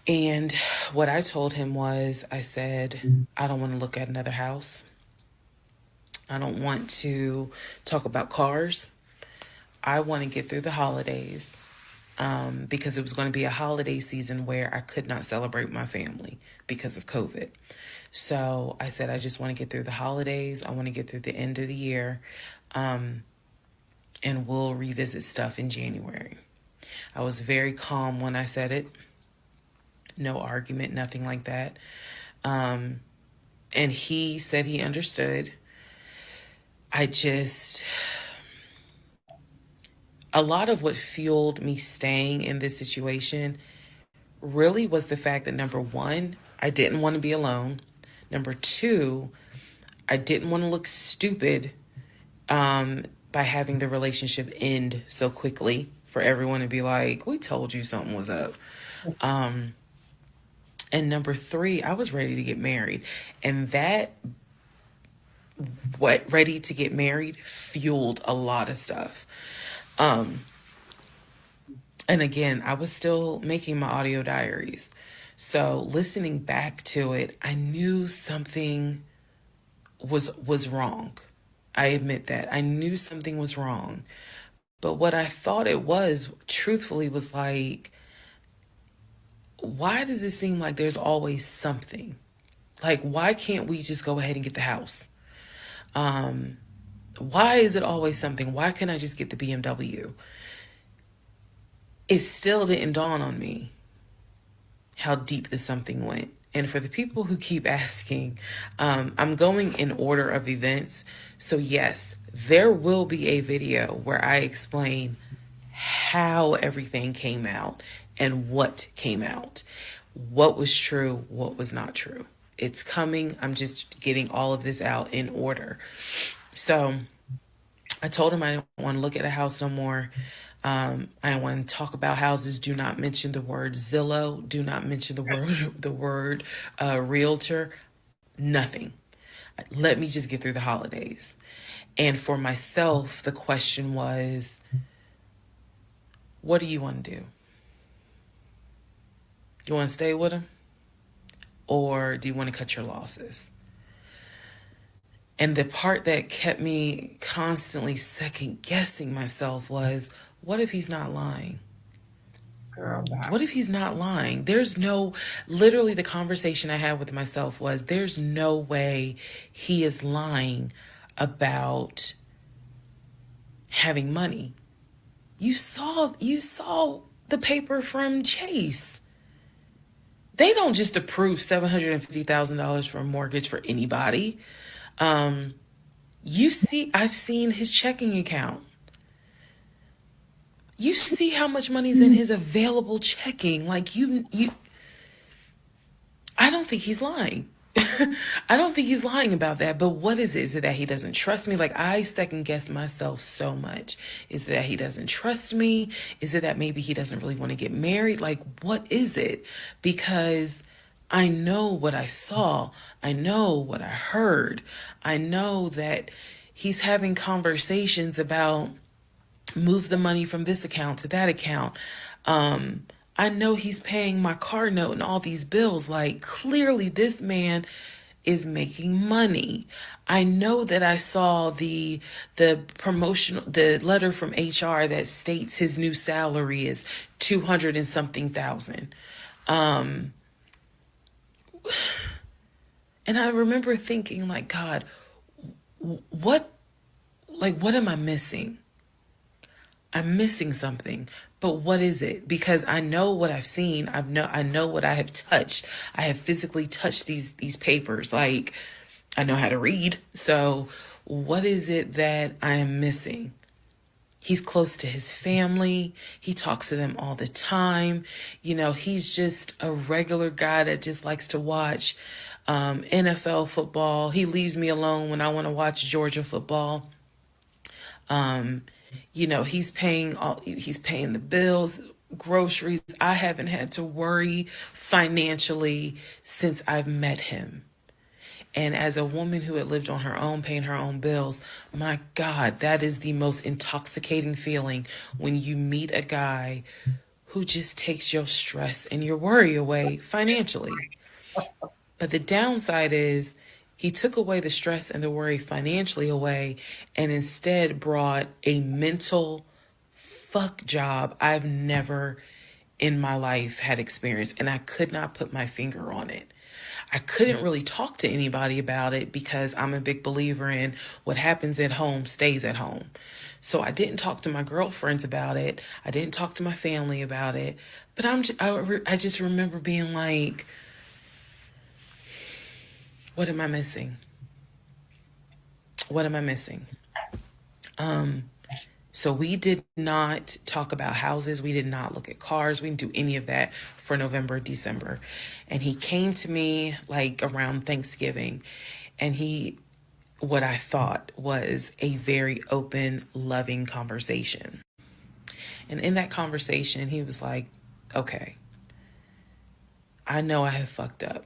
[SPEAKER 3] And what I told him was, I said, I don't want to look at another house. I don't want to talk about cars. I want to get through the holidays because it was going to be a holiday season where I could not celebrate my family because of COVID. So I said, I just want to get through the holidays. I want to get through the end of the year. And we'll revisit stuff in January. I was very calm when I said it. No argument, nothing like that. And he said he understood. A lot of what fueled me staying in this situation really was the fact that, number one, I didn't want to be alone. Number two, I didn't want to look stupid by having the relationship end so quickly for everyone to be like, we told you something was up. And number three, I was ready to get married. And that, what ready to get married, fueled a lot of stuff. And again, I was still making my audio diaries. So listening back to it, I knew something was wrong. I admit that. I knew something was wrong. But what I thought it was, truthfully, was like, why does it seem like there's always something? Like, why can't we just go ahead and get the house? Why is it always something? Why can't I just get the BMW? It still didn't dawn on me how deep the something went. And for the people who keep asking, I'm going in order of events. So yes, there will be a video where I explain how everything came out and what came out, what was true, what was not true. It's coming. I'm just getting all of this out in order. So I told him I didn't want to look at a house no more. I want to talk about houses. Do not mention the word Zillow. Do not mention the word realtor. Nothing. Let me just get through the holidays. And for myself, the question was, what do you want to do? You want to stay with him? Or do you want to cut your losses? And the part that kept me constantly second guessing myself was, what if he's not lying?
[SPEAKER 2] Girl, bye.
[SPEAKER 3] What if he's not lying? There's no, literally the conversation I had with myself was, there's no way he is lying about having money. You saw the paper from Chase. They don't just approve $750,000 for a mortgage for anybody. I've seen his checking account. You see how much money's in his available checking. Like I don't think he's lying. I don't think he's lying about that. But what is it? Is it that he doesn't trust me? Like, I second guess myself so much. Is it that he doesn't trust me? Is it that maybe he doesn't really want to get married? Like, what is it? Because I know what I saw. I know what I heard. I know that he's having conversations about move the money from this account to that account. I know he's paying my car note and all these bills. Like, clearly this man is making money. I know that I saw the letter from HR that states his new salary is 200 and something thousand. And I remember thinking, like, God, what am I missing? I'm missing something, but what is it? Because I know what I've seen. I know what I have touched. I have physically touched these papers. Like, I know how to read. So what is it that I am missing? He's close to his family. He talks to them all the time. You know, he's just a regular guy that just likes to watch NFL football. He leaves me alone when I want to watch Georgia football. You know, he's paying the bills, groceries. I haven't had to worry financially since I've met him. And as a woman who had lived on her own, paying her own bills, my God, that is the most intoxicating feeling when you meet a guy who just takes your stress and your worry away financially. But the downside is he took away the stress and the worry financially away and instead brought a mental fuck job I've never in my life had experienced. And I could not put my finger on it. I couldn't really talk to anybody about it because I'm a big believer in what happens at home stays at home. So I didn't talk to my girlfriends about it. I didn't talk to my family about it. But I just remember being like, what am I missing? What am I missing? So we did not talk about houses. We did not look at cars. We didn't do any of that for November, December. And he came to me like around Thanksgiving, and what I thought was a very open, loving conversation. And in that conversation, he was like, okay, I know I have fucked up.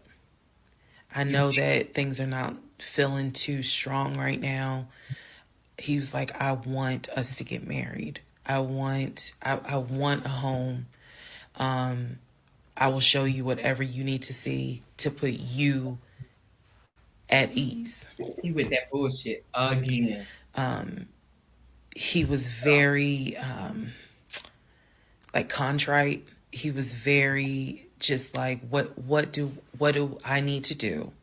[SPEAKER 3] I know that things are not feeling too strong right now. He was like, I want us to get married. I want a home. I will show you whatever you need to see to put you at ease.
[SPEAKER 2] He with that bullshit again.
[SPEAKER 3] He was very like contrite. He was very just like what do I need to do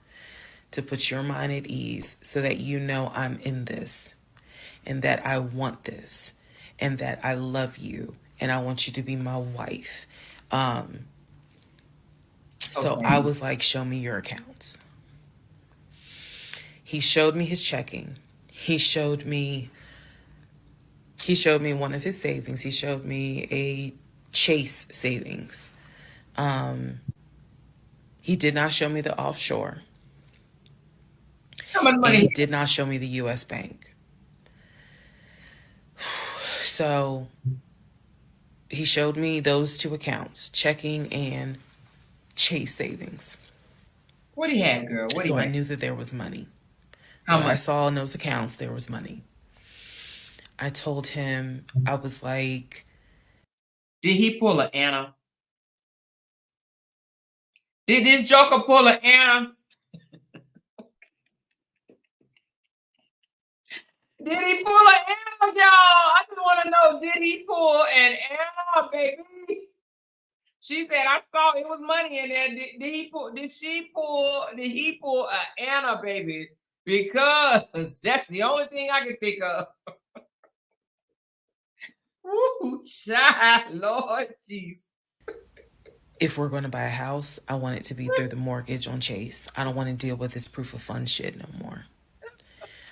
[SPEAKER 3] to put your mind at ease so that you know I'm in this and that I want this and that I love you and I want you to be my wife. So
[SPEAKER 2] Okay.
[SPEAKER 3] I was like, show me your accounts. He showed me his checking. He showed me one of his savings. He showed me a Chase savings. He did not show me the offshore.
[SPEAKER 2] How much
[SPEAKER 3] And
[SPEAKER 2] money?
[SPEAKER 3] he did not show me the US bank. So he showed me those two accounts, checking and Chase savings.
[SPEAKER 2] What do you have, girl? What do
[SPEAKER 3] So
[SPEAKER 2] you
[SPEAKER 3] I
[SPEAKER 2] have?
[SPEAKER 3] knew that there was money.
[SPEAKER 2] How
[SPEAKER 3] What I
[SPEAKER 2] much?
[SPEAKER 3] saw in those accounts, there was money. I told him, I was like,
[SPEAKER 2] Did he pull an Anna? Did this joker pull an Anna? Did he pull an Anna, y'all? I just want to know, did he pull an Anna, baby? She said, I saw it was money in there. Did he pull, did he pull an Anna, baby? Because that's the only thing I can think of. Woo, child, Lord Jesus.
[SPEAKER 3] if we're going to buy a house, I want it to be through the mortgage on Chase. I don't want to deal with this proof of funds shit no more.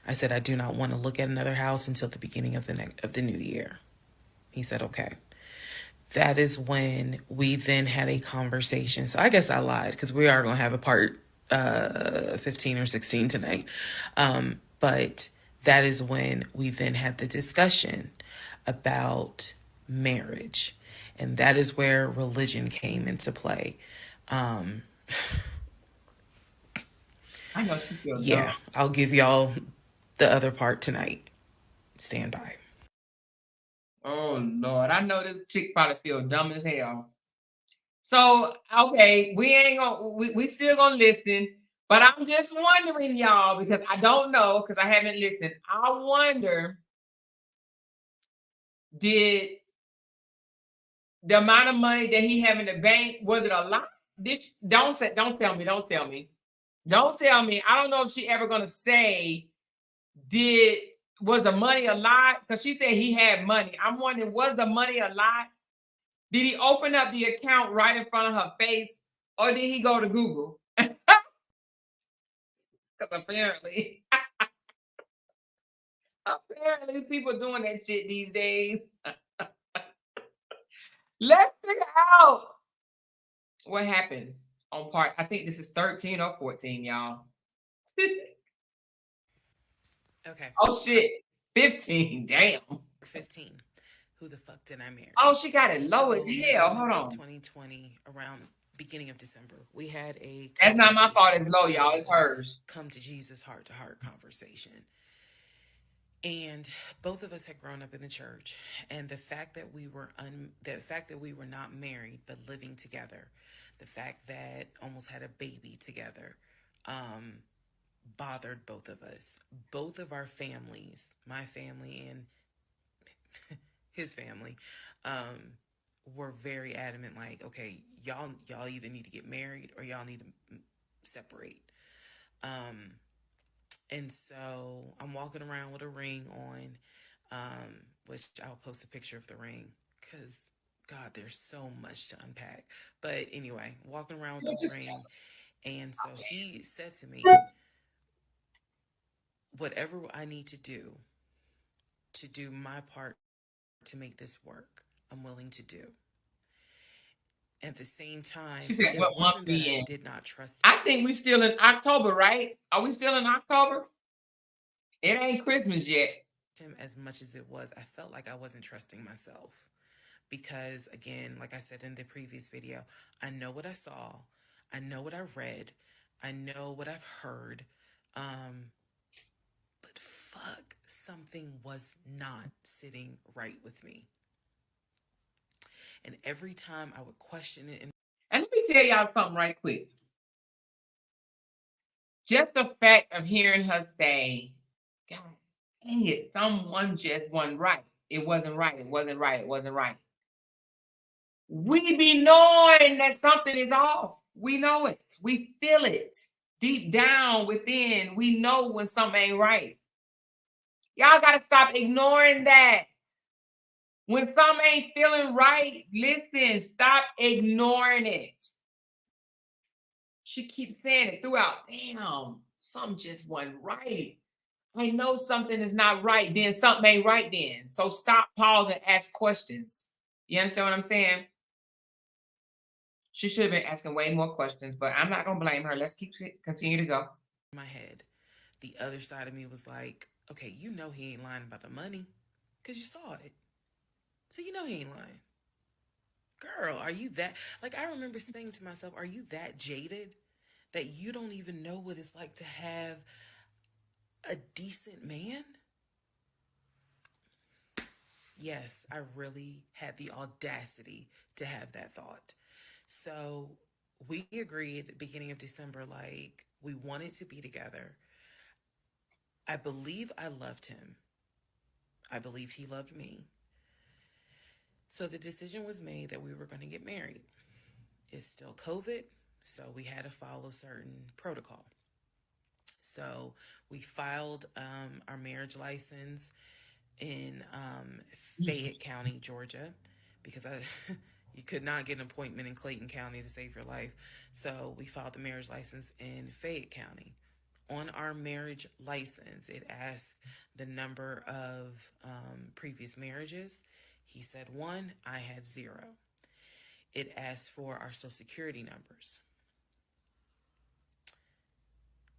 [SPEAKER 3] I said, I do not want to look at another house until the beginning of the new year. He said, okay. That is when we then had a conversation. So I guess I lied because we are going to have a part 15 or 16 tonight. But that is when we then had the discussion about marriage. And that is where religion came into play.
[SPEAKER 2] I know she feels
[SPEAKER 3] Yeah,
[SPEAKER 2] dumb.
[SPEAKER 3] I'll give y'all the other part tonight. Stand by.
[SPEAKER 2] Oh Lord, I know this chick probably feel dumb as hell. So okay, we ain't gonna we still gonna listen, but I'm just wondering, y'all, because I don't know because I haven't listened. I wonder, did the amount of money that he have in the bank, was it a lot? This don't tell me, don't tell me. Don't tell me. I don't know if she ever gonna say, did was the money a lot? Because she said he had money. I'm wondering, was the money a lot? Did he open up the account right in front of her face, or did he go to Google? Because apparently, apparently people doing that shit these days. Let's figure out what happened on part. I think this is 13 or 14, y'all.
[SPEAKER 3] Okay.
[SPEAKER 2] Oh shit, 15. Damn.
[SPEAKER 3] 15. Who the fuck did I marry?
[SPEAKER 2] Oh, she got it low as
[SPEAKER 3] So in
[SPEAKER 2] hell. Hold
[SPEAKER 3] December of
[SPEAKER 2] on.
[SPEAKER 3] 2020, around beginning of December, we had a
[SPEAKER 2] That's not my fault. It's
[SPEAKER 3] conversation,
[SPEAKER 2] low, y'all. It's hers.
[SPEAKER 3] come to Jesus heart to heart conversation. And both of us had grown up in the church, and the fact that we were not married but living together, the fact that almost had a baby together, bothered both of us. Both of our families, my family and his family, were very adamant. Like, okay, y'all either need to get married or y'all need to separate. And so I'm walking around with a ring on, which I'll post a picture of the ring because, God, there's so much to unpack. But anyway, walking around with the ring. And so he said to me, whatever I need to do my part to make this work, I'm willing to do. At the same time,
[SPEAKER 2] She said,
[SPEAKER 3] it
[SPEAKER 2] what month
[SPEAKER 3] wasn't that
[SPEAKER 2] we
[SPEAKER 3] I
[SPEAKER 2] in?
[SPEAKER 3] did not trust
[SPEAKER 2] I think we still in October, right? Are we still in October? It ain't Christmas yet.
[SPEAKER 3] him as much as it was. I felt like I wasn't trusting myself because, again, like I said in the previous video, I know what I saw. I know what I've read. I know what I've heard. Um, but fuck, something was not sitting right with me. And every time I would question it, and
[SPEAKER 2] And let me tell y'all something right quick. Just the fact of hearing her say, God dang it, someone just wasn't right. It wasn't right. It wasn't right. It wasn't right. We be knowing that something is off. We know it. We feel it deep down within. We know when something ain't right. Y'all got to stop ignoring that. When something ain't feeling right, listen, stop ignoring it. She keeps saying it throughout. Damn, something just wasn't right. I know something is not right, then something ain't right then. So stop, pause, and ask questions. You understand what I'm saying? She should have been asking way more questions, but I'm not gonna blame her. Let's continue to go.
[SPEAKER 3] in my head, the other side of me was like, okay, you know he ain't lying about the money because you saw it. So you know he ain't lying. Girl, are you that? Like, I remember saying to myself, are you that jaded that you don't even know what it's like to have a decent man? Yes, I really had the audacity to have that thought. So we agreed at the beginning of December, like, we wanted to be together. I believe I loved him. I believed he loved me. So the decision was made that we were going to get married. It's still COVID, so we had to follow certain protocol. So we filed our marriage license in Fayette County, Georgia, because you could not get an appointment in Clayton County to save your life. So we filed the marriage license in Fayette County. On our marriage license, it asked the number of previous marriages. He said 1, I had 0. It asked for our social security numbers.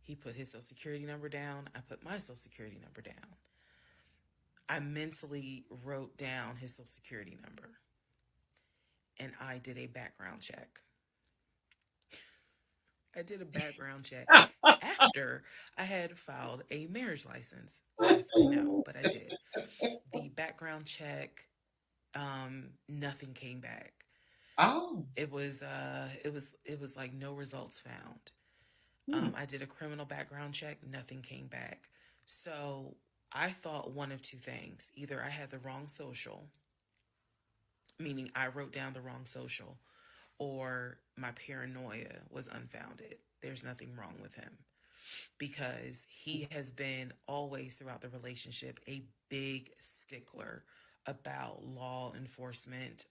[SPEAKER 3] He put his social security number down. I put my social security number down. I mentally wrote down his social security number. And I did a background check. I did a background check after I had filed a marriage license. Yes, I know, but I did. The background check, nothing came back.
[SPEAKER 2] Oh.
[SPEAKER 3] It was like no results found. I did a criminal background check, nothing came back. So I thought one of two things. Either I had the wrong social, meaning I wrote down the wrong social, or my paranoia was unfounded. There's nothing wrong with him because he has been always throughout the relationship a big stickler about law enforcement,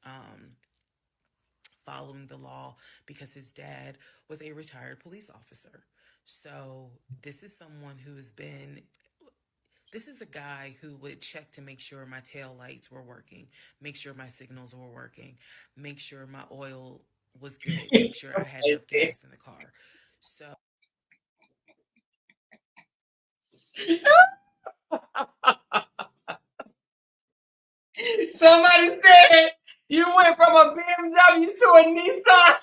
[SPEAKER 3] following the law, because his dad was a retired police officer. So this is a guy who would check to make sure my tail lights were working, make sure my signals were working, make sure my oil was good, make sure I had enough gas in the car. So
[SPEAKER 2] Somebody said you went from a BMW to a Nissan.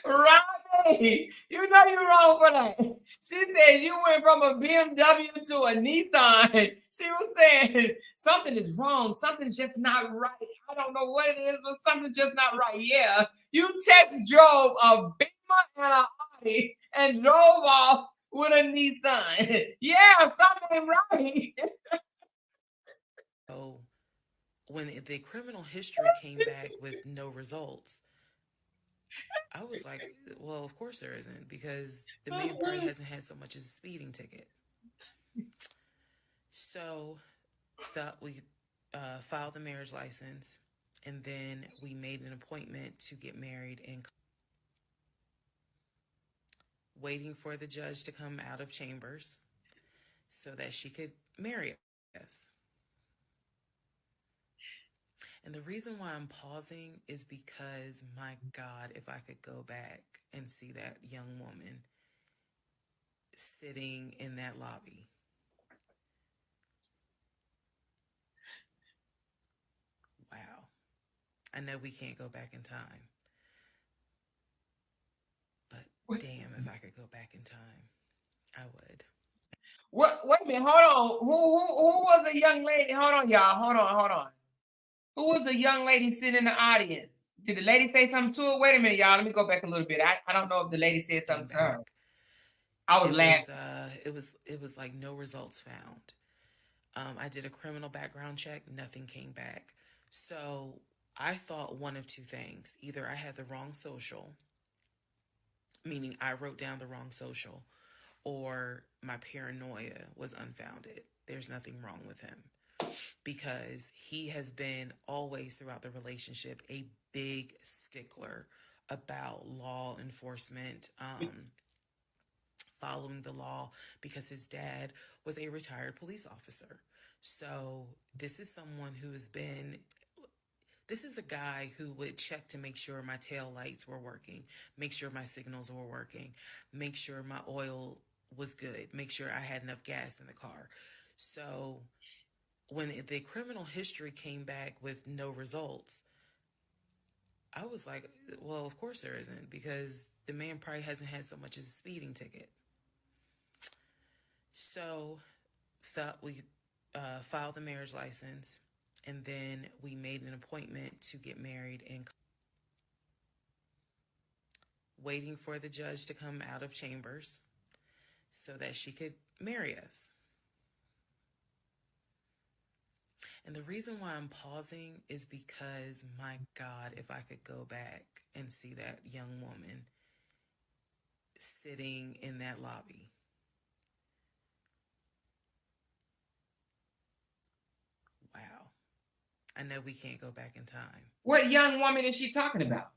[SPEAKER 2] Robbie, you know you're wrong for that. She said you went from a BMW to a Nissan. She was saying something is wrong. Something's just not right. I don't know what it is, but something's just not right. Yeah, you test drove a Beamer and a Audi and drove off with a Nissan. Yeah, something ain't right.
[SPEAKER 3] when the criminal history came back with no results, I was like, well, of course there isn't, because the man probably hasn't had so much as a speeding ticket. So we filed the marriage license, and then we made an appointment to get married, and waiting for the judge to come out of chambers so that she could marry us. And the reason why I'm pausing is because, my God, if I could go back and see that young woman sitting in that lobby. Wow. I know we can't go back in time, but damn, if I could go back in time, I would.
[SPEAKER 2] What? Wait a minute. Hold on. Who was the young lady? Hold on, y'all. Hold on. Who was the young lady sitting in the audience? Did the lady say something to her? Wait a minute, y'all. Let me go back a little bit. I don't know if the lady said something to her. I was laughing.
[SPEAKER 3] It was like no results found. I did a criminal background check, nothing came back. So I thought one of two things. Either I had the wrong social, meaning I wrote down the wrong social, or my paranoia was unfounded. There's nothing wrong with him because he has been always throughout the relationship a big stickler about law enforcement, following the law, because his dad was a retired police officer. So this is someone who has been this is a guy who would check to make sure my tail lights were working, make sure my signals were working, make sure my oil was good, make sure I had enough gas in the car. So when the criminal history came back with no results, I was like, well, of course there isn't, because the man probably hasn't had so much as a speeding ticket. So we filed the marriage license, and then we made an appointment to get married, and waiting for the judge to come out of chambers so that she could marry us. And the reason why I'm pausing is because, my God, if I could go back and see that young woman sitting in that lobby. Wow. I know we can't go back in time.
[SPEAKER 2] What young woman is she talking about?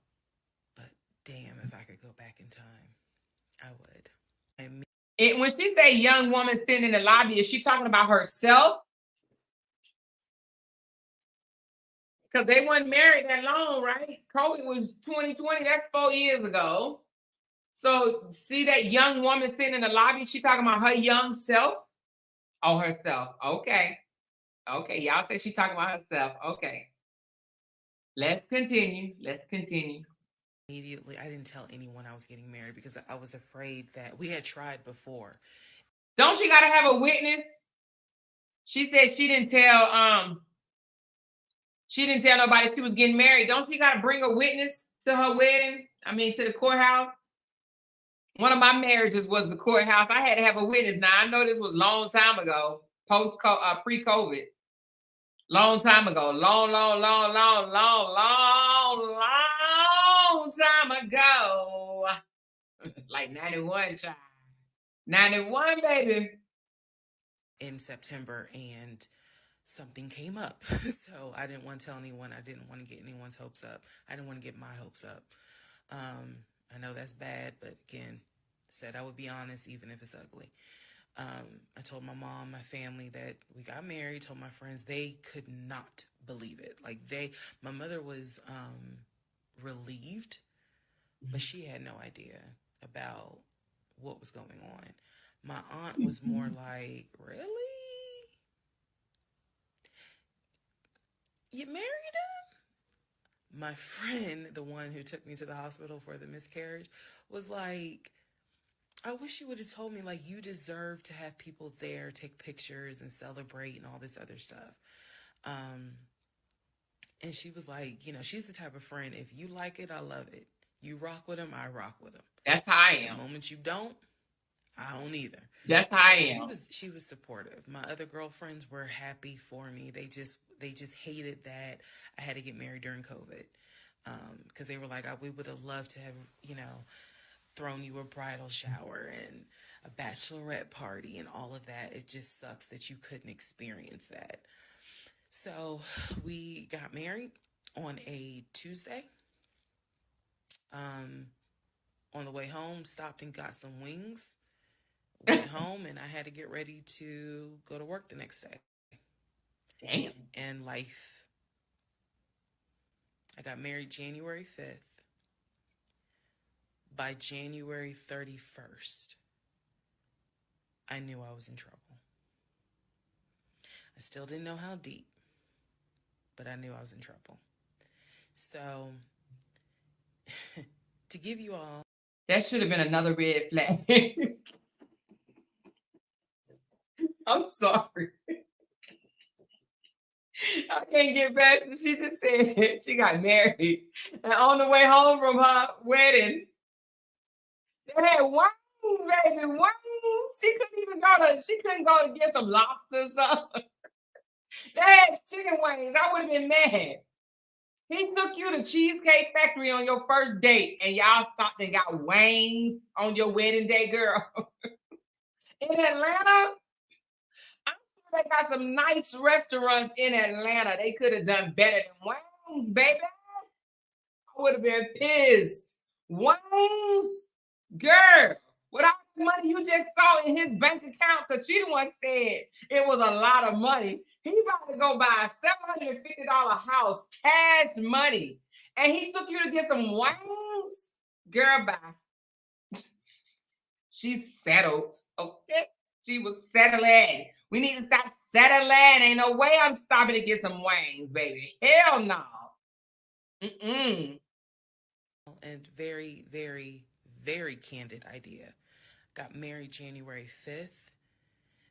[SPEAKER 3] But damn, if I could go back in time, I would.
[SPEAKER 2] When she say young woman sitting in the lobby, is she talking about herself? Because they weren't married that long, right? COVID was 2020. That's 4 years ago. So see that young woman sitting in the lobby? She talking about her young self? Oh, herself. Okay. Okay. Y'all say she talking about herself. Okay. Let's continue.
[SPEAKER 3] Immediately, I didn't tell anyone I was getting married because I was afraid that we had tried before.
[SPEAKER 2] Don't she got to have a witness? She said she didn't tell nobody she was getting married. Don't she got to bring a witness to her wedding? I mean, to the courthouse? One of my marriages was the courthouse. I had to have a witness. Now, I know this was a long time ago, pre-COVID. Long time ago. Long time ago. Like 91, child. 91, baby.
[SPEAKER 3] In September, and something came up. So I didn't want to tell anyone. I didn't want to get anyone's hopes up. I didn't want to get my hopes up. I know that's bad, but again, said I would be honest, even if it's ugly. I told my mom, my family, that we got married, told my friends. They could not believe it. Like my mother was relieved, but she had no idea about what was going on. My aunt was more like, really? You married him? My friend, the one who took me to the hospital for the miscarriage, was like, I wish you would have told me, like, you deserve to have people there, take pictures and celebrate and all this other stuff. And she was like, she's the type of friend, if you like it, I love it. You rock with him, I rock with him.
[SPEAKER 2] That's how I am.
[SPEAKER 3] The moment you don't, I don't either.
[SPEAKER 2] That's how I am.
[SPEAKER 3] She was supportive. My other girlfriends were happy for me. They just hated that I had to get married during COVID. Because they were like, we would have loved to have, thrown you a bridal shower and a bachelorette party and all of that. It just sucks that you couldn't experience that. So we got married on a Tuesday. On the way home, stopped and got some wings. Went home, and I had to get ready to go to work the next day.
[SPEAKER 2] Damn.
[SPEAKER 3] And life. I got married January 5th. By January 31st, I knew I was in trouble. I still didn't know how deep, but I knew I was in trouble. So, to give you all,
[SPEAKER 2] that should have been another red flag. I'm sorry. I can't get past it. She just said she got married. And on the way home from her wedding, they had wings, baby, wings. She couldn't go to get some lobster or something. They had chicken wings. I would have been mad. He took you to Cheesecake Factory on your first date, and y'all stopped and got wings on your wedding day, girl. In Atlanta, I'm sure they got some nice restaurants in Atlanta. They could have done better than wings, baby. I would have been pissed. Wings, girl. With all the money you just saw in his bank account, because she the one said it was a lot of money. He about to go buy a $750 house, cash money. And he took you to get some wings? Girl, bye. She's settled, okay? She was settling. We need to stop settling. Ain't no way I'm stopping to get some wings, baby. Hell no. Mm-mm.
[SPEAKER 3] and very, very, very candid idea. Got married January 5th.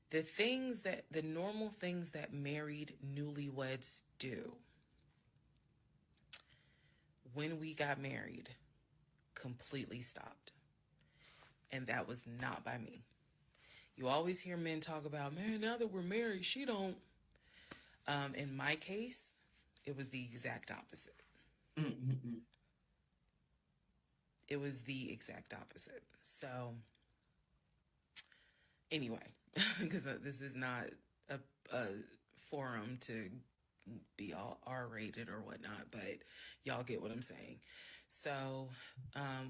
[SPEAKER 3] The normal things that married newlyweds do when we got married completely stopped. And that was not by me. You always hear men talk about, man, now that we're married, she don't. In my case, it was the exact opposite.
[SPEAKER 2] Mm-mm-mm.
[SPEAKER 3] It was the exact opposite. So, anyway, because this is not a forum to be all R-rated or whatnot, but y'all get what I'm saying. So,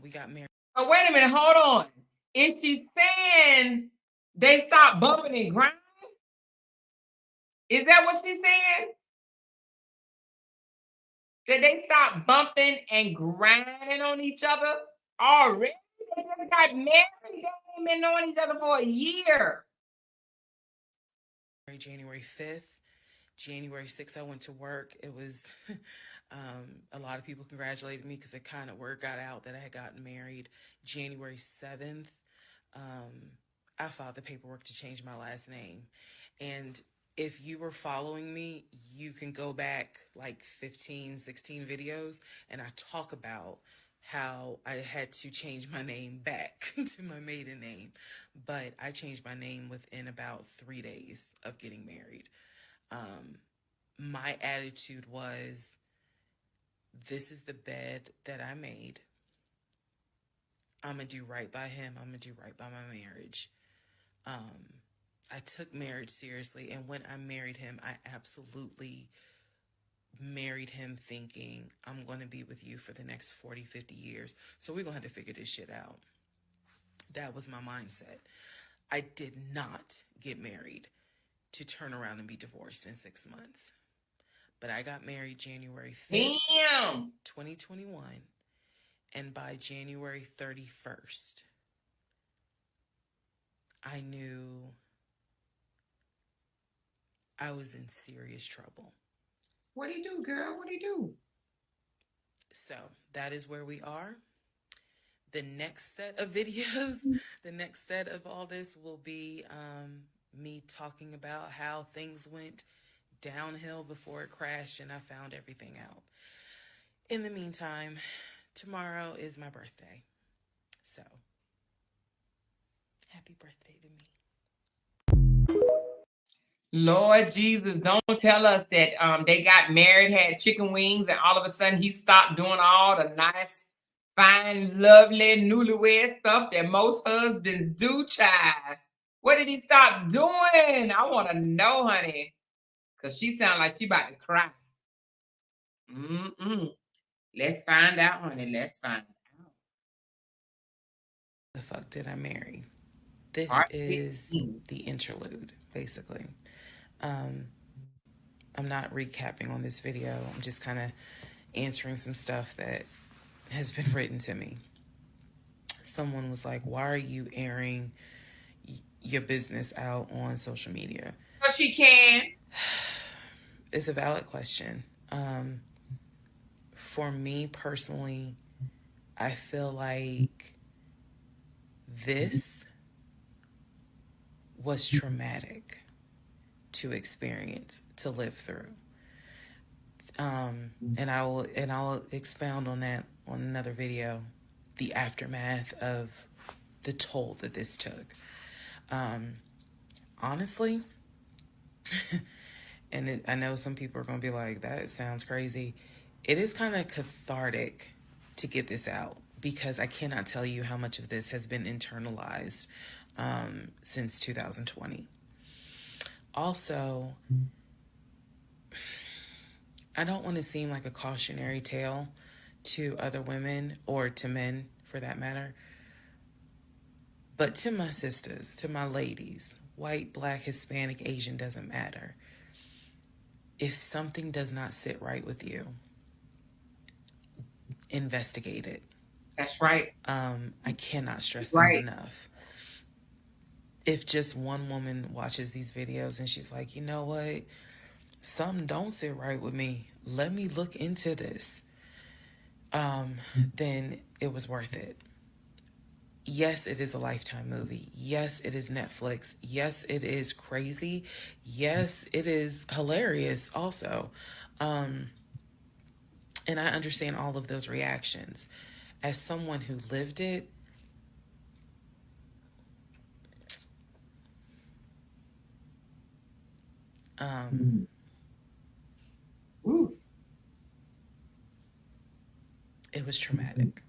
[SPEAKER 3] we got married.
[SPEAKER 2] Oh, wait a minute. Hold on. Is she saying they stopped bumping and grinding? Is that what she's saying? That they stopped bumping and grinding on each other already? They just got married. They ain't been knowing each other for a year.
[SPEAKER 3] January 5th. January 6th, I went to work. It was a lot of people congratulated me because it kind of word got out that I had gotten married. January 7th, I filed the paperwork to change my last name. And if you were following me, you can go back like 15, 16 videos, and I talk about how I had to change my name back to my maiden name. But I changed my name within about 3 days of getting married. My attitude was, this is the bed that I made. I'm going to do right by him. I'm going to do right by my marriage. I took marriage seriously. And when I married him, I absolutely married him thinking, I'm going to be with you for the next 40, 50 years. So we're going to have to figure this shit out. That was my mindset. I did not get married to turn around and be divorced in 6 months. But I got married January 5th, 2021. And by January 31st, I knew I was in serious trouble.
[SPEAKER 2] What do you do, girl? What do you do?
[SPEAKER 3] So that is where we are. The next set of videos, the next set of all this will be me talking about how things went downhill before it crashed and I found everything out. In the meantime, tomorrow is my birthday. So, happy birthday to me.
[SPEAKER 2] Lord Jesus, don't tell us that they got married, had chicken wings, and all of a sudden he stopped doing all the nice, fine, lovely, newlywed stuff that most husbands do, child. What did he stop doing? I want to know, honey. Because she sounds like she about to cry. Let's find out, honey. Let's find out.
[SPEAKER 3] The fuck did I marry? This is the interlude, basically. I'm not recapping on this video. I'm just kind of answering some stuff that has been written to me. Someone was like, why are you airing your business out on social media?
[SPEAKER 2] Because she can.
[SPEAKER 3] It's a valid question. for me personally, I feel like this was traumatic to experience, to live through. And I'll expound on that on another video, the aftermath of the toll that this took. Honestly, I know some people are going to be like, that sounds crazy. It is kind of cathartic to get this out, because I cannot tell you how much of this has been internalized since 2020. Also, I don't want to seem like a cautionary tale to other women, or to men for that matter, but to my sisters, to my ladies, white, black, Hispanic, Asian, doesn't matter. If something does not sit right with you, investigate it.
[SPEAKER 2] That's right.
[SPEAKER 3] I cannot stress that
[SPEAKER 2] Right.
[SPEAKER 3] enough. If just one woman watches these videos and she's like, you know what, something don't sit right with me, let me look into this, then it was worth it. Yes, it is a Lifetime movie. Yes, it is Netflix. Yes, it is crazy. Yes, it is hilarious also. And I understand all of those reactions. As someone who lived it,
[SPEAKER 2] Ooh.
[SPEAKER 3] it was traumatic.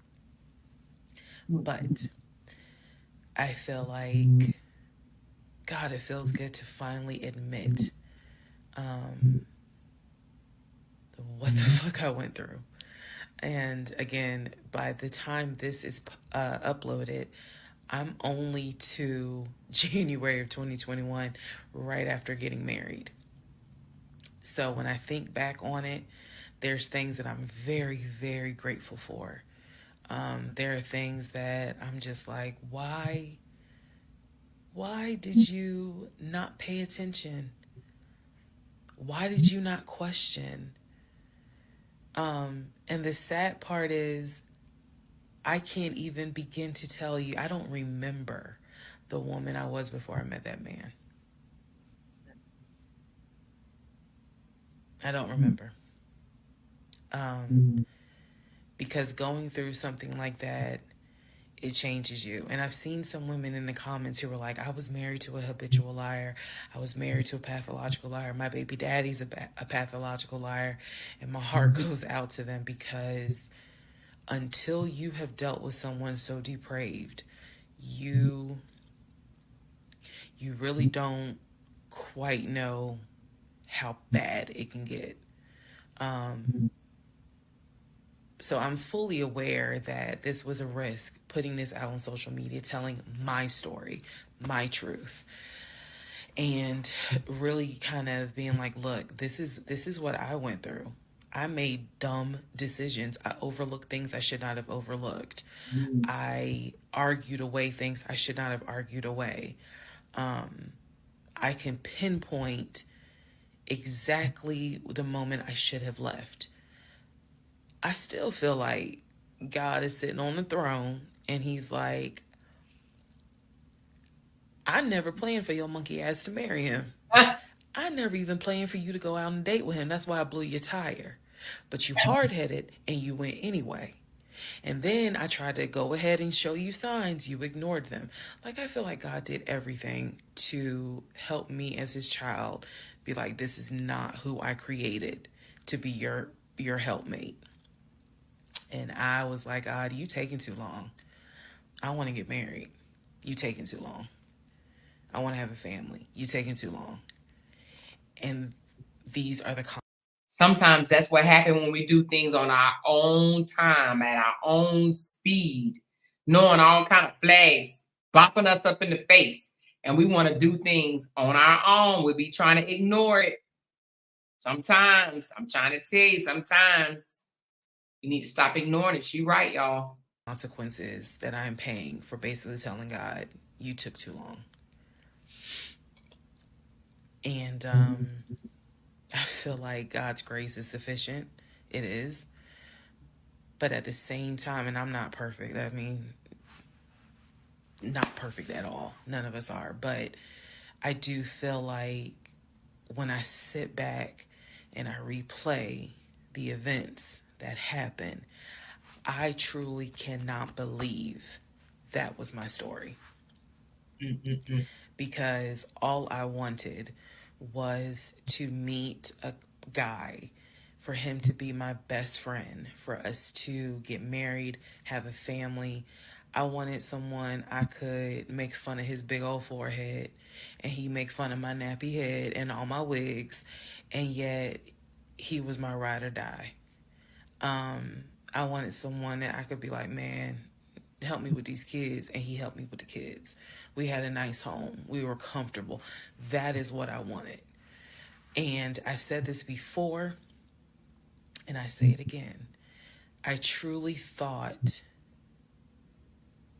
[SPEAKER 3] But I feel like, God, it feels good to finally admit what the fuck I went through. And again, by the time this is uploaded, I'm only to January of 2021, right after getting married. So when I think back on it, there's things that I'm very, very grateful for. There are things that I'm just like, why did you not pay attention? Why did you not question? And the sad part is, I can't even begin to tell you, I don't remember the woman I was before I met that man. I don't remember. Because going through something like that, it changes you. And I've seen some women in the comments who were like, I was married to a habitual liar. I was married to a pathological liar. My baby daddy's a pathological liar. And my heart goes out to them, because until you have dealt with someone so depraved, you really don't quite know how bad it can get. So I'm fully aware that this was a risk, putting this out on social media, telling my story, my truth, and really kind of being like, look, this is what I went through. I made dumb decisions. I overlooked things I should not have overlooked. I argued away things I should not have argued away. I can pinpoint exactly the moment I should have left. I still feel like God is sitting on the throne and he's like, I never planned for your monkey ass to marry him. I never even planned for you to go out and date with him. That's why I blew your tire. But you hard-headed and you went anyway. And then I tried to go ahead and show you signs. You ignored them. Like, I feel like God did everything to help me as his child be like, this is not who I created to be your helpmate. And I was like, God, you taking too long. I want to get married. You taking too long. I want to have a family. You taking too long. And these are the
[SPEAKER 2] Sometimes that's what happens when we do things on our own time, at our own speed, knowing all kind of flags, bopping us up in the face, and we want to do things on our own. We be trying to ignore it. Sometimes, I'm trying to tell you, sometimes you need to stop ignoring it. She right, y'all.
[SPEAKER 3] consequences that I'm paying for basically telling God, you took too long. And I feel like God's grace is sufficient. It is. But at the same time, and I'm not perfect. I mean, not perfect at all. None of us are. But I do feel like when I sit back and I replay the events that happened, I truly cannot believe that was my story. Because all I wanted was to meet a guy, for him to be my best friend, for us to get married, have a family. I wanted someone I could make fun of his big old forehead and he make fun of my nappy head and all my wigs, and yet he was my ride or die. I wanted someone that I could be like, man, help me with these kids, and he helped me with the kids. We had a nice home. We were comfortable. That is what I wanted. And I've said this before, and I say it again. I truly thought,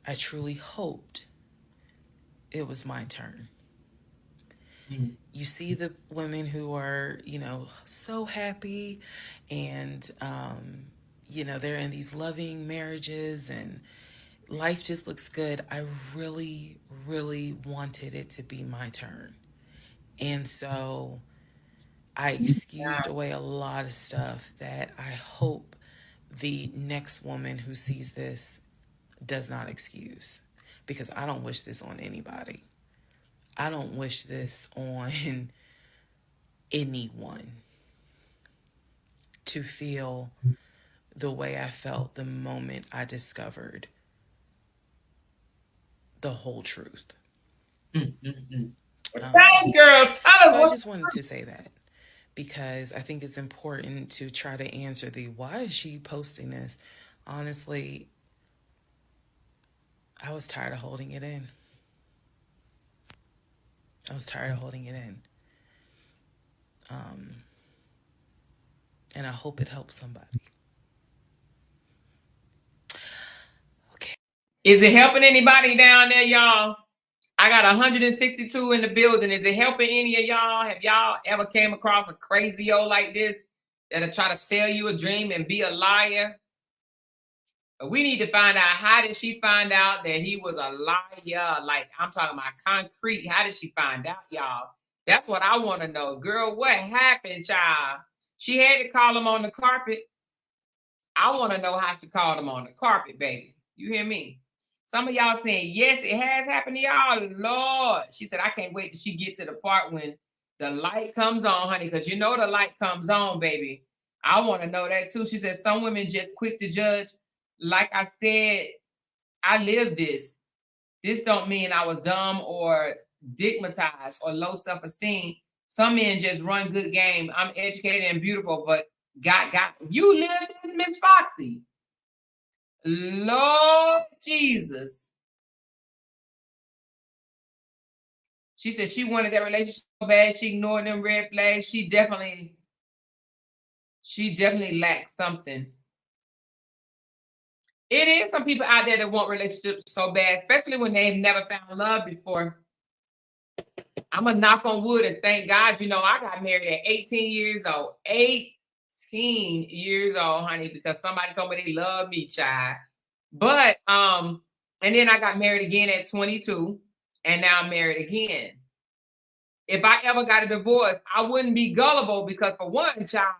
[SPEAKER 3] I truly hoped it was my turn. You see the women who are, so happy and, they're in these loving marriages and life just looks good. I really, really wanted it to be my turn. And so I excused away a lot of stuff that I hope the next woman who sees this does not excuse, because I don't wish this on anybody. I don't wish this on anyone, to feel the way I felt the moment I discovered the whole truth.
[SPEAKER 2] Tell us, girl. Tell us.
[SPEAKER 3] So I just wanted to say that, because I think it's important to try to answer the why is she posting this. Honestly, I was tired of holding it in. And I hope it helps somebody. Okay.
[SPEAKER 2] Is it helping anybody down there, y'all? I got 162 in the building. Is it helping any of y'all? Have y'all ever came across a crazy old like this that'll try to sell you a dream and be a liar? We need to find out, how did she find out that he was a liar? Like, I'm talking about concrete. How did she find out, y'all? That's what I want to know. Girl, what happened, child? She had to call him on the carpet. I want to know how she called him on the carpet, baby. You hear me? Some of y'all saying, yes, it has happened to y'all. Lord. She said, I can't wait till she get to the part when the light comes on, honey, because you know the light comes on, baby. I want to know that too. She said, some women just quick to judge. Like I said, I lived this. This don't mean I was dumb or stigmatized or low self-esteem. Some men just run good game. I'm educated and beautiful, but got you lived this, Miss Foxy. Lord Jesus. She said she wanted that relationship so bad. She ignored them red flags. She definitely lacked something. It is some people out there that want relationships so bad, especially when they've never found love before. I'm going to knock on wood and thank God, I got married at 18 years old. 18 years old, honey, because somebody told me they love me, child. But, and then I got married again at 22, and now I'm married again. If I ever got a divorce, I wouldn't be gullible, because for one, child,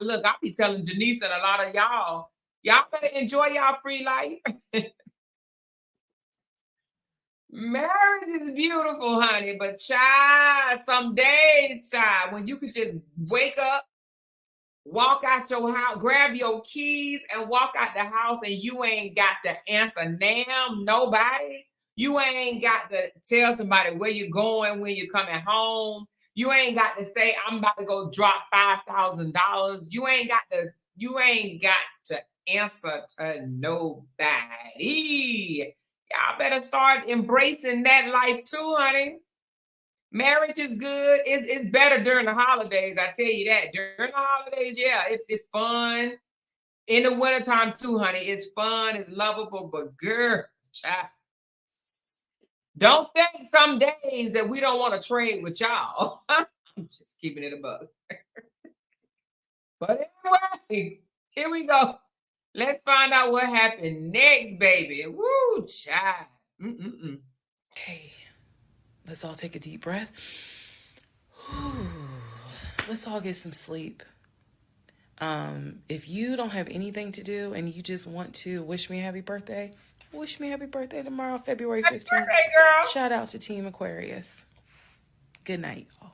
[SPEAKER 2] look, I'll be telling Janice and a lot of y'all better enjoy y'all free life. Marriage is beautiful, honey, but child, some days, child, when you could just wake up, walk out your house, grab your keys and walk out the house, and you ain't got to answer damn nobody. You ain't got to tell somebody where you're going when you're coming home. You ain't got to say, I'm about to go drop $5,000. You ain't got to answer to nobody. Y'all better start embracing that life too, honey. Marriage is good. It's better during the holidays. I tell you that. During the holidays, yeah, it's fun. In the wintertime too, honey. It's fun. It's lovable. But girl, child, don't think some days that we don't want to trade with y'all. I'm just keeping it above. But anyway, here we go. Let's find out what happened next, baby. Woo, child. Mm-mm-mm.
[SPEAKER 3] Okay, let's all take a deep breath. Let's all get some sleep. If you don't have anything to do and you just want to wish me a happy birthday, wish me a happy birthday tomorrow, February
[SPEAKER 2] Happy
[SPEAKER 3] 15th.
[SPEAKER 2] birthday, girl.
[SPEAKER 3] Shout out to Team Aquarius. Good night, y'all.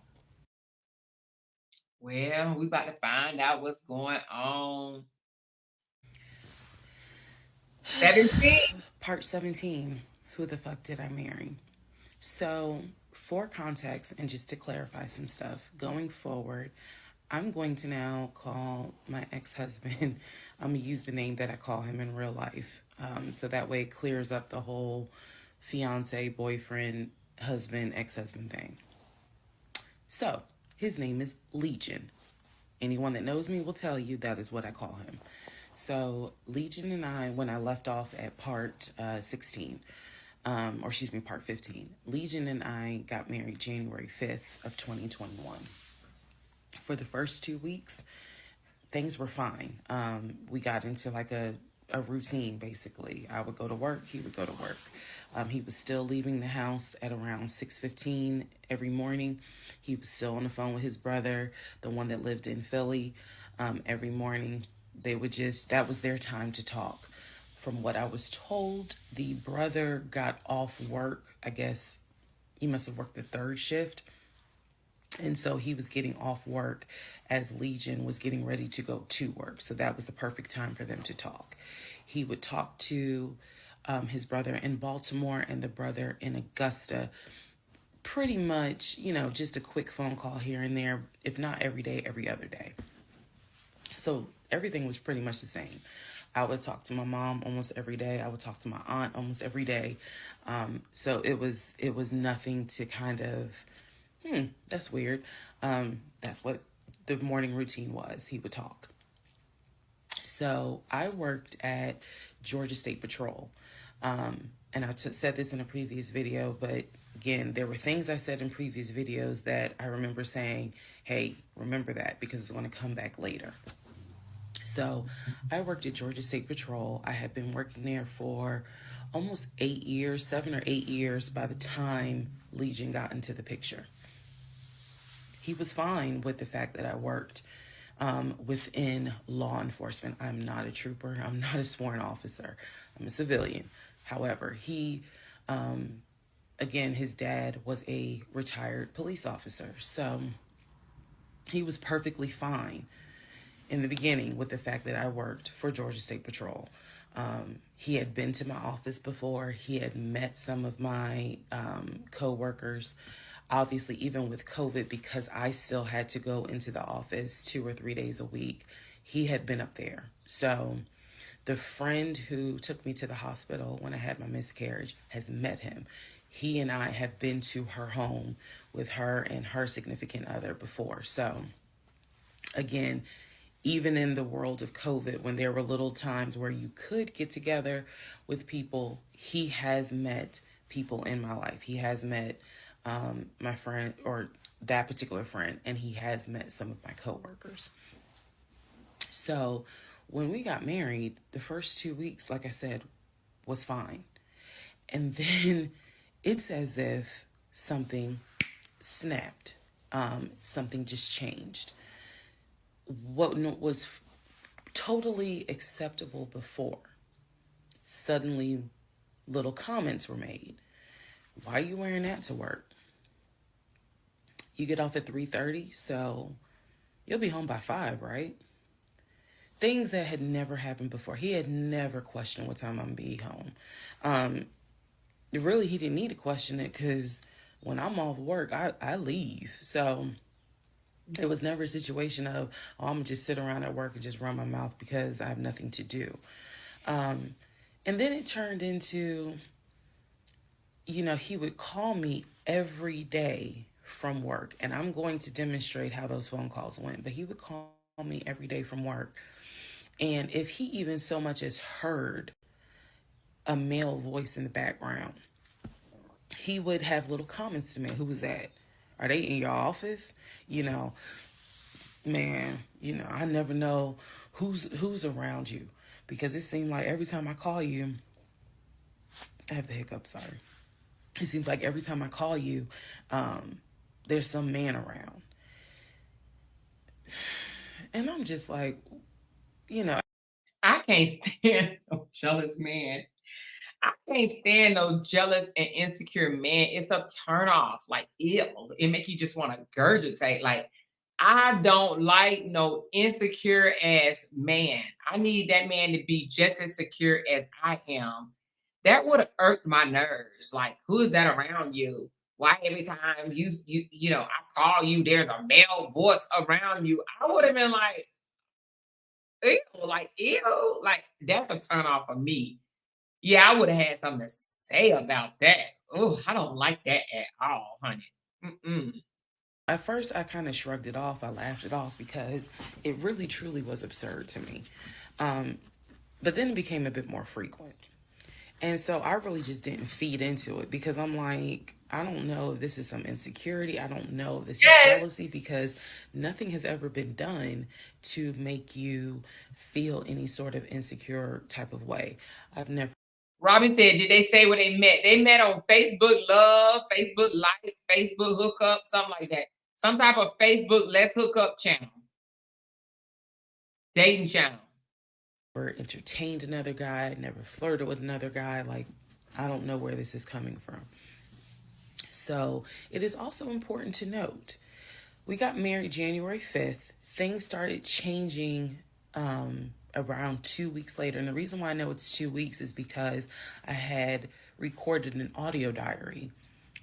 [SPEAKER 2] Well, we about to find out what's going on. 17.
[SPEAKER 3] Part 17. Who the fuck did I marry? So, for context and just to clarify some stuff, going forward, I'm going to now call my ex-husband, I'm going to use the name that I call him in real life. So that way it clears up the whole fiance, boyfriend, husband, ex-husband thing. So, his name is Legion. Anyone that knows me will tell you that is what I call him. So, Legion and I, when I left off at part 16, or excuse me, part 15, Legion and I got married January 5th of 2021. For the first 2 weeks, things were fine. We got into like a routine, basically. I would go to work, he would go to work. He was still leaving the house at around 6:15 every morning. He was still on the phone with his brother, the one that lived in Philly, every morning. They would just, that was their time to talk. From what I was told, the brother got off work. I guess he must have worked the third shift. And so he was getting off work as Legion was getting ready to go to work. So that was the perfect time for them to talk. He would talk to his brother in Baltimore and the brother in Augusta. Pretty much, you know, just a quick phone call here and there, if not every day, every other day. So everything was pretty much the same. I would talk to my mom almost every day. I would talk to my aunt almost every day. So it was nothing to kind of, that's weird. That's what the morning routine was. He would talk. So I worked at Georgia State Patrol. And I said this in a previous video, but again, there were things I said in previous videos that I remember saying, hey, remember that because it's going to come back later. So I worked at Georgia State Patrol. I had been working there for almost 8 years, 7 or 8 years by the time Legion got into the picture. He was fine with the fact that I worked within law enforcement. I'm not a trooper. I'm not a sworn officer. I'm a civilian. However, he, again, his dad was a retired police officer. So he was perfectly fine in the beginning with the fact that I worked for Georgia State Patrol. He had been to my office before. He had met some of my co-workers. Obviously, even with COVID, because I still had to go into the office 2 or 3 days a week, he had been up there. So the friend who took me to the hospital when I had my miscarriage has met him. He and I have been to her home with her and her significant other before. So again, even in the world of COVID, when there were little times where you could get together with people, he has met people in my life. He has met my friend, or that particular friend, and he has met some of my coworkers. So when we got married, the first 2 weeks, like I said, was fine. And then it's as if something snapped. Something just changed. What was totally acceptable before, suddenly little comments were made. Why are you wearing that to work? You get off at 3:30, so you'll be home by 5, right? Things that had never happened before. He had never questioned what time I'm going to be home. Really, he didn't need to question it because when I'm off work, I leave. So it was never a situation of, oh, I'm going to just sit around at work and just run my mouth because I have nothing to do. And then it turned into, you know, he would call me every day from work, and I'm going to demonstrate how those phone calls went, but he would call me every day from work. And if he even so much as heard a male voice in the background, he would have little comments to me. Who was that? Are they in your office? You know, man, you know, I never know who's around you. because it seemed like every time I call you, I have the hiccup, sorry. It seems like every time I call you, there's some man around. And I'm just like, you know,
[SPEAKER 2] I can't stand no jealous man. I can't stand no jealous and insecure man. It's a turn off. Like, ew. It make you just want to gurgitate. Like, I don't like no insecure ass man. I need that man to be just as secure as I am. That would have irked my nerves. Like, who is that around you? Why every time I call you, there's a male voice around you? I would have been ew, like that's a turn off for me. Yeah, I would have had something to say about that. Oh, I don't like that at all, honey. Mm-mm.
[SPEAKER 3] at first I kind of shrugged it off. I laughed it off because it really truly was absurd to me. Um, but then it became a bit more frequent. And so I really just didn't feed into it because I'm like, I don't know if this is some insecurity. I don't know if this is
[SPEAKER 2] Yes.
[SPEAKER 3] jealousy because nothing has ever been done to make you feel any sort of insecure type of way. I've never.
[SPEAKER 2] Robin said, did they say where they met? They met on Facebook Love, Facebook Like, Facebook Hookup, something like that. Some type of Facebook Let's Hook Up channel, dating channel.
[SPEAKER 3] Never entertained another guy, never flirted with another guy. Like, I don't know where this is coming from. So it is also important to note we got married January 5th. Things started changing around 2 weeks later. And the reason why I know it's 2 weeks is because I had recorded an audio diary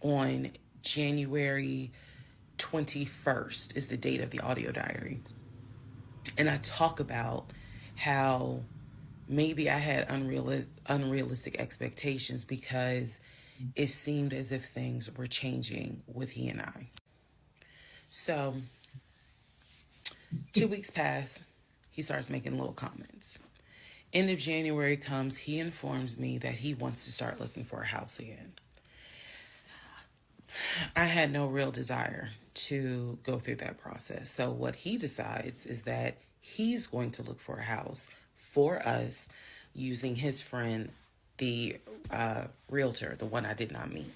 [SPEAKER 3] on January 21st is the date of the audio diary. And I talk about how maybe I had unrealistic expectations because it seemed as if things were changing with he and I. So 2 weeks pass, he starts making little comments. End of January comes, he informs me that he wants to start looking for a house again. I had no real desire to go through that process. So what he decides is that he's going to look for a house for us using his friend, the realtor, the one I did not meet.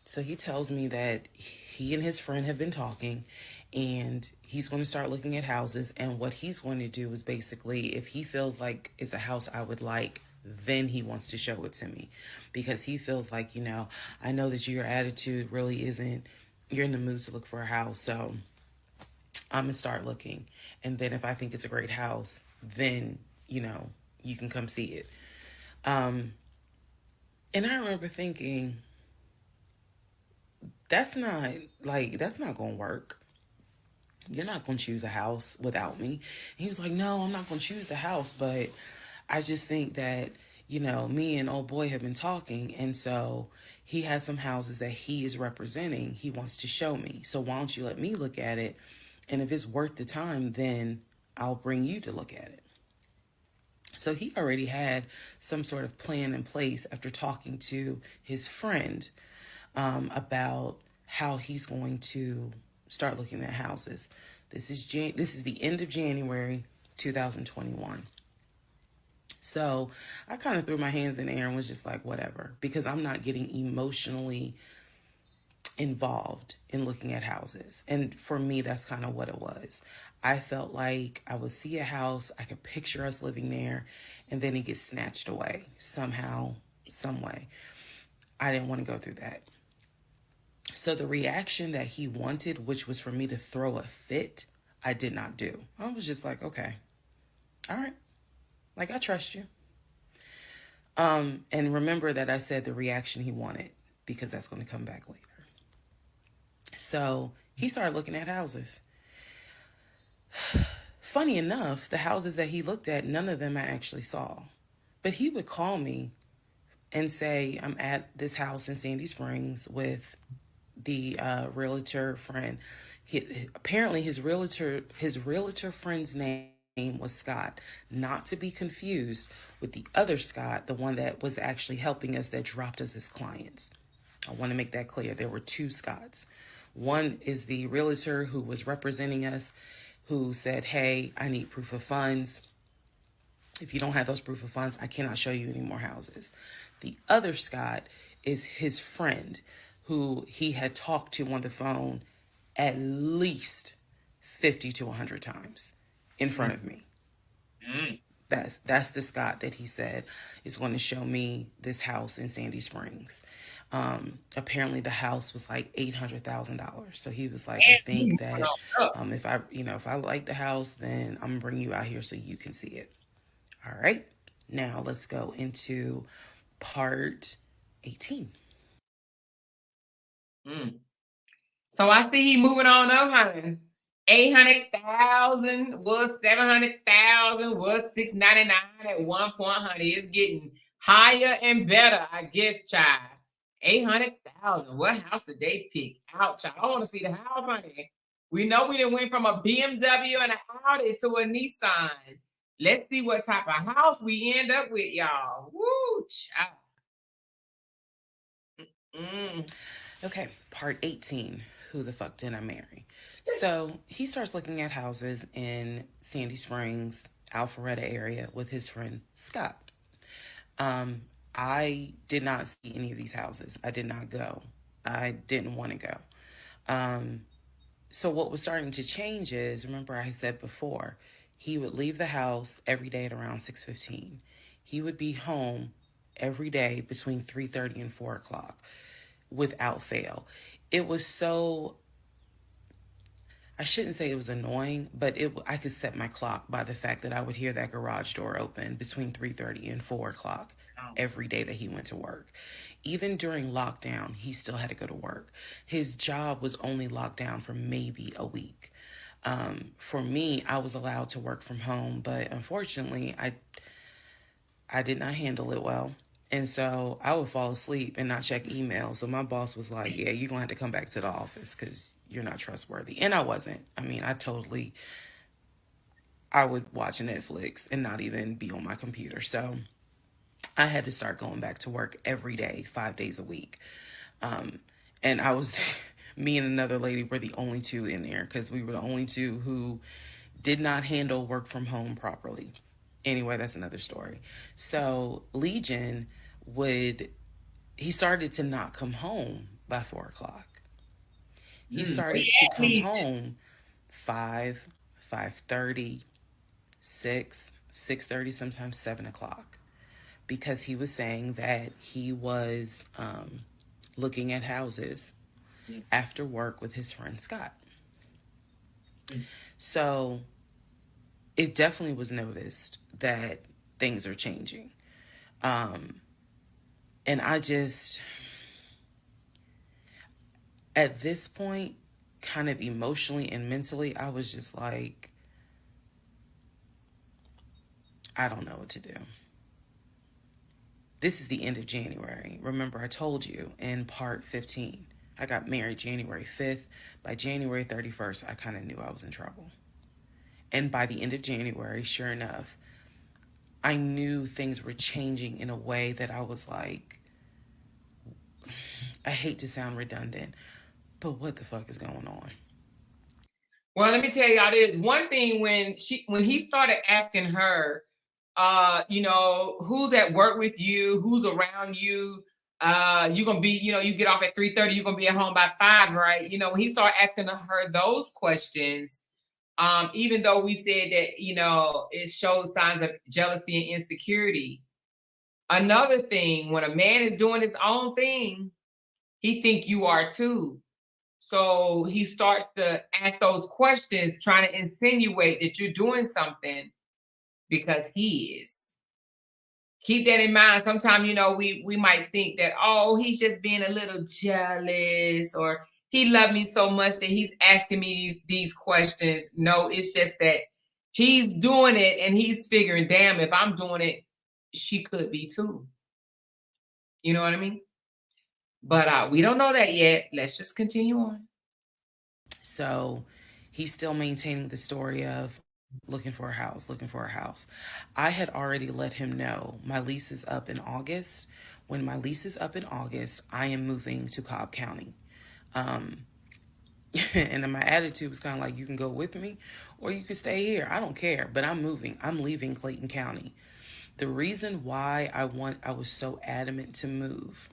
[SPEAKER 3] So he tells me that he and his friend have been talking and he's going to start looking at houses. And what he's going to do is basically, if he feels like it's a house I would like, then he wants to show it to me because he feels like, I know that your attitude really isn't, you're in the mood to look for a house. So I'm going to start looking. And then if I think it's a great house, then, you can come see it. And I remember thinking, that's not going to work. You're not going to choose a house without me. And he was like, no, I'm not going to choose the house, but I just think that, me and old boy have been talking. And so he has some houses that he is representing. He wants to show me. So why don't you let me look at it? And if it's worth the time, then I'll bring you to look at it. So he already had some sort of plan in place after talking to his friend about how he's going to start looking at houses. This is the end of January 2021. So I kind of threw my hands in the air and was just like, whatever, because I'm not getting emotionally involved in looking at houses. And for me, that's kind of what it was. I felt like I would see a house, I could picture us living there, and then it gets snatched away somehow, some way. I didn't want to go through that. So the reaction that he wanted, which was for me to throw a fit, I did not do. I was just like, okay, all right. Like, I trust you. And remember that I said the reaction he wanted, because that's going to come back later. So he started looking at houses. Funny enough, the houses that he looked at, none of them I actually saw. But he would call me and say, I'm at this house in Sandy Springs with the realtor friend. Apparently his realtor friend's name was Scott, not to be confused with the other Scott, the one that was actually helping us, that dropped us as clients. I want to make that clear. There were two Scotts. One is the realtor who was representing us, who said, hey, I need proof of funds. If you don't have those proof of funds, I cannot show you any more houses. The other Scott is his friend who he had talked to on the phone at least 50 to 100 times in front of me.
[SPEAKER 2] Mm.
[SPEAKER 3] That's the Scott that he said is going to show me this house in Sandy Springs. Apparently the house was like $800,000. So he was like, I
[SPEAKER 2] And he
[SPEAKER 3] think
[SPEAKER 2] moving
[SPEAKER 3] that
[SPEAKER 2] on up.
[SPEAKER 3] if I if I like the house, then I'm gonna bring you out here so you can see it. All right. Now let's go into part 18.
[SPEAKER 2] Mm. So I see he moving on up, honey. 800,000 was 700,000 was 699 at one point, honey. It's getting higher and better, I guess, child. 800,000. What house did they pick out, child? I want to see the house, honey. We know we done went from a BMW and an Audi to a Nissan. Let's see what type of house we end up with, y'all. Woo, child. Mm.
[SPEAKER 3] Okay, part 18. Who the fuck did I marry? So he starts looking at houses in Sandy Springs, Alpharetta area with his friend Scott. I did not see any of these houses. I did not go. I didn't want to go. So what was starting to change is, remember I said before, he would leave the house every day at around 6:15. He would be home every day between 3:30 and 4 o'clock without fail. It was so, I shouldn't say it was annoying, but I could set my clock by the fact that I would hear that garage door open between 3:30 and 4 o'clock
[SPEAKER 2] Oh.
[SPEAKER 3] every day that he went to work. Even during lockdown, he still had to go to work. His job was only locked down for maybe a week. For me, I was allowed to work from home, but unfortunately, I did not handle it well. And so I would fall asleep and not check email. So my boss was like, yeah, you're going to have to come back to the office because you're not trustworthy. And I wasn't. I mean, I would watch Netflix and not even be on my computer. So I had to start going back to work every day, 5 days a week. And I was, me and another lady were the only two in there because we were the only two who did not handle work from home properly. Anyway, that's another story. So Legion would, he started to not come home by 4 o'clock. He started to come
[SPEAKER 2] Legion.
[SPEAKER 3] home 5, 5:30, 6:30, sometimes 7 o'clock, because he was saying that he was looking at houses after work with his friend Scott. So it definitely was noticed that things are changing. And I just, at this point, kind of emotionally and mentally, I was just like, I don't know what to do. This is the end of January. Remember, I told you in part 15, I got married January 5th. By January 31st, I kind of knew I was in trouble. And by the end of January, sure enough, I knew things were changing in a way that I was like, I hate to sound redundant, but what the fuck is going on?
[SPEAKER 2] Well, let me tell y'all, there's one thing when he started asking her, who's at work with you, who's around you, you're gonna be, you get off at 3:30, you're gonna be at home by 5, right? When he started asking her those questions, even though we said that, it shows signs of jealousy and insecurity. Another thing, when a man is doing his own thing, he think you are too. So he starts to ask those questions, trying to insinuate that you're doing something because he is. Keep that in mind. Sometimes, we might think that, oh, he's just being a little jealous, or he loved me so much that he's asking me these questions. No, it's just that he's doing it and he's figuring, damn, if I'm doing it, she could be too. You know what I mean? But we don't know that yet. Let's just continue on.
[SPEAKER 3] So he's still maintaining the story of looking for a house, looking for a house. I had already let him know my lease is up in August. When my lease is up in August, I am moving to Cobb County. And then my attitude was kind of like, you can go with me or you can stay here. I don't care, but I'm moving. I'm leaving Clayton County. The reason why I was so adamant to move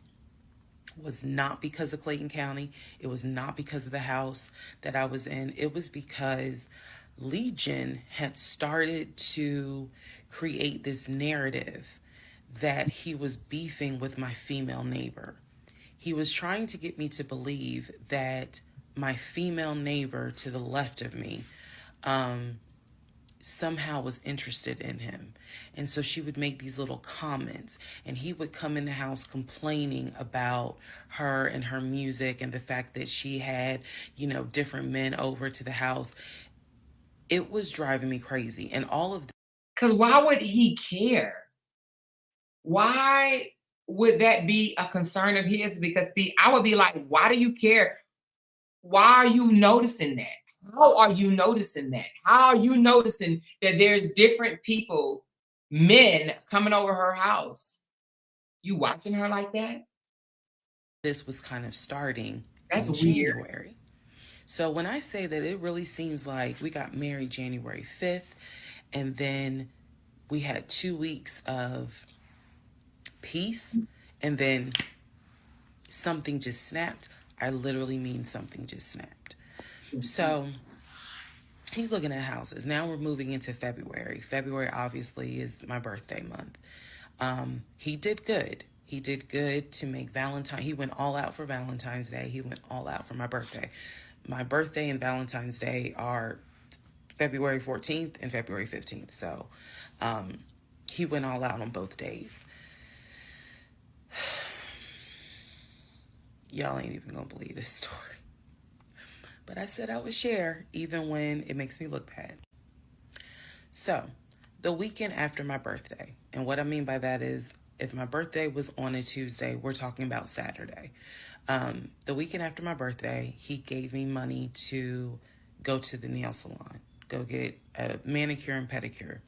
[SPEAKER 3] was not because of Clayton County. It was not because of the house that I was in. It was because Legion had started to create this narrative that he was beefing with my female neighbor. He was trying to get me to believe that my female neighbor to the left of me somehow was interested in him. And so she would make these little comments, and he would come in the house complaining about her and her music and the fact that she had, different men over to the house. It was driving me crazy. And all of
[SPEAKER 2] Because why would he care? Why would that be a concern of his? Because see, I would be like, why do you care? Why are you noticing that? How are you noticing that? How are you noticing that there's different people, men coming over her house? You watching her like that?
[SPEAKER 3] this was kind of starting
[SPEAKER 2] That's
[SPEAKER 3] in
[SPEAKER 2] weird.
[SPEAKER 3] January. So when I say that, it really seems like we got married January 5th, and then we had 2 weeks of peace, and then something just snapped. I literally mean something just snapped. So he's looking at houses. Now we're moving into February. February obviously is my birthday month. He did good. He did good to make Valentine. He went all out for Valentine's Day. He went all out for my birthday. My birthday and Valentine's Day are February 14th and February 15th. So he went all out on both days. Y'all ain't even gonna believe this story. But I said I would share even when it makes me look bad. So, the weekend after my birthday, and what I mean by that is if my birthday was on a Tuesday, we're talking about Saturday. The weekend after my birthday, he gave me money to go to the nail salon, go get a manicure and pedicure.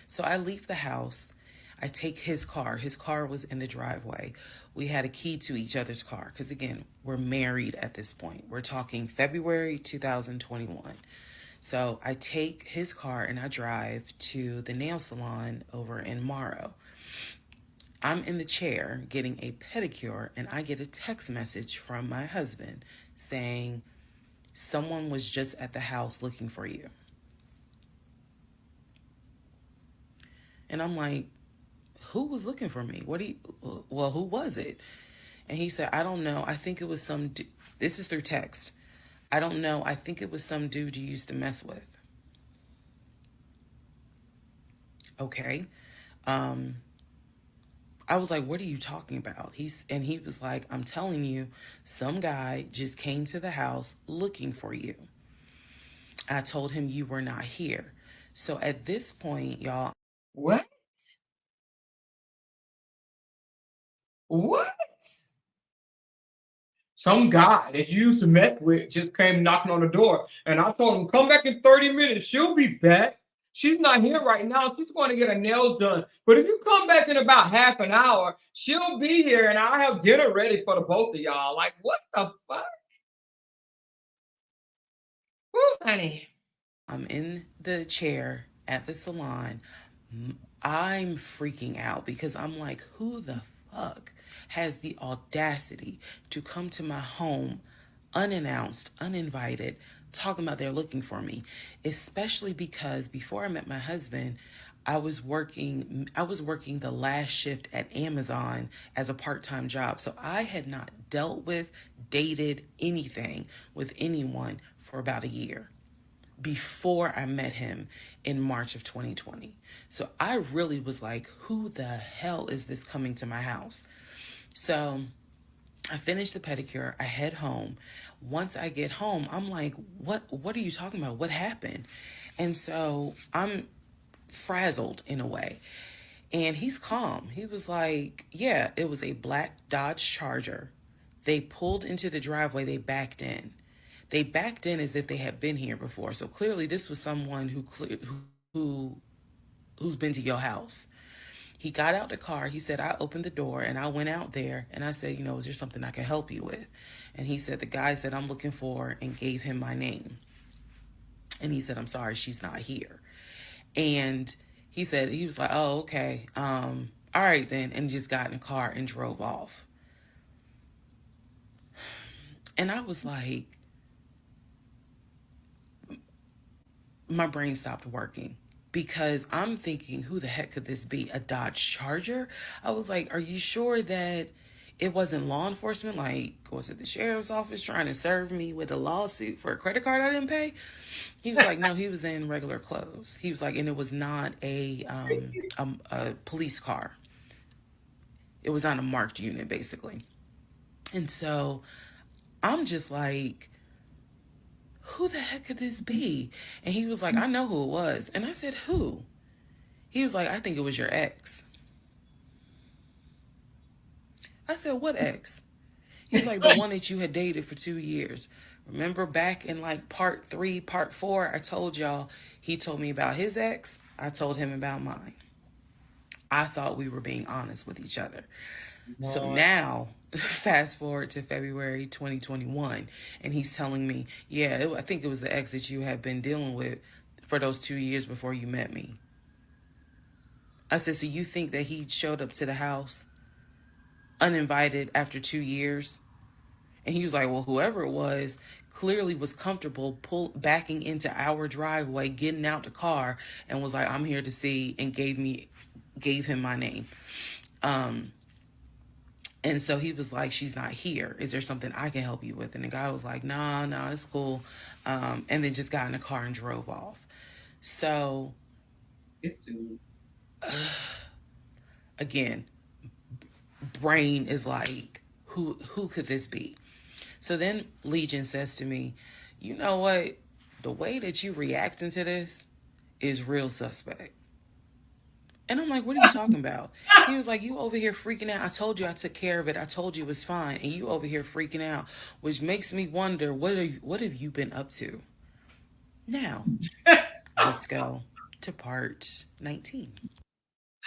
[SPEAKER 3] So I leave the house. I take his car. His car was in the driveway. We had a key to each other's car because, again, we're married at this point. We're talking February 2021. So I take his car and I drive to the nail salon over in Morrow. I'm in the chair getting a pedicure, and I get a text message from my husband saying, someone was just at the house looking for you. And I'm like, who was looking for me? Who was it? And he said, I don't know. I think it was some, this is through text. I don't know. I think it was some dude you used to mess with. Okay. I was like, what are you talking about? He was like, I'm telling you, some guy just came to the house looking for you. I told him you were not here. So at this point, y'all.
[SPEAKER 2] What? What? Some guy that you used to mess with just came knocking on the door, and I told him, come back in 30 minutes. She'll be back. She's not here right now. She's going to get her nails done. But if you come back in about half an hour, she'll be here, and I'll have dinner ready for the both of y'all. Like, what the fuck? Woo, honey.
[SPEAKER 3] I'm in the chair at the salon. I'm freaking out because I'm like, who the fuck has the audacity to come to my home unannounced, uninvited, talking about they're looking for me? Especially because before I met my husband, I was working the last shift at Amazon as a part-time job. So I had not dealt with, dated anything with anyone for about a year before I met him in March of 2020. So I really was like, who the hell is this coming to my house? So I finished the pedicure. I head home. Once I get home, I'm like, what are you talking about? What happened? And so I'm frazzled in a way. And he's calm. He was like, yeah, it was a black Dodge Charger. They pulled into the driveway. They backed in. They backed in as if they had been here before. So clearly this was someone who's been to your house. He got out the car. He said, I opened the door and I went out there and I said, is there something I can help you with? And he said, the guy said, I'm looking for, and gave him my name. And he said, I'm sorry, she's not here. And he said, he was like, oh, okay. All right then. And just got in the car and drove off. And I was like, my brain stopped working because I'm thinking, who the heck could this be? A Dodge Charger? I was like, are you sure that it wasn't law enforcement? Like, was it the sheriff's office trying to serve me with a lawsuit for a credit card I didn't pay? He was like, no, he was in regular clothes. He was like, and it was not a police car. It was on a marked unit, basically. And so I'm just like, who the heck could this be? And he was like, I know who it was. And I said, who? He was like, I think it was your ex. I said, what ex? He was like, the one that you had dated for 2 years. Remember back in like part 3, part 4, I told y'all, he told me about his ex. I told him about mine. I thought we were being honest with each other. So now, fast forward to February 2021, and he's telling me, yeah, I think it was the ex that you had been dealing with for those 2 years before you met me. I said, so you think that he showed up to the house uninvited after 2 years? And he was like, well, whoever it was clearly was comfortable backing into our driveway, getting out the car, and was like, I'm here to see, and gave him my name. And so he was like, she's not here. Is there something I can help you with? And the guy was like, no, it's cool. And then just got in the car and drove off. So,
[SPEAKER 2] It's too.
[SPEAKER 3] Again, brain is like, who could this be? So then Legion says to me, you know what? The way that you reacting to this is real suspect. And I'm like, what are you talking about? He was like, you over here freaking out. I told you I took care of it. I told you it was fine. And you over here freaking out, which makes me wonder, what have you been up to? Now, let's go to part 19.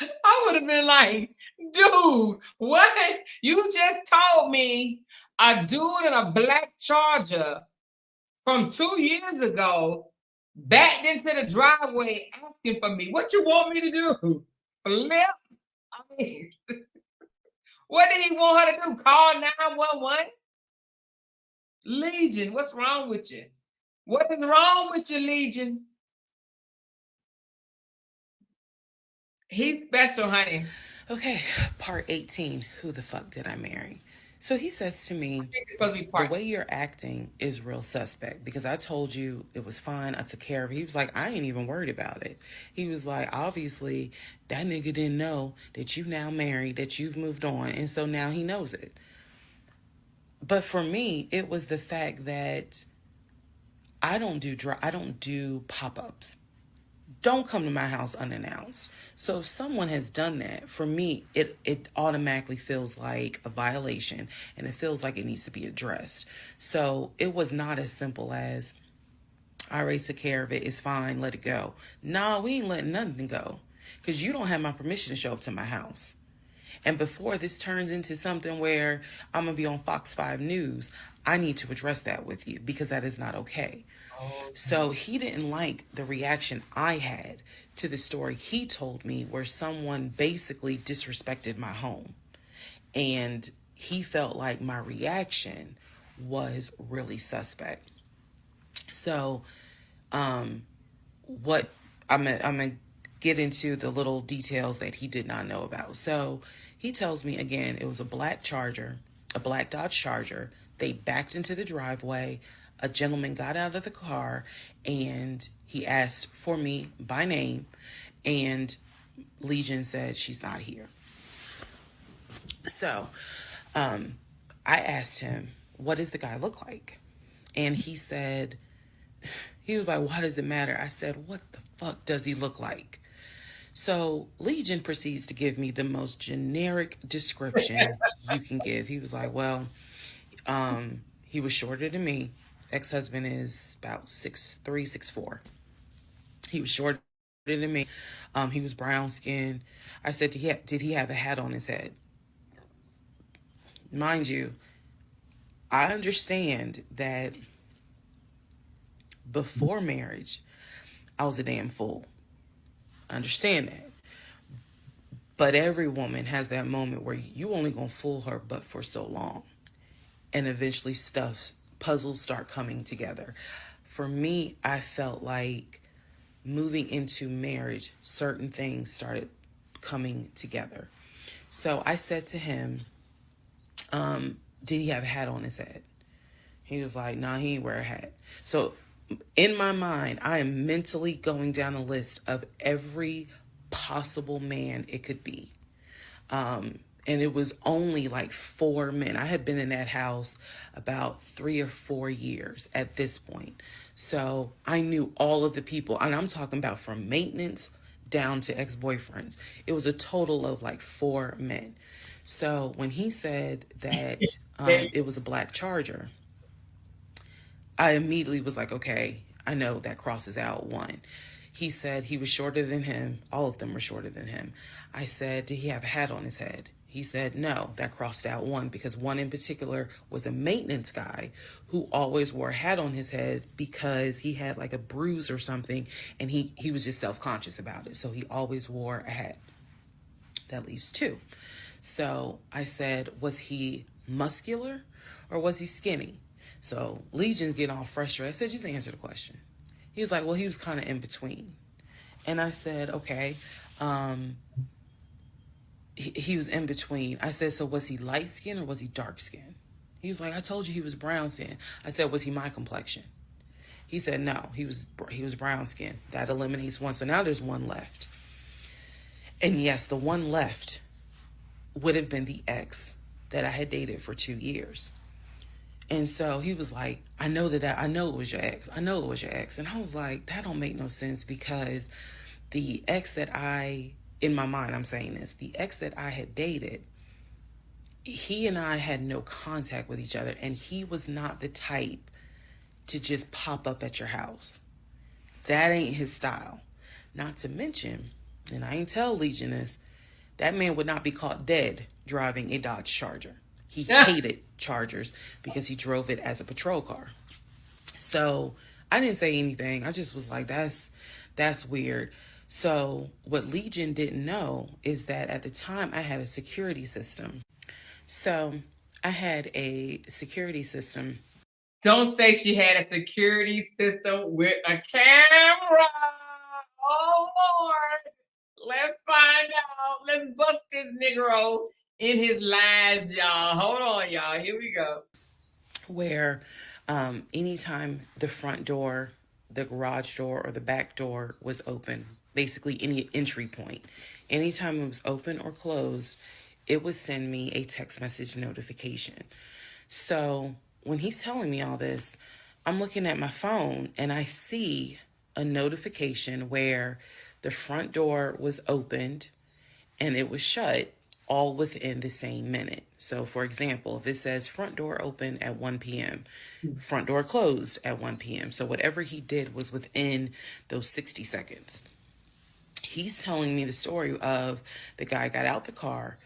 [SPEAKER 2] I would have been like, dude, what? You just told me a dude in a black Charger from 2 years ago backed into the driveway asking for me. What you want me to do? Flip? I mean, what did he want her to do? Call 911? Legion, what's wrong with you? What is wrong with you, Legion? He's special, honey.
[SPEAKER 3] Okay, part 18. Who the fuck did I marry? So he says to me,
[SPEAKER 2] It's supposed to be
[SPEAKER 3] the
[SPEAKER 2] part.
[SPEAKER 3] way you're acting is real suspect because I told you it was fine. I took care of it. He was like, I ain't even worried about it. He was like, obviously, that nigga didn't know that you now married, that you've moved on. And so now he knows it. But for me, it was the fact that I don't do pop-ups. Don't come to my house unannounced. So if someone has done that, for me, it automatically feels like a violation and it feels like it needs to be addressed. So it was not as simple as, I already took care of it, it's fine, let it go. Nah, we ain't letting nothing go because you don't have my permission to show up to my house. And before this turns into something where I'm going to be on Fox 5 News, I need to address that with you because that is not okay. So he didn't like the reaction I had to the story he told me where someone basically disrespected my home. And he felt like my reaction was really suspect. So what I'm gonna get into the little details that he did not know about. So he tells me again, it was a black Charger, a black Dodge Charger. They backed into the driveway. A gentleman got out of the car and he asked for me by name, and Legion said she's not here. So I asked him, what does the guy look like? And he said, he was like, why does it matter? I said, what the fuck does he look like? So Legion proceeds to give me the most generic description you can give. He was like, well, he was shorter than me. Ex-husband is about 6'3", 6'4". He was shorter than me. He was brown skinned. I said, did he have a hat on his head? Mind you, I understand that before marriage, I was a damn fool. I understand that. But every woman has that moment where you only gonna fool her but for so long. And eventually puzzles start coming together. For me, I felt like moving into marriage, certain things started coming together. So I said to him, did he have a hat on his head? He was like, nah, he ain't wear a hat. So in my mind, I am mentally going down a list of every possible man it could be. And it was only like 4 men. I had been in that house about 3 or 4 years at this point. So I knew all of the people, and I'm talking about from maintenance down to ex-boyfriends. It was a total of like 4 men. So when he said that it was a black Charger, I immediately was like, okay, I know that crosses out one. He said he was shorter than him. All of them were shorter than him. I said, did he have a hat on his head? He said, no, that crossed out one because one in particular was a maintenance guy who always wore a hat on his head because he had like a bruise or something and he was just self-conscious about it. So he always wore a hat. That leaves 2. So I said, was he muscular or was he skinny? So Legion's getting all frustrated. I said, just answer the question. He was like, well, he was kind of in between. And I said, okay. He was in between. I said, so was he light skinned or was he dark skinned? He was like, I told you he was brown skinned. I said, was he my complexion? He said, no, he was brown skinned. That eliminates one. So now there's one left. And yes, the one left would have been the ex that I had dated for 2 years. And so he was like, I know it was your ex. I know it was your ex. And I was like, that don't make no sense because the ex that in my mind, I'm saying this, the ex that I had dated, he and I had no contact with each other. And he was not the type to just pop up at your house. That ain't his style. Not to mention, and I ain't tell Legion this, that man would not be caught dead driving a Dodge Charger. He hated Chargers because he drove it as a patrol car. So I didn't say anything. I just was like, that's weird. So what Legion didn't know is that at the time I had a security system. So I had a security system.
[SPEAKER 2] Don't say she had a security system with a camera. Oh, Lord. Let's find out. Let's bust this Negro in his lies, y'all. Hold on, y'all. Here we go.
[SPEAKER 3] Where anytime the front door, the garage door, or the back door was open, basically any entry point, anytime it was open or closed, it would send me a text message notification. So when he's telling me all this, I'm looking at my phone and I see a notification where the front door was opened and it was shut all within the same minute. So for example, if it says front door open at 1 p.m., front door closed at 1 p.m. So whatever he did was within those 60 seconds. He's telling me the story of the guy got out the car.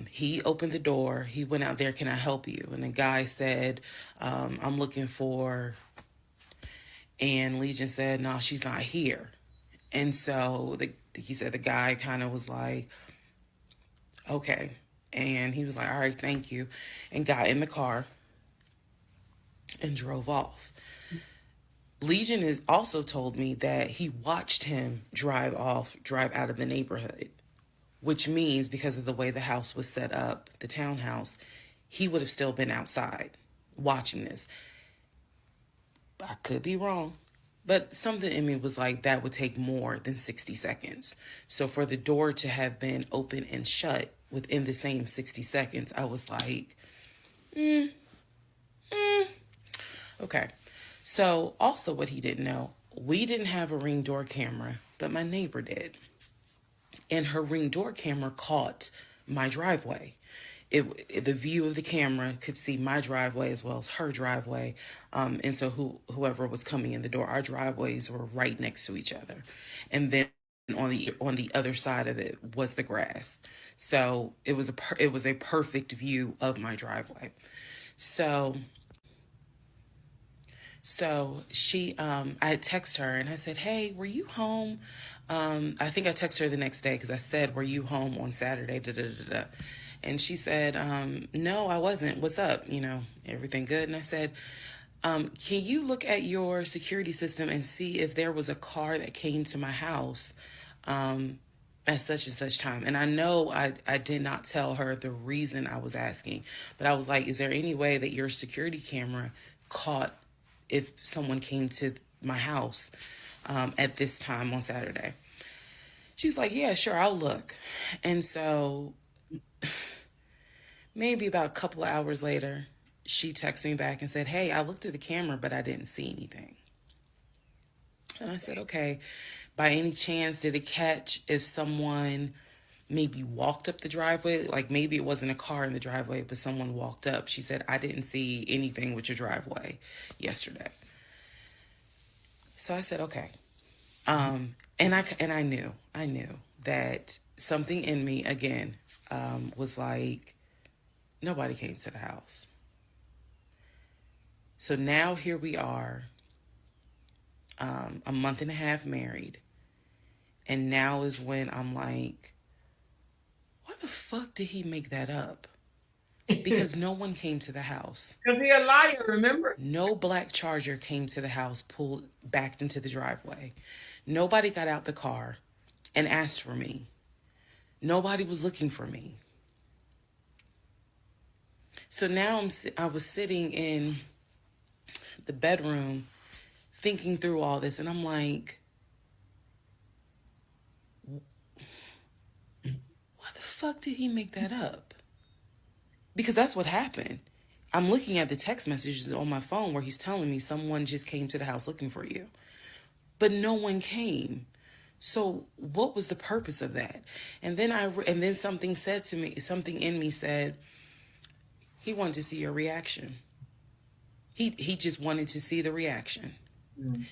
[SPEAKER 3] He opened the door. He went out there, can I help you? And the guy said, I'm looking for, and Legion said, no, she's not here. And so he said the guy kind of was like, okay. And he was like, all right, thank you. And got in the car and drove off. Legion has also told me that he watched him drive out of the neighborhood, which means because of the way the house was set up, the townhouse, he would have still been outside watching this. I could be wrong, but something in me was like, that would take more than 60 seconds. So for the door to have been open and shut within the same 60 seconds, I was like, okay. So also what he didn't know, we didn't have a Ring door camera, but my neighbor did. And her Ring door camera caught my driveway. the view of the camera could see my driveway as well as her driveway, and so whoever was coming in the door, our driveways were right next to each other, and then on the other side of it was the grass. So it was a perfect view of my driveway. So she, I had texted her and I said, "Hey, were you home?" I think I texted her the next day because I said, "Were you home on Saturday?" Da, da, da, da. And she said, "No, I wasn't. What's up? Everything good?" And I said, "Can you look at your security system and see if there was a car that came to my house at such and such time?" And I know I did not tell her the reason I was asking, but I was like, "Is there any way that your security camera caught if someone came to my house at this time on Saturday?" She's like, "Yeah, sure, I'll look." And so maybe about a couple of hours later, she texted me back and said, "Hey, I looked at the camera, but I didn't see anything." And I said, "Okay, by any chance, did it catch if someone maybe walked up the driveway? Like maybe it wasn't a car in the driveway, but someone walked up." She said, "I didn't see anything with your driveway yesterday." So I said, "Okay." And I knew that something in me again was like, nobody came to the house. So now here we are, a month and a half married, and now is when I'm like, why the fuck did he make that up? Because no one came to the house.
[SPEAKER 2] Because he's a liar, remember?
[SPEAKER 3] No black Charger came to the house, backed into the driveway. Nobody got out the car and asked for me. Nobody was looking for me. So now I was sitting in the bedroom thinking through all this, and I'm like, why the fuck did he make that up? Because that's what happened. I'm looking at the text messages on my phone where he's telling me someone just came to the house looking for you. But no one came. So what was the purpose of that? And then something said to me, something in me said, he wanted to see your reaction. He just wanted to see the reaction.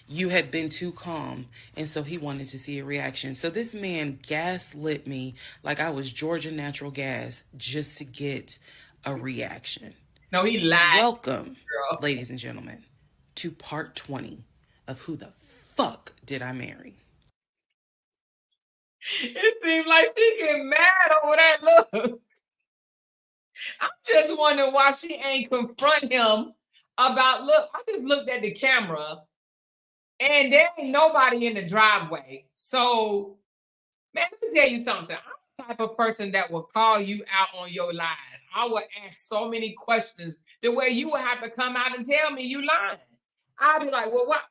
[SPEAKER 3] You had been too calm, and so he wanted to see a reaction. So this man gaslit me like I was Georgia Natural Gas just to get a reaction.
[SPEAKER 2] No, he lied.
[SPEAKER 3] Welcome, ladies and gentlemen, to part 20 of Who the Fuck Did I Marry?
[SPEAKER 2] It seemed like she get mad over that look. I'm just wondering why she ain't confront him about, look, I just looked at the camera and there ain't nobody in the driveway. So, man, let me tell you something. I'm the type of person that will call you out on your lies. I would ask so many questions the way you would have to come out and tell me you lying. I'd be like, well, what?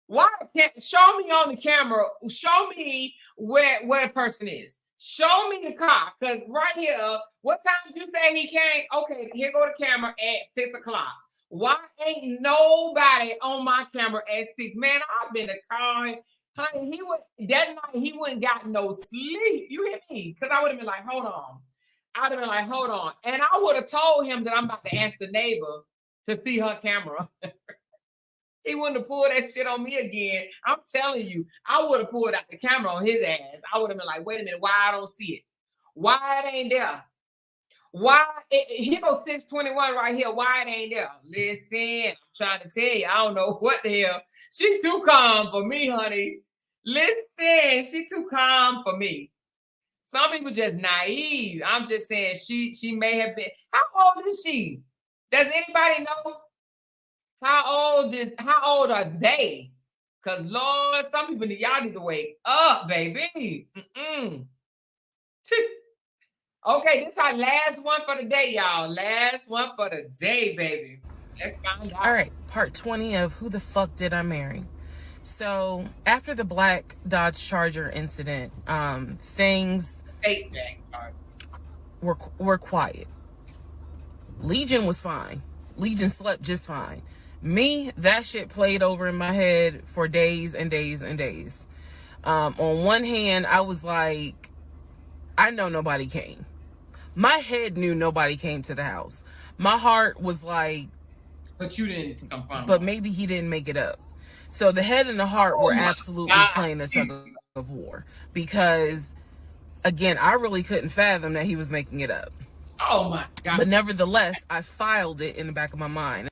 [SPEAKER 2] Why can't show me on the camera? Show me where the person is. Show me the car. Because right here, what time did you say he came? Okay, here go the camera at 6 o'clock. Why ain't nobody on my camera at 6? Man, I've been a car. Honey, that night he wouldn't got no sleep. You hear me? Because I would have been like, hold on. I'd have been like, hold on. And I would have told him that I'm about to ask the neighbor to see her camera. He wouldn't have pulled that shit on me again. I'm telling you, I would have pulled out the camera on his ass. I would have been like, wait a minute, why I don't see it? Why it ain't there? Why here goes 621 right here? Why it ain't there? Listen, I'm trying to tell you, I don't know what the hell. She too calm for me, honey. Listen, she too calm for me. Some people just naive. I'm just saying she may have been. How old is she? Does anybody know? How old are they? Because Lord, some people y'all need to wake up, baby. Okay, this is our last one for the day, y'all. Last one for the day, baby. Let's find out.
[SPEAKER 3] All right, part 20 of Who the Fuck Did I Marry? So after the black Dodge Charger incident, things were quiet. Legion was fine. Legion slept just fine. Me, that shit played over in my head for days and days and days. On one hand, I was like, I know nobody came. My head knew nobody came to the house. My heart was like,
[SPEAKER 2] but you didn't confirm.
[SPEAKER 3] but maybe he didn't make it up. So the head and the heart were absolutely playing a tug of war, because again, I really couldn't fathom that he was making it up.
[SPEAKER 2] Oh my God.
[SPEAKER 3] But nevertheless, I filed it in the back of my mind.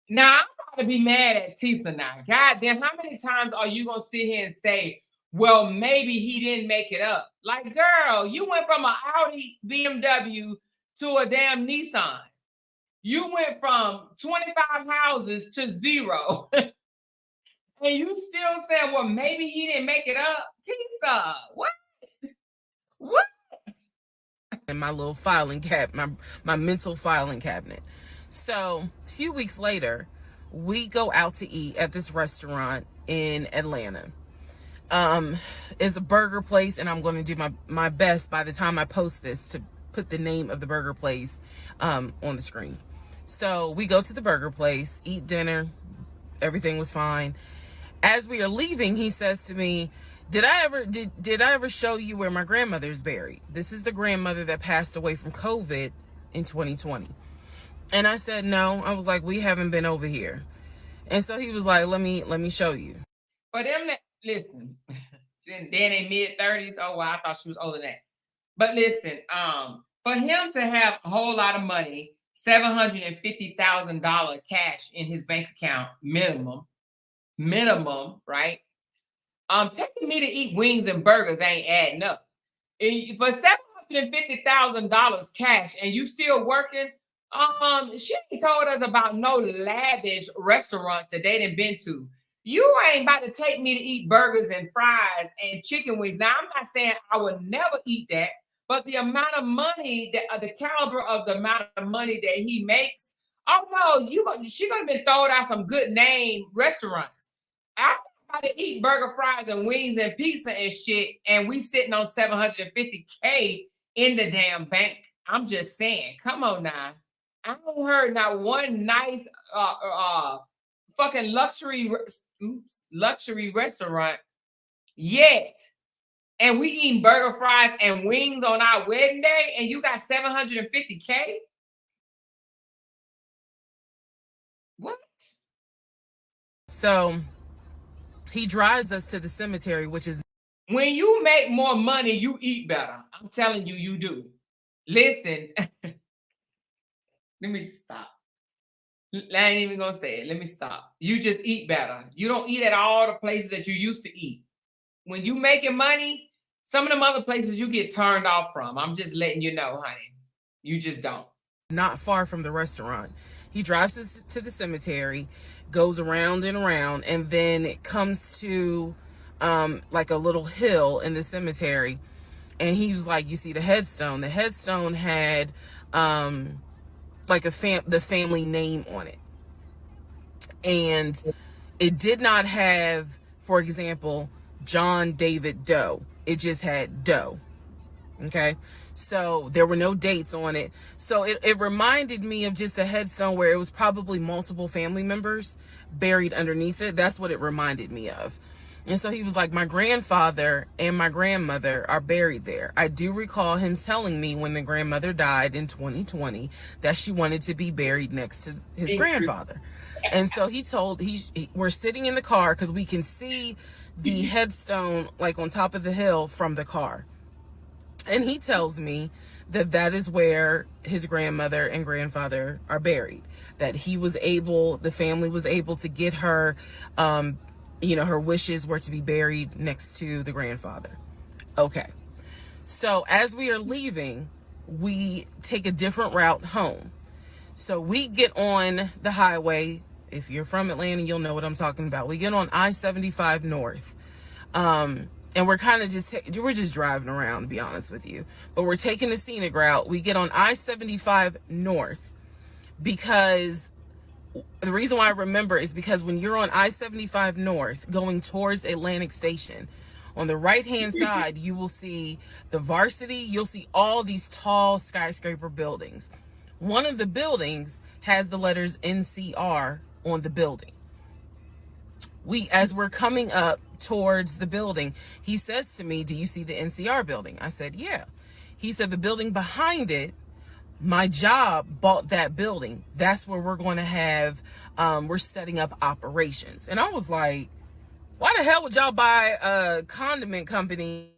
[SPEAKER 2] Now, I'm about to be mad at Teesa now. God damn, how many times are you going to sit here and say, well, maybe he didn't make it up? Like, girl, you went from an Audi BMW to a damn Nissan. You went from 25 houses to 0. And you still saying, well, maybe he didn't make it up? Teesa, what? What?
[SPEAKER 3] In my little filing cabinet, my mental filing cabinet. So a few weeks later, we go out to eat at this restaurant in Atlanta. It's a burger place, and I'm going to do my best by the time I post this to put the name of the burger place on the screen. So we go to the burger place, eat dinner, everything was fine. As we are leaving, he says to me, did I ever show you where my grandmother's buried? This is the grandmother that passed away from COVID in 2020. And I said, no. I was like, we haven't been over here. And so he was like, let me show you.
[SPEAKER 2] For them that, listen, then in mid-30s, oh, well, I thought she was older than that. But listen, for him to have a whole lot of money, $750,000 cash in his bank account, minimum, right? Taking me to eat wings and burgers ain't adding up. For $750,000 cash and you still working, she ain't told us about no lavish restaurants that they done been to. You ain't about to take me to eat burgers and fries and chicken wings. Now, I'm not saying I would never eat that, but the amount of money, the caliber of the amount of money that he makes, oh no, she gonna be throwing out some good name restaurants. I'm about to eat burger, fries, and wings and pizza and shit, and we sitting on $750K in the damn bank. I'm just saying, come on now. I haven't heard not one nice fucking luxury restaurant yet. And we eating burger, fries, and wings on our wedding day, and you got $750K? What?
[SPEAKER 3] So he drives us to the cemetery, which is...
[SPEAKER 2] When you make more money, you eat better. I'm telling you, you do. Listen. Let me stop. I ain't even gonna say it. Let me stop. You just eat better. You don't eat at all the places that you used to eat. When you making money, some of them other places you get turned off from. I'm just letting you know, honey. You just don't.
[SPEAKER 3] Not far from the restaurant. He drives us to the cemetery, goes around and around, and then it comes to like a little hill in the cemetery. And he was like, you see the headstone. The headstone had like the family name on it. And it did not have, for example, John David Doe. It just had Doe. Okay. So there were no dates on it. So it reminded me of just a headstone where it was probably multiple family members buried underneath it. That's what it reminded me of. And so he was like, my grandfather and my grandmother are buried there. I do recall him telling me when the grandmother died in 2020 that she wanted to be buried next to his grandfather. And so we're sitting in the car because we can see the headstone like on top of the hill from the car. And he tells me that that is where his grandmother and grandfather are buried. That the family was able to get her, her wishes were to be buried next to the grandfather. Okay. So as we are leaving, we take a different route home. So we get on the highway. If you're from Atlanta, you'll know what I'm talking about. We get on I-75 North. And we're kind of we're just driving around, to be honest with you. But we're taking the scenic route. We get on I-75 North because the reason why I remember is because when you're on I-75 North going towards Atlantic Station, on the right-hand side, you will see the Varsity. You'll see all these tall skyscraper buildings. One of the buildings has the letters NCR on the building. As we're coming up towards the building, he says to me, do you see the NCR building? I said, yeah. He said the building behind it My job bought that building. That's where we're going to have, we're setting up operations. And I was like, why the hell would y'all buy a condiment company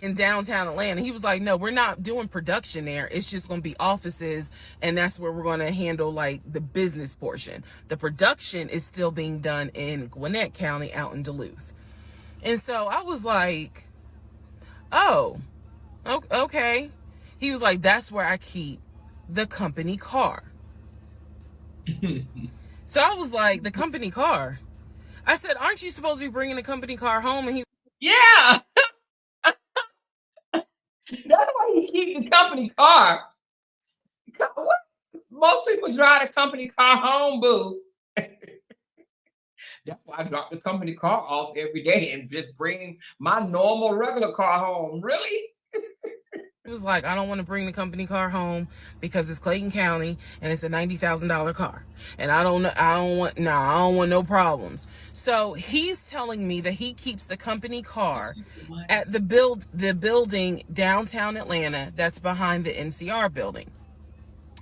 [SPEAKER 3] in downtown Atlanta? He was like, no, we're not doing production there. It's just going to be offices. And that's where we're going to handle like the business portion. The production is still being done in Gwinnett County out in Duluth. And so I was like, oh, okay. He was like, that's where I keep the company car. So I was like, the company car? I said, aren't you supposed to be bringing the company car home? And he,
[SPEAKER 2] Yeah. That's why he keep the company car. What? Most people drive the company car home, boo. That's why I drop the company car off every day and just bring my normal regular car home. Really?
[SPEAKER 3] He was like, I don't want to bring the company car home because it's Clayton County and it's a $90,000 car. And I don't want no problems. So he's telling me that he keeps the company car at the building downtown Atlanta that's behind the NCR building.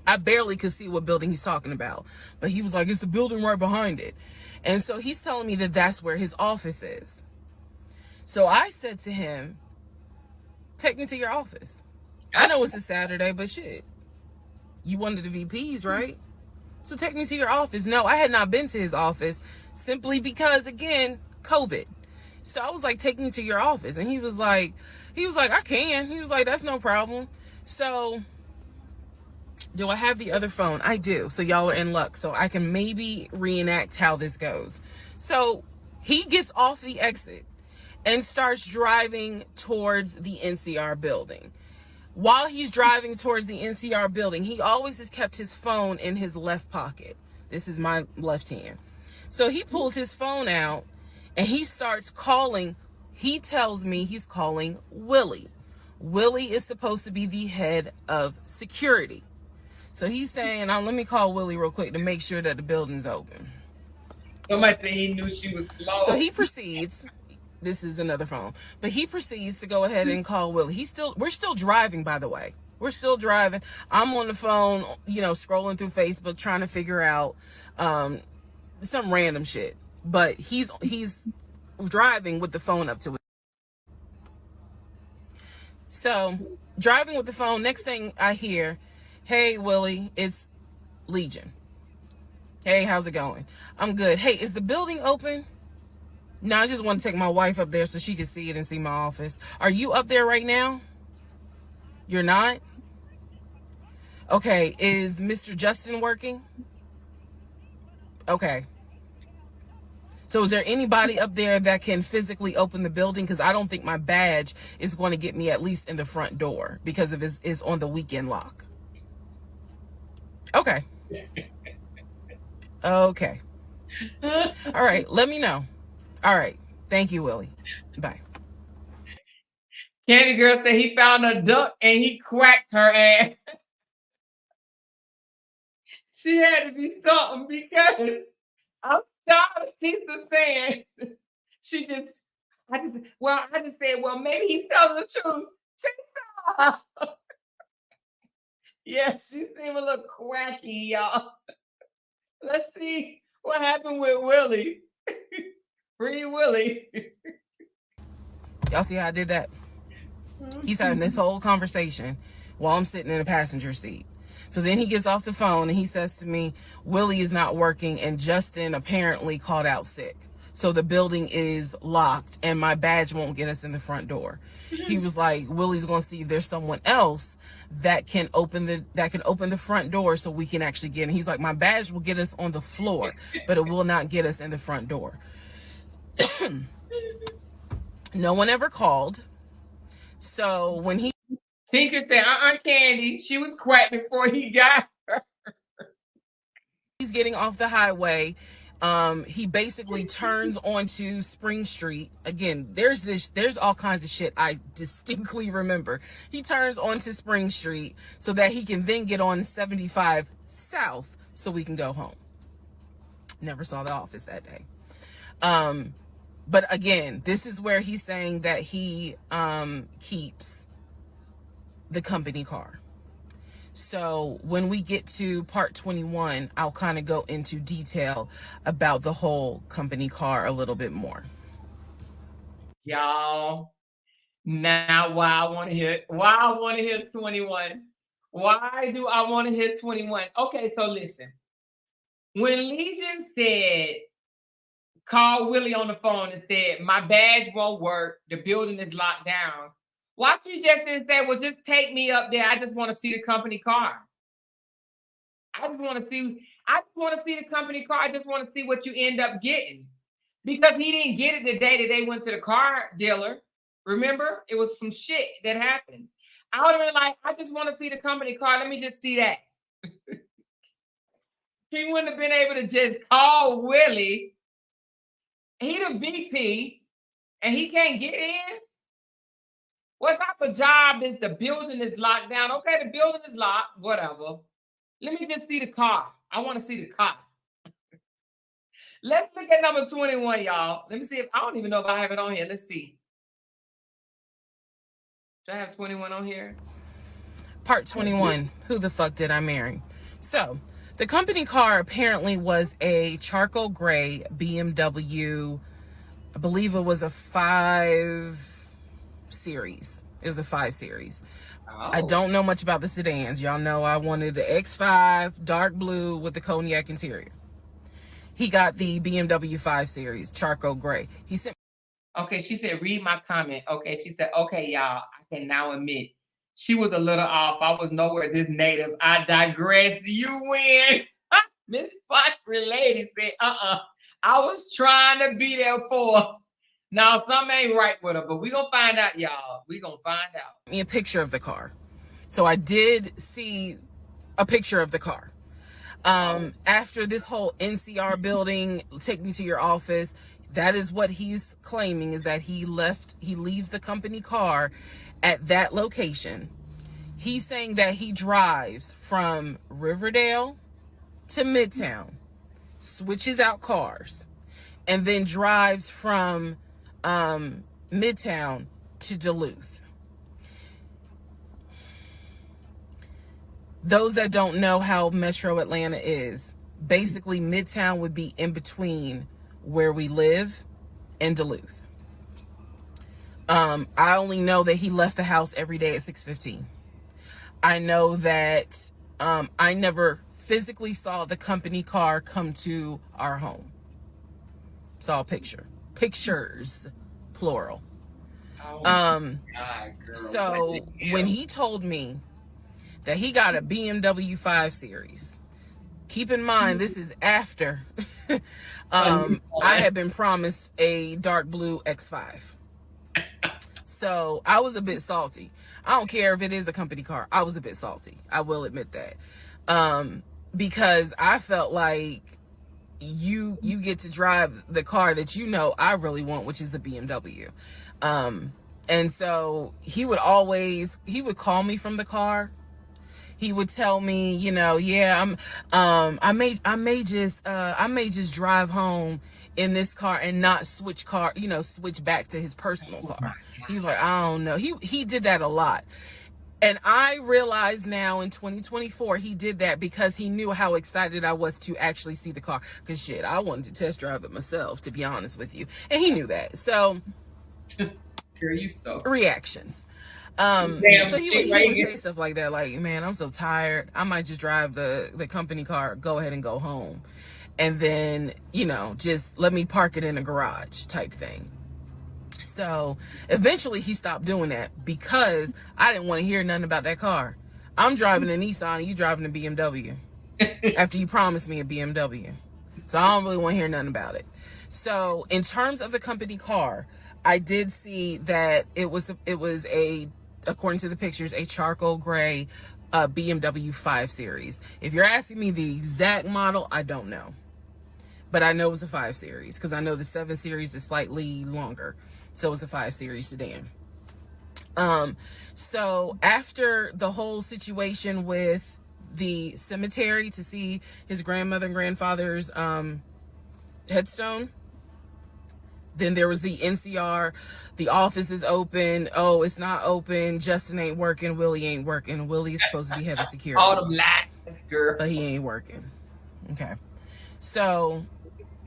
[SPEAKER 3] I barely could see what building he's talking about, but he was like, it's the building right behind it. And so he's telling me that that's where his office is. So I said to him, take me to your office. I know it's a Saturday, but shit, you one of the VPs, right? So take me to your office. No, I had not been to his office simply because, again, COVID. So I was like, take me to your office. And he was like, I can. He was like, that's no problem. So do I have the other phone? I do. So y'all are in luck. So I can maybe reenact how this goes. So he gets off the exit and starts driving towards the NCR building. While he's driving towards the NCR building, he always has kept his phone in his left pocket. This is my left hand. So he pulls his phone out and he starts calling. He tells me he's calling Willie. Willie is supposed to be the head of security. So he's saying, let me call Willie real quick to make sure that the building's open.
[SPEAKER 2] Somebody said he knew she was slow.
[SPEAKER 3] So he proceeds. This is another phone. But he proceeds to go ahead and call Willie. We're still driving, by the way. We're still driving. I'm on the phone, scrolling through Facebook, trying to figure out some random shit. But he's driving with the phone up to it. So, driving with the phone, next thing I hear, hey, Willie, it's Legion. Hey, how's it going? I'm good. Hey, is the building open? No, I just want to take my wife up there so she can see it and see my office. Are you up there right now? You're not? Okay, is Mr. Justin working? Okay. So is there anybody up there that can physically open the building? Because I don't think my badge is going to get me at least in the front door because of it's on the weekend lock. Okay. Okay. All right, let me know. All right. Thank you, Willie. Bye.
[SPEAKER 2] Candy Girl said he found a duck and he quacked her ass. She had to be something because I'm tired of Teesa saying I just said, well, maybe he's telling the truth. Teesa. Yeah, she seemed a little quacky, y'all. Let's see what happened with Willie. Free Willie.
[SPEAKER 3] Y'all see how I did that? He's having this whole conversation while I'm sitting in the passenger seat. So then he gets off the phone and he says to me, Willie is not working and Justin apparently called out sick. So the building is locked and my badge won't get us in the front door. He was like, Willie's going to see if there's someone else that can open the front door so we can actually get in. He's like, my badge will get us on the floor, but it will not get us in the front door. No one ever called. So when he
[SPEAKER 2] Tinker said, Candy, she was quacked before he got her.
[SPEAKER 3] He's getting off the highway, he basically turns onto Spring Street. Again, there's all kinds of shit I distinctly remember. He turns onto Spring Street so that he can then get on 75 South so we can go home. Never saw the office that day. But again, this is where he's saying that he keeps the company car. So when we get to part 21, I'll kind of go into detail about the whole company car a little bit more.
[SPEAKER 2] Y'all, now why I want to hear 21. Why do I want to hear 21? Okay, so listen. When Legion said, called Willie on the phone and said, my badge won't work, the building is locked down. Why don't you just didn't say, well, just take me up there. I just want to see the company car. I just want to see the company car. I just want to see what you end up getting. Because he didn't get it the day that they went to the car dealer. Remember? It was some shit that happened. I would have been like, I just want to see the company car. Let me just see that. He wouldn't have been able to just call Willie. He the VP and he can't get in. What type of job is the building is locked down? Okay, the building is locked, whatever. Let me just see the car. I want to see the car. Let's look at number 21, y'all. Let me see if I don't even know if I have it on here. Let's see. Do I have 21 on here?
[SPEAKER 3] Part 21, who the fuck did I marry? So, the company car apparently was a charcoal gray BMW. I believe it was a 5 Series. It was a 5 Series. Oh. I don't know much about the sedans. Y'all know I wanted the X5, dark blue with the cognac interior. He got the BMW 5 Series, charcoal gray. He sent.
[SPEAKER 2] Okay, she said, read my comment. Okay, she said, okay, y'all, I can now admit. She was a little off. I was nowhere this native. I digress. You win. Miss Foxy Lady said, I was trying to be there for her. Now, something ain't right with her, but we're going to find out, y'all. We're going to find out.
[SPEAKER 3] Me a picture of the car. So I did see a picture of the car. After this whole NCR building, take me to your office, that is what he's claiming, is that he leaves the company car at that location. He's saying that he drives from Riverdale to Midtown, switches out cars, and then drives from Midtown to Duluth. Those that don't know how Metro Atlanta is, basically Midtown would be in between where we live and Duluth. I only know that he left the house every day at 6:15. I know that I never physically saw the company car come to our home. Saw a pictures, plural.
[SPEAKER 2] Oh God, girl.
[SPEAKER 3] So when he told me that he got a BMW 5 Series, keep in mind this is after I had been promised a dark blue X5. So I was a bit salty. I don't care if it is a company car. I was a bit salty. I will admit that. Because I felt like you get to drive the car that you know I really want, which is a BMW. And so he would call me from the car. He would tell me, yeah, I may just drive home in this car and not switch back to his personal car. He's like, I don't know. He did that a lot. And I realize now in 2024, he did that because he knew how excited I was to actually see the car. Because shit, I wanted to test drive it myself, to be honest with you. And he knew that. So,
[SPEAKER 2] girl, you so
[SPEAKER 3] reactions. So he would say stuff like that, like, man, I'm so tired. I might just drive the company car, go ahead and go home. And then, just let me park it in a garage type thing. So eventually he stopped doing that because I didn't want to hear nothing about that car. I'm driving a Nissan and you driving a BMW after you promised me a BMW. So I don't really want to hear nothing about it. So in terms of the company car, I did see that it was according to the pictures, a charcoal gray BMW 5 Series. If you're asking me the exact model, I don't know. But I know it was a 5 Series because I know the 7 Series is slightly longer. So it was a 5 Series sedan. So after the whole situation with the cemetery to see his grandmother and grandfather's headstone, Then there was the NCR, the office is open. Oh, it's not open. Justin ain't working. Willie ain't working. Willie's supposed to be head of security,
[SPEAKER 2] All them lies, girl.
[SPEAKER 3] but he ain't working. Okay. So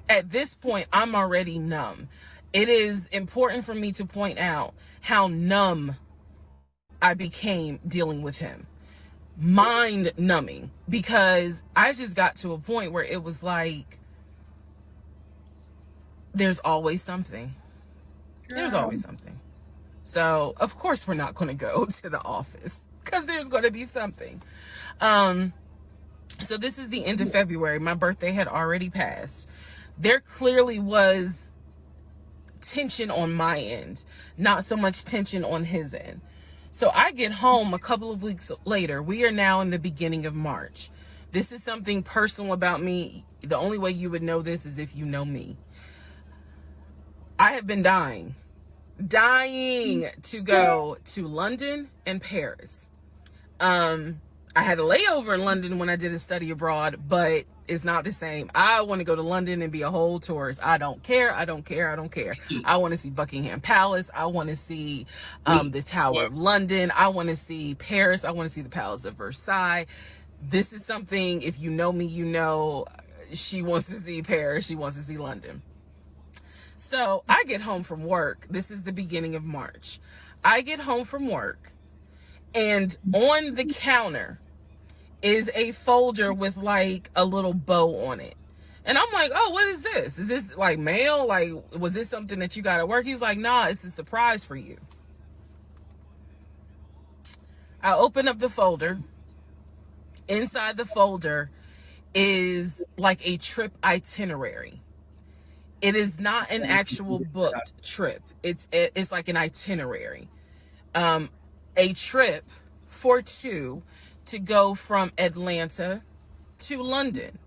[SPEAKER 3] at this point, I'm already numb. It is important for me to point out how numb I became dealing with him. Mind numbing, because I just got to a point where it was like, there's always something. There's always something. So of course we're not going to go to the office because there's going to be something. So this is the end of February. My birthday had already passed. There clearly was tension on my end, not so much tension on his end. So I get home a couple of weeks later. We are now in the beginning of March. This is something personal about me. The only way you would know this is if you know me. I have been dying to go to London and Paris. I had a layover in London when I did a study abroad, but it's not the same. I want to go to London and be a whole tourist. I don't care. I want to see Buckingham Palace. I want to see the Tower of London. I want to see Paris. I want to see the Palace of Versailles. This is something, if you know me, you know, she wants to see Paris. She wants to see London. So I get home from work. This is the beginning of March. I get home from work, and on the counter is a folder with like a little bow on it. And I'm like, oh, what is this? Is this like mail? Like, was this something that you got at work? He's like, nah, it's a surprise for you. I open up the folder. Inside the folder is like a trip itinerary. It is not an actual booked trip. It's like an itinerary. A trip for two to go from Atlanta to London.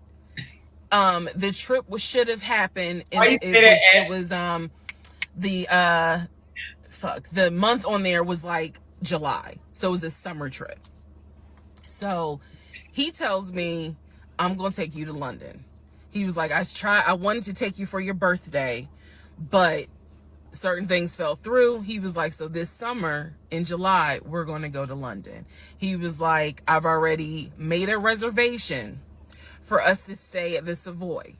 [SPEAKER 3] The trip should have happened. It was the month on there was like July. So it was a summer trip. So he tells me, I'm going to take you to London. He was like, I wanted to take you for your birthday, but certain things fell through. He was like, so this summer in July, we're going to go to London. He was like, I've already made a reservation for us to stay at the Savoy.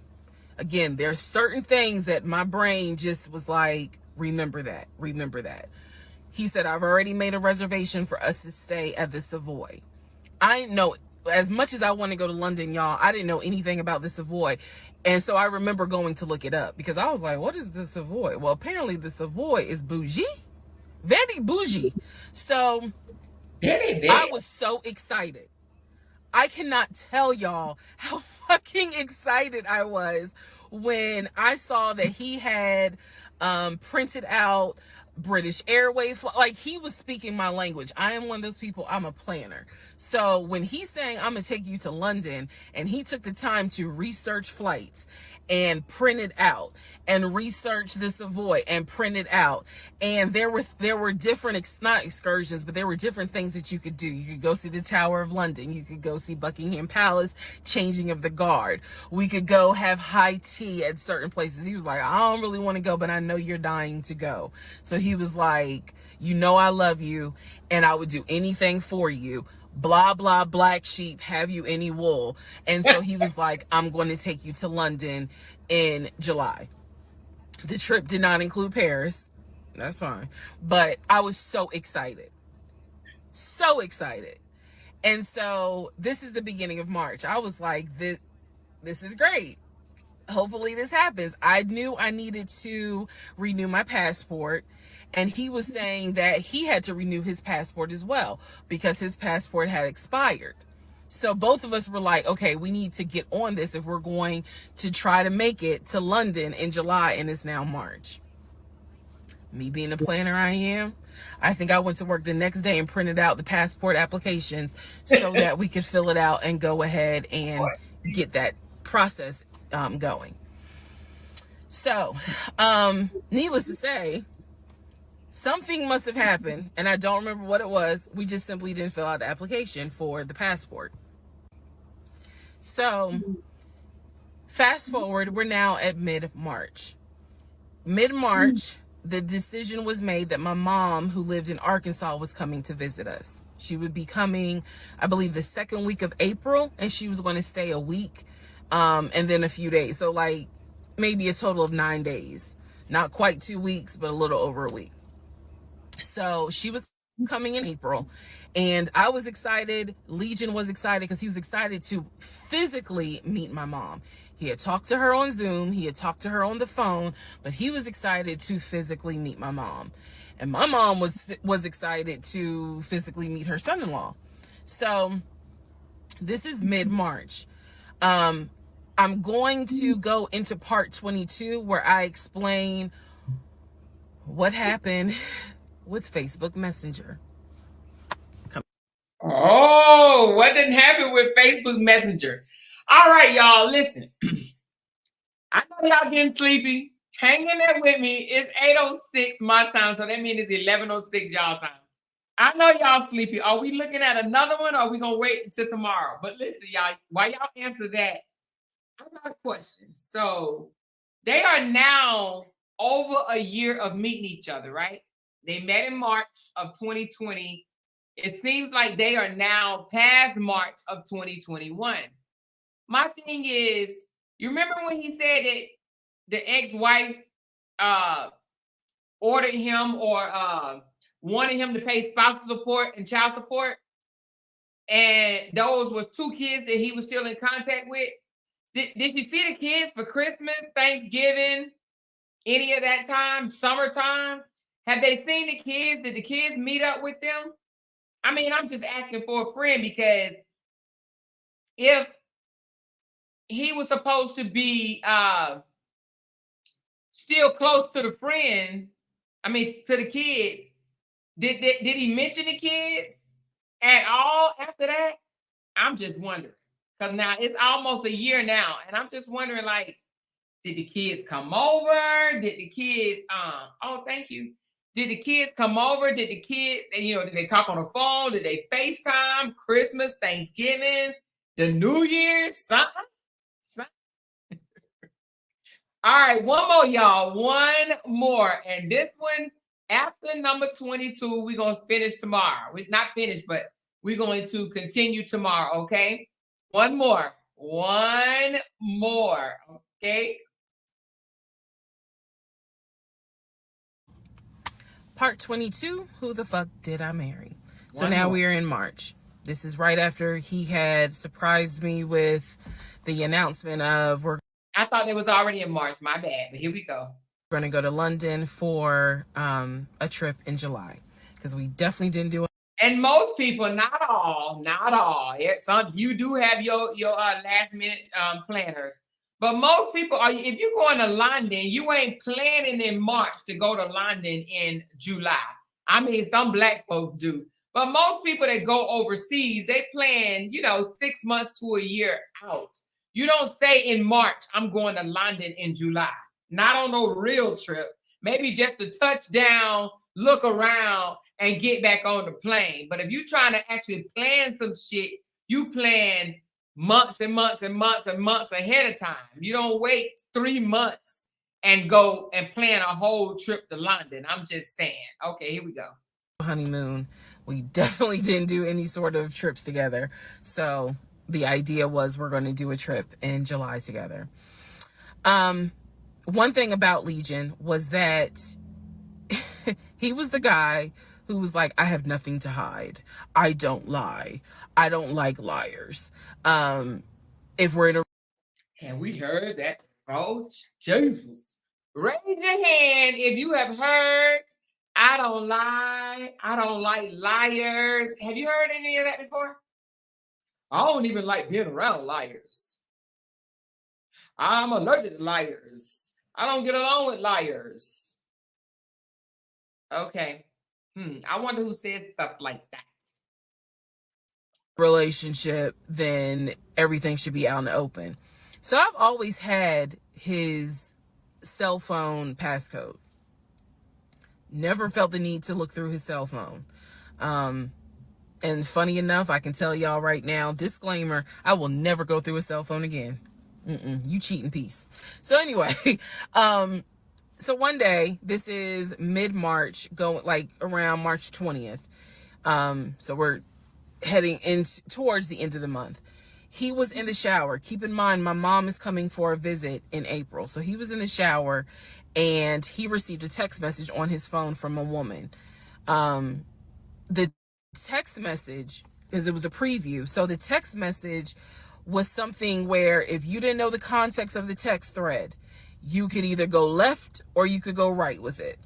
[SPEAKER 3] Again, there are certain things that my brain just was like, remember that. He said, I've already made a reservation for us to stay at the Savoy. I know, as much as I want to go to London, y'all, I didn't know anything about the Savoy. And so I remember going to look it up because I was like, what is the Savoy? Well, apparently the Savoy is bougie. Very bougie. So I was so excited. I cannot tell y'all how fucking excited I was when I saw that he had printed out British Airways. Like, he was speaking my language. I am one of those people, I'm a planner. So when he's saying, I'm going to take you to London, and he took the time to research flights and print it out and research the Savoy and print it out. And there were different, not excursions, but there were different things that you could do. You could go see the Tower of London. You could go see Buckingham Palace, changing of the guard. We could go have high tea at certain places. He was like, I don't really want to go, but I know you're dying to go. So he was like, you know, I love you and I would do anything for you. Blah, blah, black sheep, have you any wool? And so he was like, I'm going to take you to London in July. The trip did not include Paris. That's fine. But I was so excited. So excited. And so this is the beginning of March. I was like, this is great. Hopefully this happens. I knew I needed to renew my passport. And he was saying that he had to renew his passport as well because his passport had expired. So both of us were like, okay, we need to get on this if we're going to try to make it to London in July, and it's now March. Me being the planner I am, I think I went to work the next day and printed out the passport applications so that we could fill it out and go ahead and get that process going. So, needless to say, something must have happened, and I don't remember what it was. We just simply didn't fill out the application for the passport. So, fast forward, we're now at mid-March. Mid-March, the decision was made that my mom, who lived in Arkansas, was coming to visit us. She would be coming, I believe, the second week of April, and she was going to stay a week, and then a few days. So like maybe a total of 9 days. Not quite 2 weeks, but a little over a week. So she was coming in April, and I was excited. Legion was excited because he was excited to physically meet my mom. He had talked to her on Zoom, he had talked to her on the phone, but he was excited to physically meet my mom. And my mom was excited to physically meet her son-in-law. So this is mid-March. I'm going to go into part 22 where I explain what happened with Facebook Messenger.
[SPEAKER 2] Oh, what didn't happen with Facebook Messenger? All right, y'all, listen. I know y'all getting sleepy. Hang in there with me. It's 8:06 my time, so that means it's 11:06 y'all time. I know y'all sleepy. Are we looking at another one, or are we gonna wait until tomorrow? But listen, y'all, while y'all answer that, I got a question. So they are now over a year of meeting each other, right? They met in March of 2020. It seems like they are now past March of 2021. My thing is, you remember when he said that the ex-wife ordered him or wanted him to pay spousal support and child support, and those was 2 kids that he was still in contact with? Did you see the kids for Christmas, Thanksgiving, any of that time, summertime? Have they seen the kids? Did the kids meet up with them? I mean, I'm just asking for a friend, because if he was supposed to be still close to the friend, I mean, to the kids, did he mention the kids at all after that? I'm just wondering, because now it's almost a year now, and I'm just wondering, like, did the kids come over? Did the kids, oh, thank you. Did the kids come over? Did the kids, did they talk on the phone? Did they FaceTime? Christmas, Thanksgiving, the New Year's, something? All right, one more, y'all. One more. And this one, after number 22, we're going to finish tomorrow. We're not finished, but we're going to continue tomorrow, okay? One more. One more, okay?
[SPEAKER 3] Part 22, who the fuck did I marry? So now we are in March. This is right after he had surprised me with the announcement of
[SPEAKER 2] I thought it was already in March. My bad, but here we go.
[SPEAKER 3] We're going to go to London for a trip in July, because we definitely didn't do it.
[SPEAKER 2] And most people, not all. Some, you do have your last minute planners, but most people are. If you're going to London, you ain't planning in March to go to London in July. I mean, some Black folks do, but most people that go overseas, they plan, 6 months to a year out. You don't say in March, I'm going to London in July. Not on no real trip. Maybe just to touch down, look around, and get back on the plane. But if you're trying to actually plan some shit, you plan months and months and months and months ahead of time. You don't wait 3 months and go and plan a whole trip to London. I'm just saying. Okay, here we go.
[SPEAKER 3] Honeymoon. We definitely didn't do any sort of trips together. So the idea was we're going to do a trip in July together. One thing about Legion was that he was the guy who was like, I have nothing to hide. I don't lie. I don't like liars. If we're in a...
[SPEAKER 2] And we heard that. Oh, Jesus. Raise your hand if you have heard, I don't lie. I don't like liars. Have you heard any of that before? I don't even like being around liars. I'm allergic to liars. I don't get along with liars. Okay. I wonder who says stuff like that.
[SPEAKER 3] Relationship, then everything should be out in the open. So I've always had his cell phone passcode. Never felt the need to look through his cell phone. And funny enough, I can tell y'all right now, disclaimer, I will never go through a cell phone again. You cheating piece. So anyway, So one day, this is mid-March, going like around March 20th. So we're heading in towards the end of the month. He was in the shower. Keep in mind, my mom is coming for a visit in April. So he was in the shower and he received a text message on his phone from a woman. The text message, because it was a preview. So the text message was something where if you didn't know the context of the text thread, you could either go left or you could go right with it.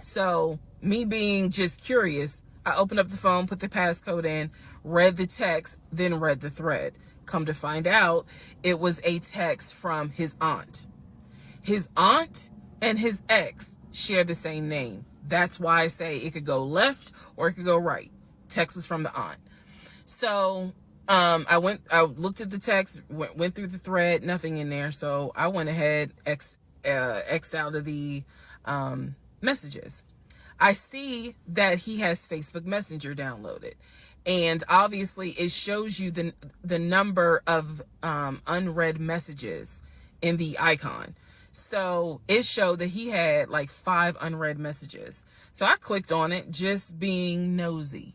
[SPEAKER 3] So me being just curious, I opened up the phone, put the passcode in, read the text, then read the thread. Come to find out, it was a text from his aunt. His aunt and his ex share the same name. That's why I say it could go left or it could go right. Text was from the aunt. So I looked at the text, went through the thread, nothing in there. So I went ahead, X'd out of the messages. I see that he has Facebook Messenger downloaded. And obviously it shows you the number of unread messages in the icon. So it showed that he had like 5 unread messages. So I clicked on it, just being nosy.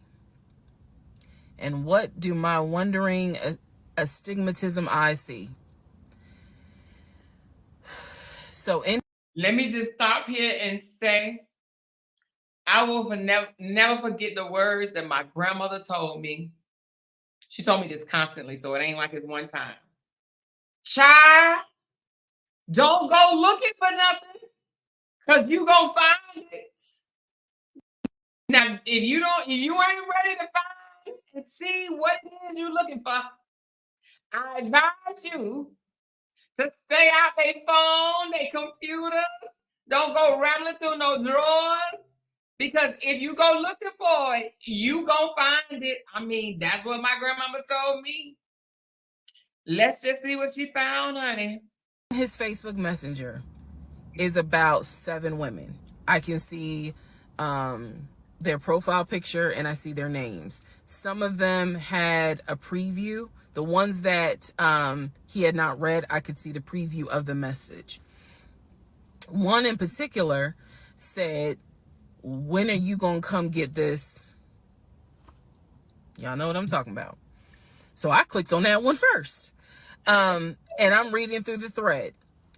[SPEAKER 3] And what do my wondering astigmatism eyes see? So
[SPEAKER 2] Let me just stop here and say, I will never forget the words that my grandmother told me. She told me this constantly, so it ain't like it's one time. Child, don't go looking for nothing, because you gonna find it. Now, if you ain't ready to find and see what it is you're looking for, I advise you to stay out their phone, their computers. Don't go rambling through no drawers. Because if you go looking for it, you gonna find it. I mean, that's what my grandmama told me. Let's just see what she found, honey.
[SPEAKER 3] His Facebook Messenger is about 7 women. I can see their profile picture and I see their names. Some of them had a preview. The ones that he had not read, I could see the preview of the message. One in particular said, "When are you gonna come get this?" Y'all know what I'm talking about. So I clicked on that one first. And I'm reading through the thread.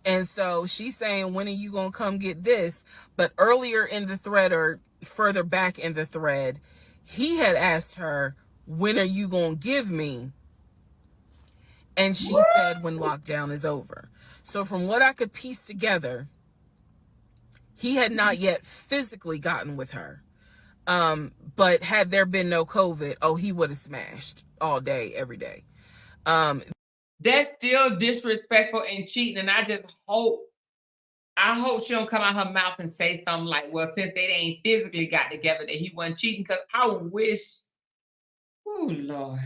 [SPEAKER 3] And so she's saying, "When are you gonna come get this?" But earlier in the thread, or further back in the thread, he had asked her, "When are you gonna give me?" And she said, "When lockdown is over." So from what I could piece together, he had not yet physically gotten with her. But had there been no COVID, oh, he would have smashed all day, every day.
[SPEAKER 2] That's still disrespectful and cheating. And I hope she don't come out her mouth and say something like, well, since they ain't physically got together, that he wasn't cheating. Because I wish, oh, Lord.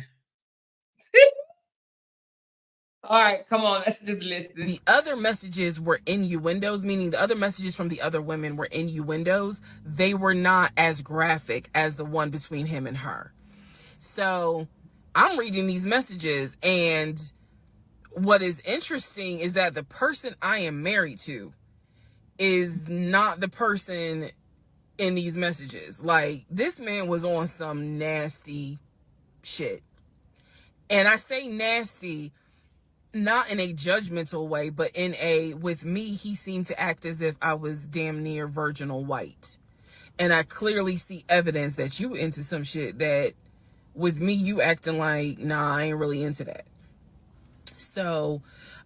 [SPEAKER 2] All right, come on, let's just listen.
[SPEAKER 3] The other messages were innuendos, meaning the other messages from the other women were innuendos. They were not as graphic as the one between him and her. So I'm reading these messages, and what is interesting is that the person I am married to is not the person in these messages. Like, this man was on some nasty shit. And I say nasty not in a judgmental way, but in a, with me, he seemed to act as if I was damn near virginal white. And I clearly see evidence that you into some shit that with me, you acting like, nah, I ain't really into that. So,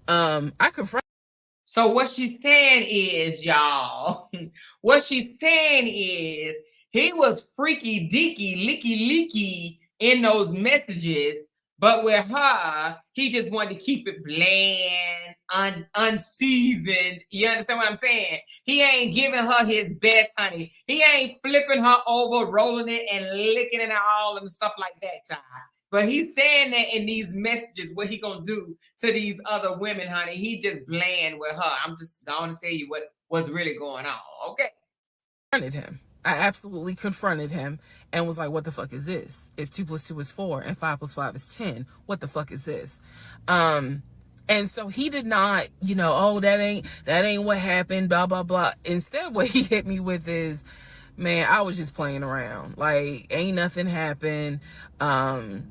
[SPEAKER 3] I confront.
[SPEAKER 2] So what she's saying is, y'all, what she's saying is he was freaky deaky, leaky leaky in those messages. But with her, he just wanted to keep it bland, unseasoned. You understand what I'm saying? He ain't giving her his best, honey. He ain't flipping her over, rolling it, and licking it all and stuff like that, child. But he's saying that in these messages, what he gonna do to these other women, honey. He just bland with her. I'm just going to tell you what's really going on, okay?
[SPEAKER 3] Confronted him. I absolutely confronted him and was like, what the fuck is this? If 2 + 2 is 4 and 5 + 5 is 10, what the fuck is this? And so he did not, oh, that ain't what happened, blah, blah, blah. Instead, what he hit me with is, man, I was just playing around. Like, ain't nothing happened. I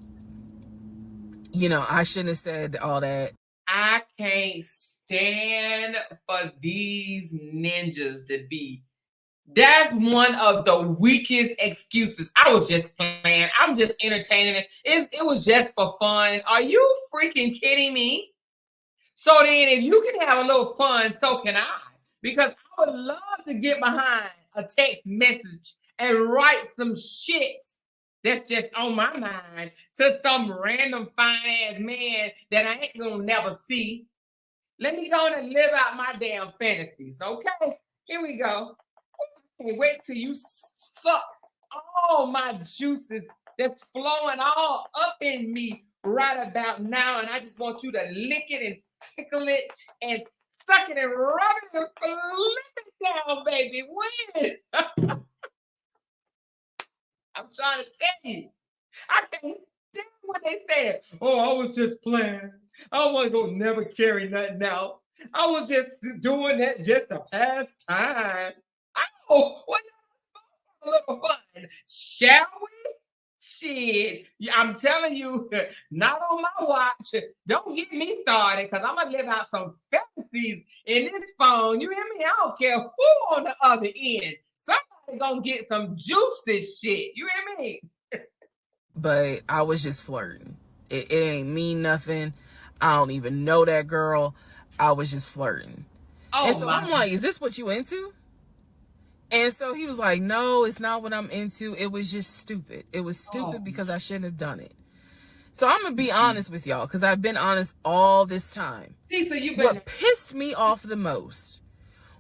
[SPEAKER 3] shouldn't have said all that.
[SPEAKER 2] I can't stand for these ninjas to be. That's one of the weakest excuses. I was just playing. I'm just entertaining it. It was just for fun. Are you freaking kidding me? So then if you can have a little fun, so can I. Because I would love to get behind a text message and write some shit that's just on my mind to some random fine ass man that I ain't gonna never see. Let me go and live out my damn fantasies. Okay, here we go. I can't wait till you suck all my juices that's flowing all up in me right about now. And I just want you to lick it and tickle it and suck it and rub it and flip it down, baby. When? I'm trying to tell you. I can't stand what they said. Oh, I was just playing. I wasn't gonna never carry nothing out. I was just doing that just to pass time. Oh, what a little fun. Shall we? Shit. I'm telling you, not on my watch. Don't get me started, because I'm gonna live out some fantasies in this phone. You hear me? I don't care who on the other end. Somebody gonna get some juicy shit. You hear me?
[SPEAKER 3] But I was just flirting. It ain't mean nothing. I don't even know that girl. I was just flirting.
[SPEAKER 2] Oh,
[SPEAKER 3] and so I'm like, is this what you into? And so he was like, no, it's not what I'm into. It was just stupid. It was stupid because I shouldn't have done it. So I'm going to be honest with y'all, because I've been honest all this time. What pissed me off the most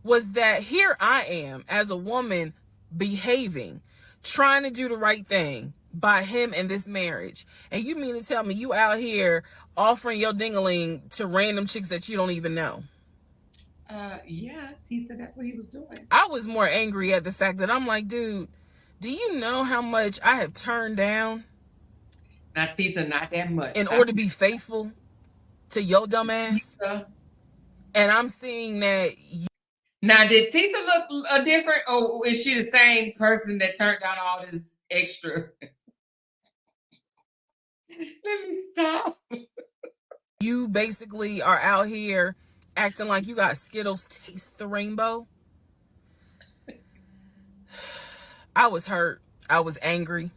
[SPEAKER 3] was that here I am as a woman behaving, trying to do the right thing by him and this marriage. And you mean to tell me you out here offering your ding-a-ling to random chicks that you don't even know?
[SPEAKER 2] Yeah, Teesa, that's what he was doing.
[SPEAKER 3] I was more angry at the fact that I'm like, dude, do you know how much I have turned down?
[SPEAKER 2] Now, Teesa, not that much.
[SPEAKER 3] In order to be faithful to your dumb ass? And I'm seeing that.
[SPEAKER 2] Now, did Teesa look different, or is she the same person that turned down all this extra? Let me stop.
[SPEAKER 3] You basically are out here acting like you got Skittles taste the rainbow. I was hurt. I was angry.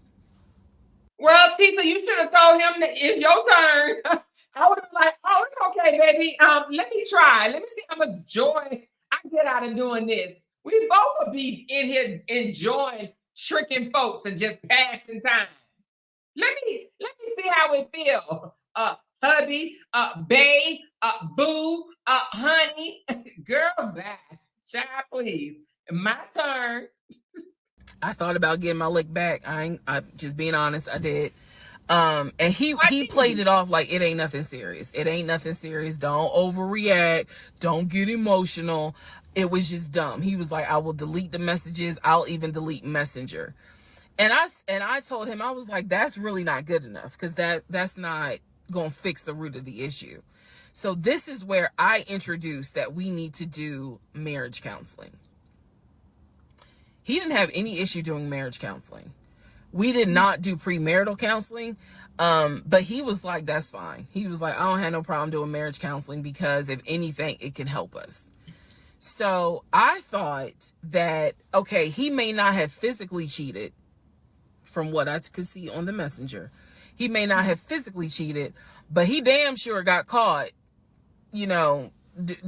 [SPEAKER 2] Well, Teesa, you should have told him that it's your turn. I would have been like, oh, it's okay, baby. Let me try. Let me see how much joy I get out of doing this. We both would be in here enjoying tricking folks and just passing time. Let me see how it feels. Hubby, bae, boo, honey, girl, bye. Child, please. My turn.
[SPEAKER 3] I thought about getting my lick back. I'm just being honest. I did. And he played it off like it ain't nothing serious. It ain't nothing serious. Don't overreact. Don't get emotional. It was just dumb. He was like, I will delete the messages. I'll even delete Messenger. And I told him, I was like, that's really not good enough, because that's not going to fix the root of the issue. So this is where I introduced that we need to do marriage counseling. He didn't have any issue doing marriage counseling. We did not do premarital counseling, but he was like, that's fine. He was like, I don't have no problem doing marriage counseling, because if anything, it can help us. So I thought that, okay, he may not have physically cheated, from what I could see on the messenger. He may not have physically cheated, but he damn sure got caught, doing a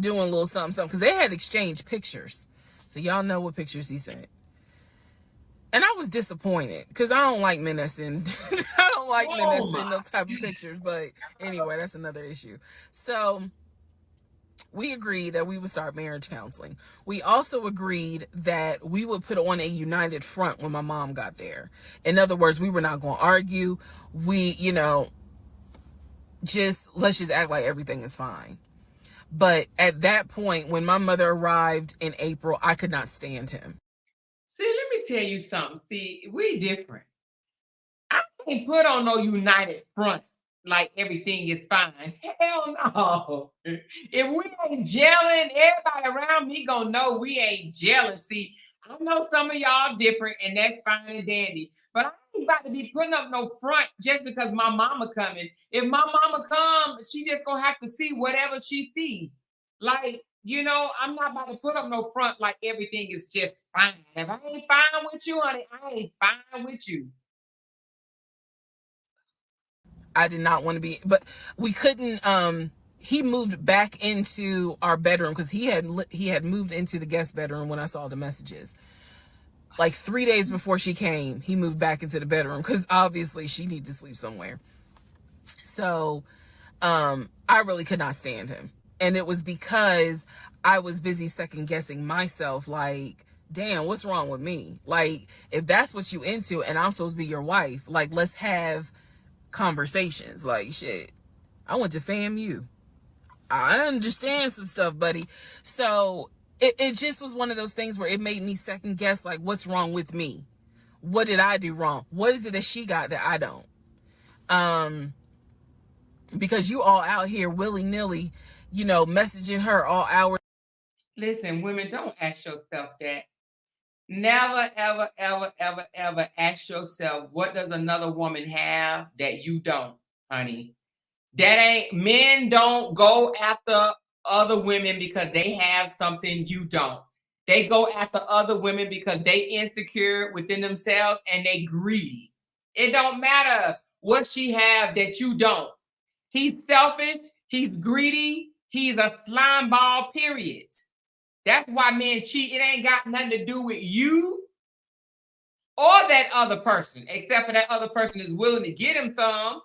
[SPEAKER 3] little something, because they had exchanged pictures. So y'all know what pictures he sent. And I was disappointed, because I don't like men that send those type of pictures. But anyway, that's another issue. So we agreed that we would start marriage counseling. We also agreed that we would put on a united front when my mom got there. In other words, we were not going to argue. We, let's just act like everything is fine. But at that point, when my mother arrived in April, I could not stand him.
[SPEAKER 2] See, let me tell you something. See, we different. I can't put on no united front. like everything is fine. Hell no. If we ain't gelling, everybody around me gonna know we ain't gelling. See, I know some of y'all different, and that's fine and dandy. But I ain't about to be putting up no front just because my mama coming. If my mama come, she just gonna have to see whatever she see. Like, you know, I'm not about to put up no front like everything is just fine. If I ain't fine with you, honey, I ain't fine with you.
[SPEAKER 3] I did not want to be, but we couldn't. He moved back into our bedroom because he had moved into the guest bedroom when I saw the messages. Like 3 days before she came, he moved back into the bedroom because obviously she needed to sleep somewhere. So I really could not stand him. And it was because I was busy second guessing myself, like, damn, what's wrong with me? Like, if that's what you into and I'm supposed to be your wife, like, let's have conversations. Like, shit, I went to FAMU. I understand some stuff, buddy. So it just was one of those things where it made me second guess, like, what's wrong with me? What did I do wrong? What is it that she got that I don't? Because you all out here willy-nilly, you know, messaging her all hours.
[SPEAKER 2] Listen, women, don't ask yourself that. Never, ever, ever, ever, ever ask yourself, what does another woman have that you don't, honey? That ain't, men don't go after other women because they have something you don't. They go after other women because they insecure within themselves and they greedy. It don't matter what she have that you don't. He's selfish, he's greedy, he's a slime ball, period. That's why men cheat. It ain't got nothing to do with you or that other person, except for that other person is willing to get him some.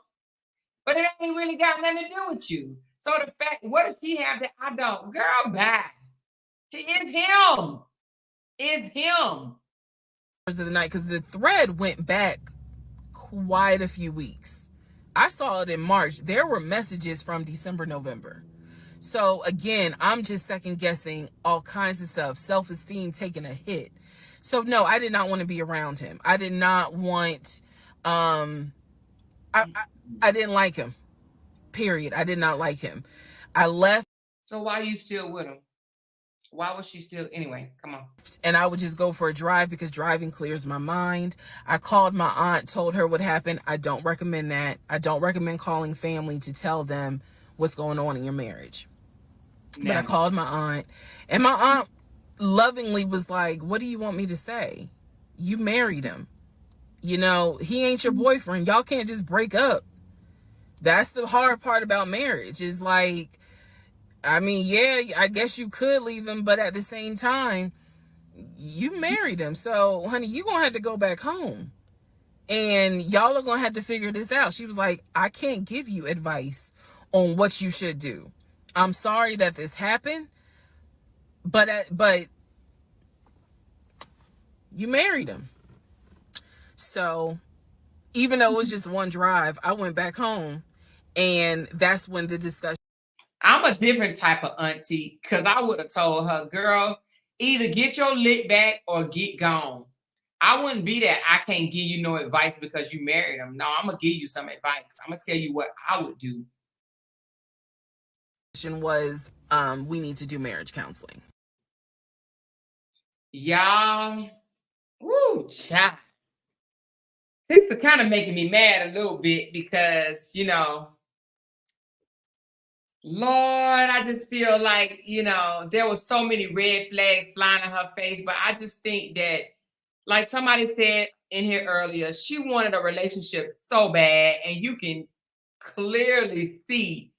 [SPEAKER 2] But it ain't really got nothing to do with you. So the fact, what does he have that I don't? Girl, bye. It's him. It's him.
[SPEAKER 3] Of the night, because the thread went back quite a few weeks. I saw it in March. There were messages from December, November. So again, I'm just second guessing all kinds of stuff. Self-esteem taking a hit. So no, I did not want to be around him. I did not want, I didn't like him. Period. I did not like him. I left.
[SPEAKER 2] So why are you still with him? Why was she still, anyway, come on.
[SPEAKER 3] And I would just go for a drive because driving clears my mind. I called my aunt, told her what happened. I don't recommend that. I don't recommend calling family to tell them what's going on in your marriage. No. But I called my aunt, and my aunt lovingly was like, what do you want me to say? You married him. You know, he ain't your boyfriend. Y'all can't just break up. That's the hard part about marriage, is like, I mean, yeah, I guess you could leave him, but at the same time, you married him. So, honey, you're going to have to go back home. And y'all are going to have to figure this out. She was like, I can't give you advice on what you should do. I'm sorry that this happened, but you married him. So, even though it was just one drive, I went back home, and that's when the discussion.
[SPEAKER 2] I'm a different type of auntie, because I would have told her, girl, either get your lick back or get gone. I wouldn't be that I can't give you no advice because you married him. No, I'm going to give you some advice. I'm going to tell you what I would do.
[SPEAKER 3] Was we need to do marriage counseling.
[SPEAKER 2] Y'all, woo, child. This is kind of making me mad a little bit because, you know, Lord, I just feel like, you know, there was so many red flags flying in her face, but I just think that, like somebody said in here earlier, she wanted a relationship so bad, and you can clearly see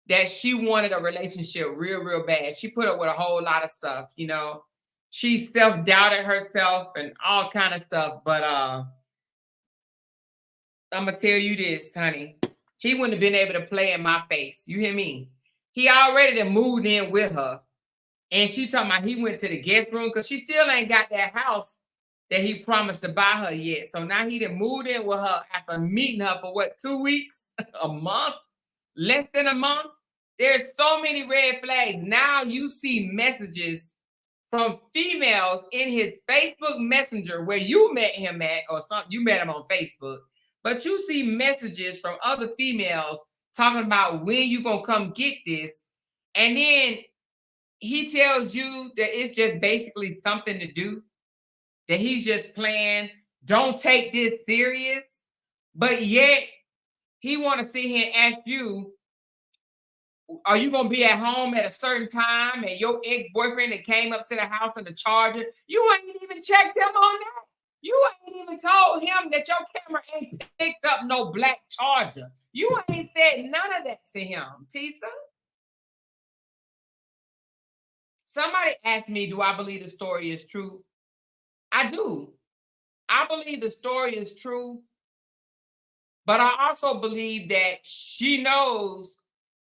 [SPEAKER 2] that she wanted a relationship real, real bad. She put up with a whole lot of stuff, you know. She self-doubted herself and all kind of stuff, but I'm gonna tell you this, honey. He wouldn't have been able to play in my face. You hear me? He already done moved in with her. And she talking about he went to the guest room because she still ain't got that house that he promised to buy her yet. So now he done moved in with her after meeting her for what, 2 weeks? A month? Less than a month? There's so many red flags. Now you see messages from females in his Facebook Messenger where you met him at, or something. You met him on Facebook. but you see messages from other females talking about when you gonna come get this, and then he tells you that it's just basically something to do, that he's just playing, don't take this serious, but yet he want to sit here and ask you, are you gonna be at home at a certain time? And your ex-boyfriend that came up to the house in the charger, you ain't even checked him on that. You ain't even told him that your camera ain't picked up no black charger. You ain't said none of that to him, Teesa. Somebody asked me, do I believe the story is true? I do. I believe the story is true, but I also believe that she knows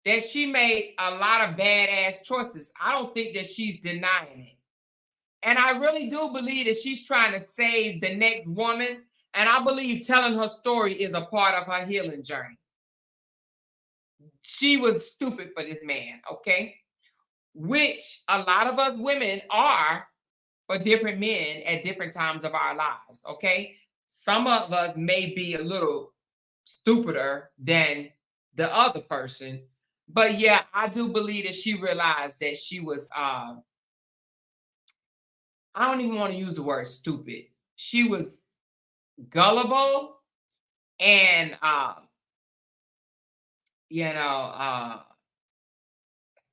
[SPEAKER 2] that she made a lot of badass choices. I don't think that she's denying it. And I really do believe that she's trying to save the next woman. And I believe telling her story is a part of her healing journey. She was stupid for this man, okay? Which a lot of us women are for different men at different times of our lives, okay? Some of us may be a little stupider than the other person. But yeah, I do believe that she realized that she was, I don't even want to use the word stupid. She was gullible and,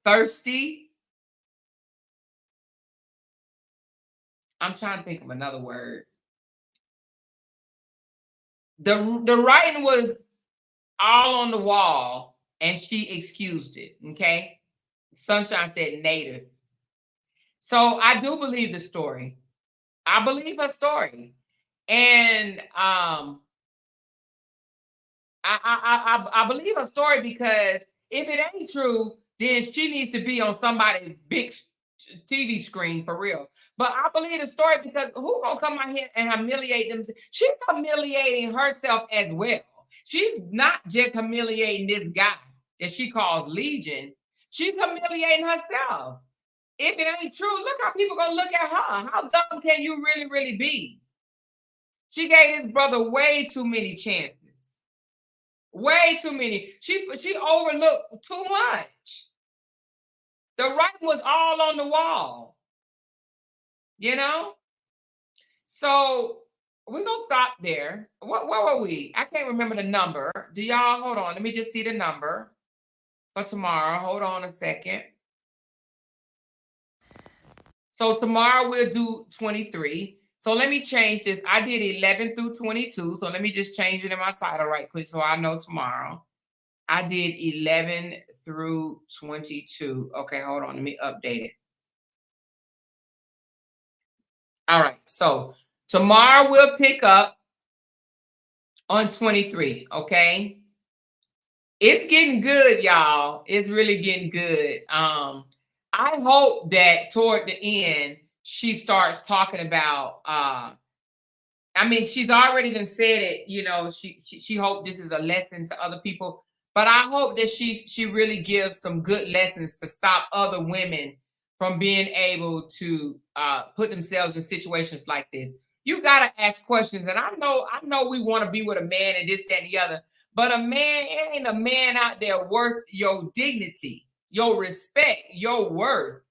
[SPEAKER 2] thirsty. I'm trying to think of another word. The writing was all on the wall and she excused it, okay? Sunshine said native. So I do believe the story. I believe her story. And I believe her story because if it ain't true, then she needs to be on somebody's big TV screen for real. But I believe the story because who gonna come out here and humiliate them? She's humiliating herself as well. She's not just humiliating this guy that she calls Legion. She's humiliating herself. If it ain't true, look how people gonna look at her. How dumb can you really, really be? She gave this brother way too many chances. Way too many. She overlooked too much. The writing was all on the wall. You know? So we're gonna stop there. Where were we? I can't remember the number. Do y'all hold on? Let me just see the number for tomorrow. Hold on a second. So tomorrow we'll do 23. So let me change this. I did 11 through 22. So let me just change it in my title right quick so I know tomorrow. I did 11 through 22. Okay, hold on. Let me update it. All right. So tomorrow we'll pick up on 23. Okay. It's getting good, y'all. It's really getting good. I hope that toward the end, she starts talking about, I mean, she's already done said it, you know, she hoped this is a lesson to other people, but I hope that she really gives some good lessons to stop other women from being able to put themselves in situations like this. You got to ask questions. And I know we want to be with a man and this, that, and the other, but a man, it ain't a man out there worth your dignity, your respect, your worth.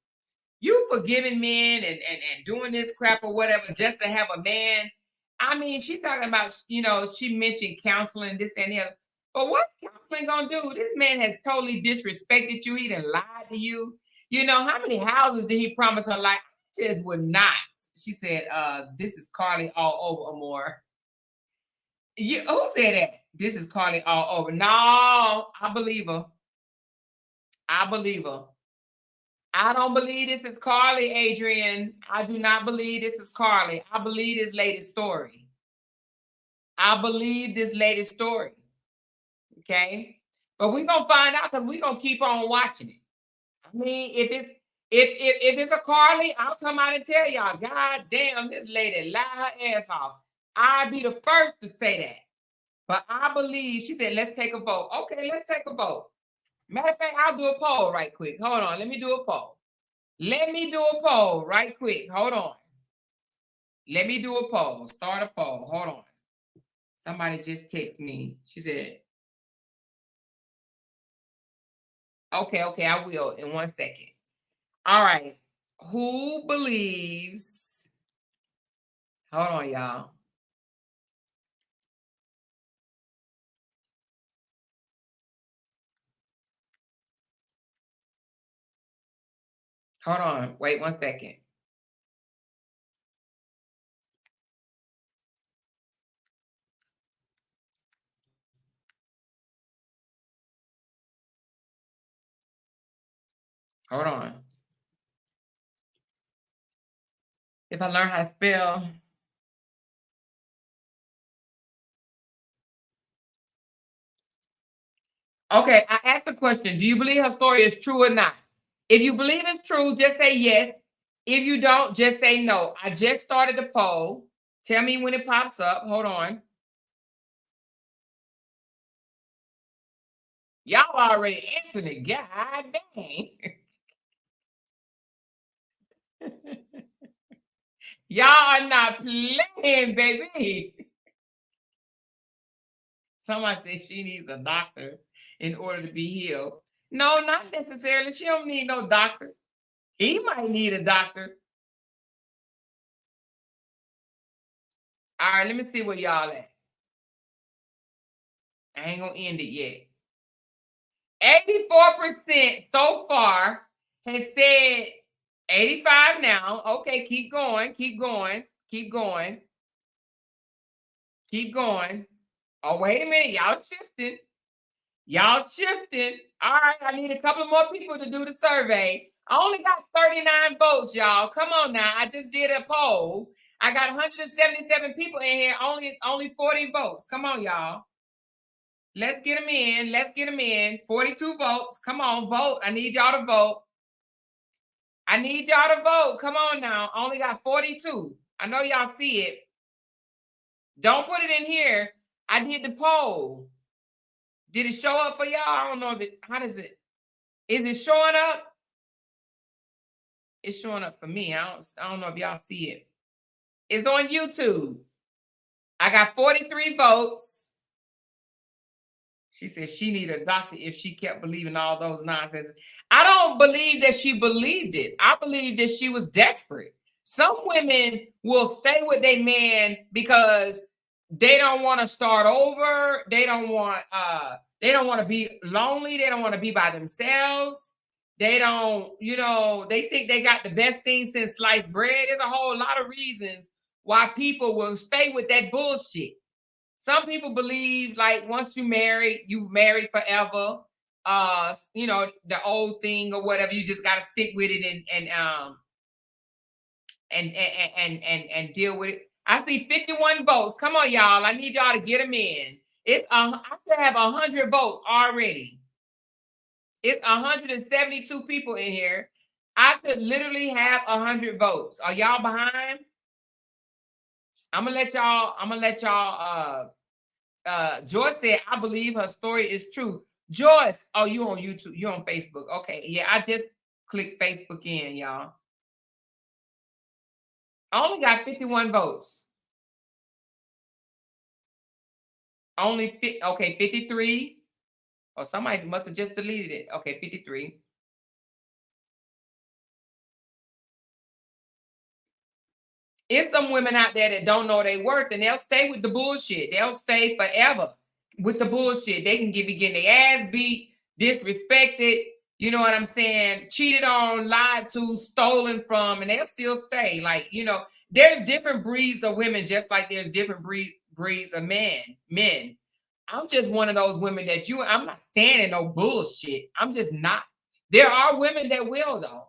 [SPEAKER 2] You forgiving men and doing this crap or whatever just to have a man. I mean, she's talking about, you know, she mentioned counseling, this and the other. But what counseling gonna do? This man has totally disrespected you. He done lied to you. You know, how many houses did he promise her? Like, I just would not. She said, this is Carly all over, Amore. Who said that? This is Carly all over. No, I believe her. I believe her. I don't believe this is Carly, Adrian. I do not believe this is Carly. I believe this lady's story. I believe this lady's story. Okay. But we're gonna find out because we're gonna keep on watching it. I mean, if it's a Carly, I'll come out and tell y'all, God damn, this lady lied her ass off. I'd be the first to say that. But I believe, she said, let's take a vote. Okay, let's take a vote. Matter of fact, I'll do a poll right quick. Hold on, let me do a poll. Let me do a poll right quick. Hold on. Let me do a poll. Start a poll. Hold on. Somebody just texted me. She said, okay, I will in 1 second. All right. Who believes? Hold on, y'all. Hold on. Wait 1 second. Hold on. If I learn how to spell. Okay, I asked the question. Do you believe her story is true or not? If you believe it's true, just say yes. If you don't, just say no. I just started the poll. Tell me when it pops up. Hold on. Y'all already answered it. God dang. Y'all are not playing, baby. Somebody said she needs a doctor in order to be healed. No, not necessarily. She don't need no doctor. He might need a doctor. All right, let me see where y'all at. I ain't gonna end it yet. 84% so far has said 85 now. Okay, keep going, keep going, keep going, keep going. Oh, wait a minute. Y'all shifting. Y'all shifting. All right, I need a couple more people to do the survey. I only got 39 votes, y'all. Come on now. I just did a poll. I got 177 people in here, only 40 votes. Come on, y'all. Let's get them in. Let's get them in. 42 votes. Come on, vote. I need y'all to vote. I need y'all to vote. Come on now. I only got 42. I know y'all see it. Don't put it in here. I did the poll. Did it show up for y'all? I don't know if it, how does it, is it showing up? It's showing up for me. I don't know if y'all see it. It's on YouTube. I got 43 votes. She said she needed a doctor if she kept believing all those nonsense. I don't believe that she believed it. I believe that she was desperate. Some women will stay with their man because they don't want to start over. They don't want to be lonely. They don't want to be by themselves. They don't, they think they got the best thing since sliced bread. There's a whole lot of reasons why people will stay with that bullshit. Some people believe like once you've married forever. The old thing or whatever. You just got to stick with it and deal with it. I see 51 votes. Come on, y'all. I need y'all to get them in. I should have 100 votes already. It's 172 people in here. I should literally have 100 votes. Are y'all behind? I'm gonna let y'all. Joyce said, I believe her story is true. Joyce, oh, you on YouTube, you on Facebook. Okay, yeah, I just clicked Facebook in, y'all. I only got 51 votes. Okay, 53. Or somebody must have just deleted it. Okay, 53. It's some women out there that don't know their worth and they'll stay with the bullshit. They'll stay forever with the bullshit. They can be getting their ass beat, disrespected, you know what I'm saying, cheated on, lied to, stolen from, and they'll still stay. Like, there's different breeds of women just like there's different breeds of men. I'm just one of those women that I'm not standing no bullshit. I'm just not. There are women that will though,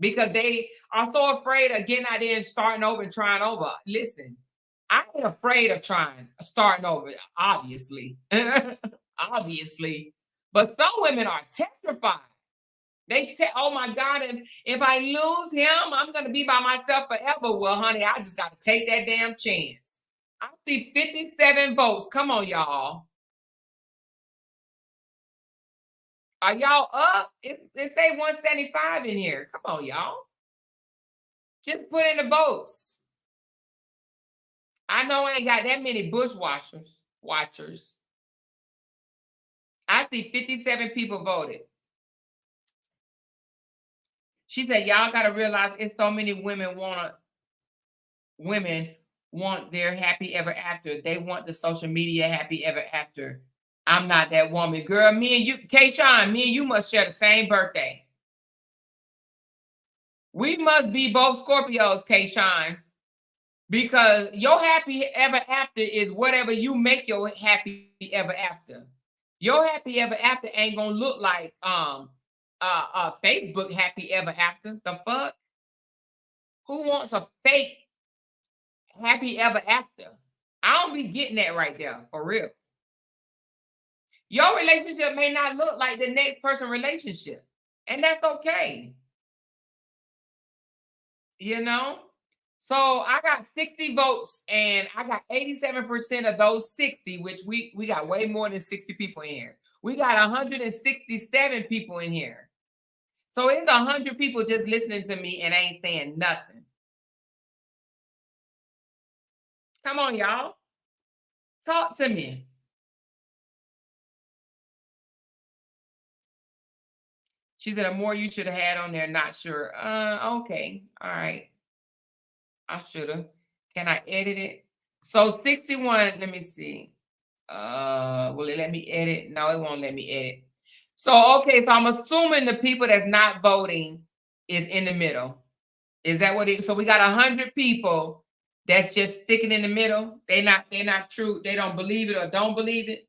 [SPEAKER 2] because they are so afraid of getting out there and starting over and trying over. Listen, I ain't afraid of starting over, obviously. Obviously. But some women are terrified. They say, oh my God, and if I lose him, I'm going to be by myself forever. Well, honey, I just got to take that damn chance. I see 57 votes. Come on, y'all. Are y'all up? It say 175 in here. Come on, y'all. Just put in the votes. I know I ain't got that many bushwashers. watchers. I see 57 people voted. She said, y'all got to realize it's so many women want their happy ever after. They want the social media happy ever after. I'm not that woman. Girl, me and you, K-Shine, me and you must share the same birthday. We must be both Scorpios, K-Shine. Because your happy ever after is whatever you make your happy ever after. Your happy ever after ain't gonna look like Facebook happy ever after. The fuck? Who wants a fake happy ever after? I don't be getting that right there, for real. Your relationship may not look like the next person's relationship, and that's okay. You know? So I got 60 votes, and I got 87% of those 60, which we got way more than 60 people in here. We got 167 people in here. So it's 100 people just listening to me and ain't saying nothing. Come on, y'all. Talk to me. She said, the more you should have had on there, not sure. Okay. All right. I should have. Can I edit it? So 61, let me see. Will it let me edit? No, it won't let me edit. So, okay, so I'm assuming the people that's not voting is in the middle. Is that what it? So we got 100 people that's just sticking in the middle. They're not true. They don't believe it or don't believe it.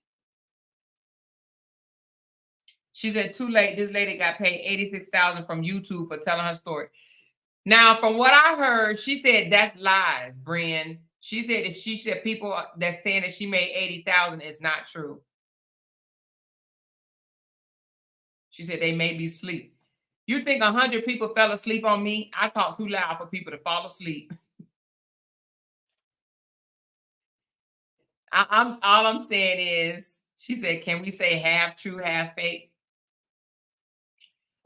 [SPEAKER 2] She said, too late. This lady got paid $86,000 from YouTube for telling her story. Now, from what I heard, she said that's lies, Brian. She said people that's saying that she made $80,000 is not true. She said they may be asleep. You think 100 people fell asleep on me? I talk too loud for people to fall asleep. All I'm saying is, she said, can we say half true, half fake?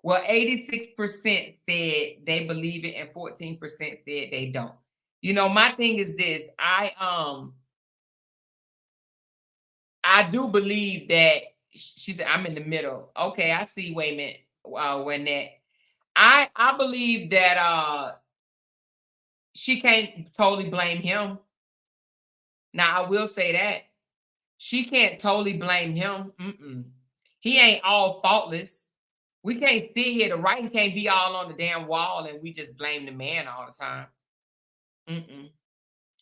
[SPEAKER 2] Well, 86% said they believe it and 14% said they don't. You know, my thing is this. I do believe that she said I'm in the middle. Okay, I see. Wait a minute. When that I believe that she can't totally blame him. Now I will say that she can't totally blame him. He ain't all faultless. We can't sit here. The writing can't be all on the damn wall and we just blame the man all the time.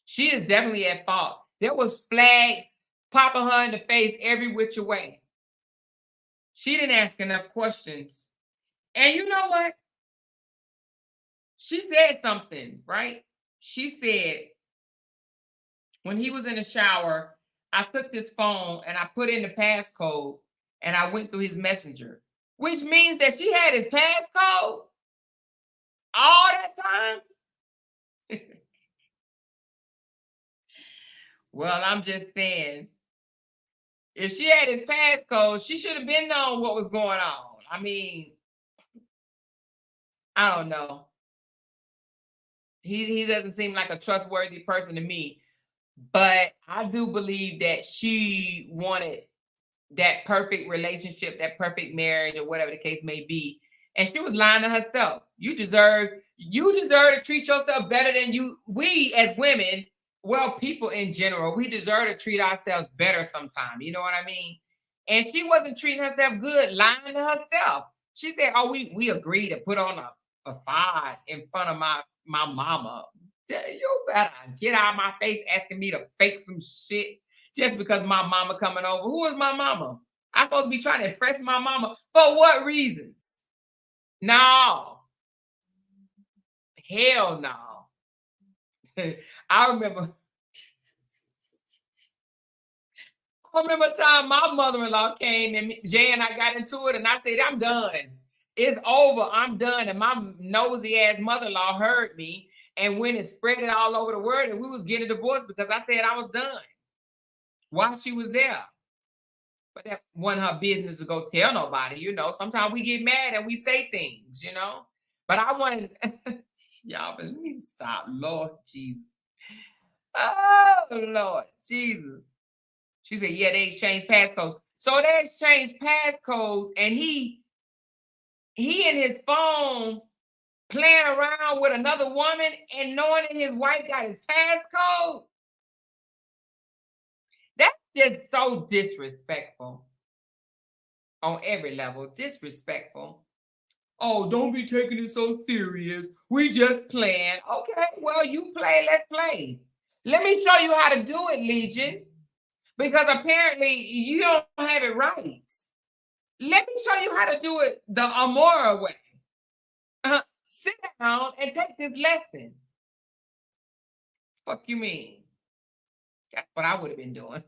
[SPEAKER 2] She is definitely at fault. There was flags popping her in the face every which way. She didn't ask enough questions. And you know what? She said something, right? She said, when he was in the shower, I took this phone and I put in the passcode and I went through his messenger, which means that she had his passcode all that time. Well, I'm just saying, if she had his passcode, she should have been known what was going on. I mean, I don't know. He doesn't seem like a trustworthy person to me. But I do believe that she wanted that perfect relationship, that perfect marriage, or whatever the case may be. And she was lying to herself. You deserve to treat yourself better than we as women, well, people in general, we deserve to treat ourselves better sometime. You know what I mean? And she wasn't treating herself good, lying to herself. She said, oh, we agreed to put on a facade in front of my mama. You better get out of my face asking me to fake some shit just because my mama coming over. Who is my mama? I'm supposed to be trying to impress my mama for what reasons? No. Hell no. I remember a time my mother-in-law came and Jay and I got into it and I said, I'm done. It's over. I'm done. And my nosy ass mother-in-law heard me and went and spread it all over the world, and we was getting a divorce because I said I was done while she was there. But that wasn't her business to go tell nobody, you know. Sometimes we get mad and we say things, you know. But I wanted y'all, but let me stop. Lord Jesus. Oh Lord Jesus. She said, yeah, they exchanged passcodes. So they exchanged passcodes, and he in his phone playing around with another woman and knowing that his wife got his passcode. That's just so disrespectful on every level. Disrespectful. Oh, don't be taking it so serious. We just playing. Okay, well, you play, let's play. Let me show you how to do it, Legion. Because apparently you don't have it right. Let me show you how to do it the Amora way. Sit down and take this lesson. Fuck you mean? That's what I would have been doing.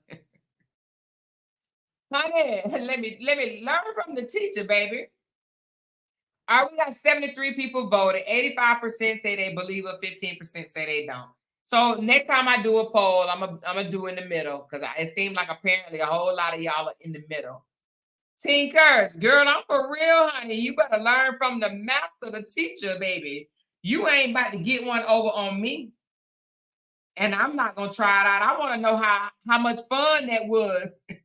[SPEAKER 2] Honey, let me learn from the teacher, baby. All right, we got 73 people voted. 85% say they believe it, 15% say they don't. So next time I do a poll, I'm gonna do in the middle because it seems like apparently a whole lot of y'all are in the middle. Tinkers, girl, I'm for real, honey. You better learn from the master, the teacher, baby. You ain't about to get one over on me. And I'm not gonna try it out. I want to know how much fun that was. I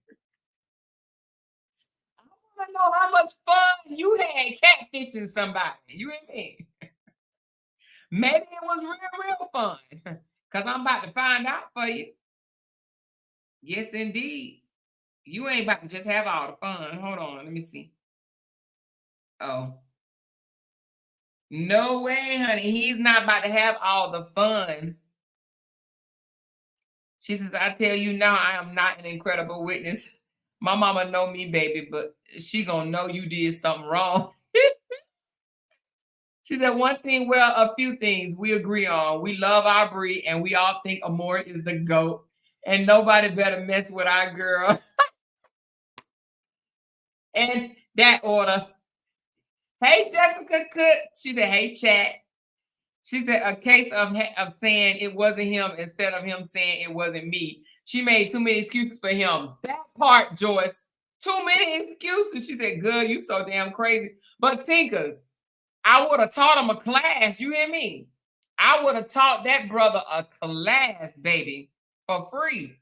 [SPEAKER 2] know how much fun you had catfishing somebody. You hear me? Maybe it was real fun. Because I'm about to find out for you. Yes, indeed. You ain't about to just have all the fun. Hold on, let me see. Oh. No way, honey. He's not about to have all the fun. She says, I tell you now, I am not an incredible witness. My mama know me, baby, but she gonna know you did something wrong. She said, one thing, well, a few things we agree on. We love our breed, and we all think Amore is the GOAT, and nobody better mess with our girl. And that order. Hey, Jessica Cook. She said, hey, chat. She said, a case of saying it wasn't him instead of him saying it wasn't me. She made too many excuses for him. That part, Joyce. Too many excuses. She said, good, you so damn crazy. But Tinkers, I would have taught him a class. You hear me? I would have taught that brother a class, baby, for free.